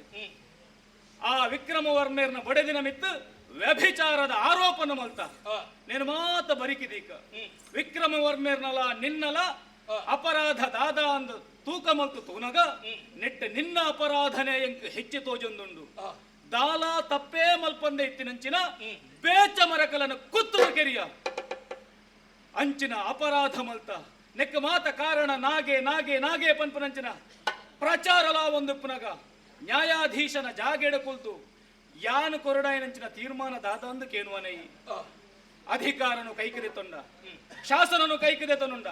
ಆ ವಿಕ್ರಮವರ್ಮರ್ನ ಬಡೆದಿನ ಮಿತ್ತು ವ್ಯಭಿಚಾರದ ಆರೋಪನ ಮಲ್ತ ನೀನು ಮಾತ ಬರಿಕಿದೀಕ ವಿಕ್ರಮವರ್ಮರ್ನಲ ನಿನ್ನಲ ಅಪರಾಧ ದಾದ ಅಂದ ತೂಕ ಮಲ್ತು ತೂನಗ ನೆಟ್ಟ ನಿನ್ನ ಅಪರಾಧನೆ ಎಂಕ್ ಹೆಚ್ಚು ತೋಜೊಂದುಂಡು ದಾಲ ತಪ್ಪೇ ಮಲ್ಪಂದೆ ಇತ್ತಿನಂಚಿನ ಬೇಚ ಮರಕಲನ ಕುತ್ತು ಕೆರಿಯ ಅಂಚಿನ ಅಪರಾಧ ಮಲ್ತ ನೆಕ್ಕ ಮಾತ ಕಾರಣ ನಾಗೆ ನಾಗೆ ನಾಗೆ ಪನ್ಪನಂಚಿನ ಪ್ರಚಾರಲ ಒಂದು ಪುನಗ ನ್ಯಾಯಾಧೀಶನ ಜಾಗೆಡ ಕುಲ್ತು ಯಾನು ಕೊರಡಾಯನಂಚಿನ ತೀರ್ಮಾನ ದಾದಂದು ಕೇನುವನೈ ಅಧಿಕಾರನು ಕೈಕದೆ ತೊಂಡ ಶಾಸನನು ಕೈಕದೆ ತೊಂಡ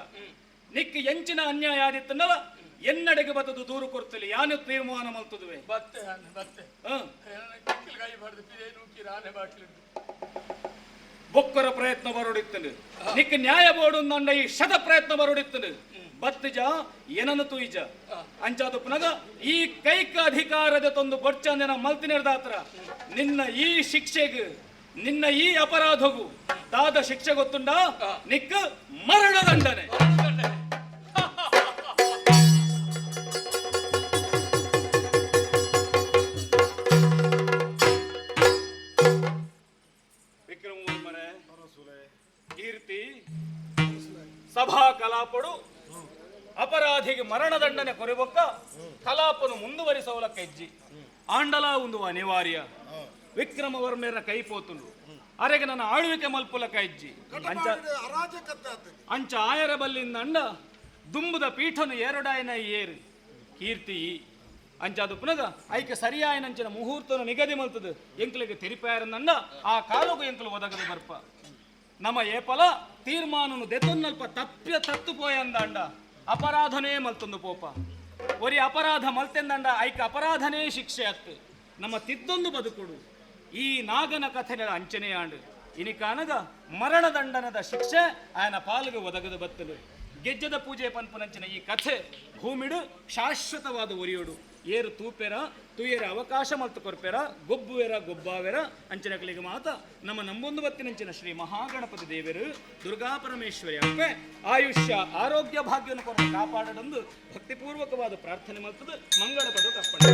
ನಿಕ್ಕ ಎಂಚಿನ ಅನ್ಯಾಯ ಆದಿತ್ತನ್ನಲ್ಲ ಎನ್ನಡೆಗೆ ಬತ್ತದು ದೂರು ಕೊಡ್ತಲಿ ಯಾನು ತೀರ್ಮಾನ ಮಲ್ತದುವೆ ಬತ್ತೆ ಬತ್ತೆ ಕೈ ಬಡ್ದು ಪಿದೆ ನೂಕಿ ರಾನೆ ಬಾಟ್ಲಿ ಬೊಕ್ಕರ ಪ್ರಯತ್ನ ಬರೋಡಿತ್ತನು ನಿಕ್ಕ ನ್ಯಾಯ ಬೋರ್ಡು ನಂಡ ಈ ಶತ ಪ್ರಯತ್ನ ಬರೋಡಿತ್ತನು ಬತ್ತಿಜ ಏನನ್ನು ತುಯಿಜ ಅಂಚಾದ ಪುನಗ ಈ ಕೈಕ ಅಧಿಕಾರದ ತೊಂದು ಬೊಡ್ಚಂದಿನ ಮಲ್ತಿನಿರ್ದಾತ್ರ ನಿನ್ನ ಈ ಶಿಕ್ಷೆಗೆ ನಿನ್ನ ಈ ಅಪರಾಧಗೂ ದಾದ ಶಿಕ್ಷೆ ಗೊತ್ತುಂಡ ನಿಕ್ಕ ಮರಣದಂಡನೆ ಕೀರ್ತಿ ಸಭಾ ಕಲಾಪಡು ಅಪರಾಧಿಗೆ ಮರಣದಂಡನೆ ಕೊರೆಬೊಕ್ಕ ಕಲಾಪನು ಮುಂದುವರಿಸೋಲಕ್ಕ ಹೆಜ್ಜಿ ಆಂಡಲ ಒಂದು ಅನಿವಾರ್ಯ ವಿಕ್ರಮವರ್ಮರ ಕೈಪೋತುಂಡು ಅರೆಗೆ ನನ್ನ ಆಳ್ವಿಕೆ ಮಲ್ಪುಲಕ ಹೆಜ್ಜಿ ಅಂಚ ಆಯರ ಬಲ್ಲಿಂದ ಅಂಡ ದುಂಬುದ ಪೀಠನು ಎರಡಾಯನ ಏರು ಕೀರ್ತಿ ಅಂಚಾದು ಪುನಗ ಐಕೆ ಸರಿಯಾಯನಂಚಿನ ಮುಹೂರ್ತನು ನಿಗದಿ ಮಲ್ತದು ಎಂಕ್ಲಿಗೆ ತೆರಿಪಾಯರನ್ನಂಡ ಆ ಕಾಲಗೂ ಎಂಕ್ಲು ಒದಗದು ಬರ್ಪ ನಮ್ಮ ಏಪಲ ತೀರ್ಮಾನನು ದೆತ್ತೊನ್ನಲ್ಪ ತಪ್ಪ್ಯ ತತ್ತು ಪೋಯಂದ ಅಂಡ ಅಪರಾಧನೇ ಮಲ್ತೊಂದು ಪೋಪ ಒರಿ ಅಪರಾಧ ಮಲ್ತೆಂದಂಡ ಐಕ ಅಪರಾಧನೇ ಶಿಕ್ಷೆ ಅತ್ತು ನಮ್ಮ ತಿದ್ದೊಂದು ಬದುಕುಡು ಈ ನಾಗನ ಕಥೆನ ಅಂಚನೆ ಆಂಡು ಇನಿ ಕಾನಗ ಮರಣದಂಡನದ ಶಿಕ್ಷೆ ಆಯನ ಪಾಲಿಗೆ ಒದಗದು ಬತ್ತಲು ಗೆಜ್ಜದ ಪೂಜೆ ಪನ್ಪನಂಚಿನ ಈ ಕಥೆ ಭೂಮಿಡು ಶಾಶ್ವತವಾದ ಒರಿಯೋಡು ಏರು ತೂಪೆರ ತುಯ್ಯರ ಅವಕಾಶ ಮಲ್ತು ಕೊರ್ಪೆರ ಗೊಬ್ಬುವೆರ ಗೊಬ್ಬಾವೆರ ಅಂಚನಗಳಿಗೆ ಮಾತ ನಮ್ಮ ನಂಬೊಂದು ಬತ್ತಿನಂಚಿನ ಶ್ರೀ ಮಹಾಗಣಪತಿ ದೇವರು ದುರ್ಗಾ ಪರಮೇಶ್ವರಿ ಅಪ್ಪೆ ಆಯುಷ್ಯ ಆರೋಗ್ಯ ಭಾಗ್ಯವನ್ನು ಕೊಟ್ಟು ಕಾಪಾಡದೊಂದು ಭಕ್ತಿಪೂರ್ವಕವಾದ ಪ್ರಾರ್ಥನೆ ಮಲ್ತದು ಮಂಗಳ ಪದ ತಪ್ಪಣ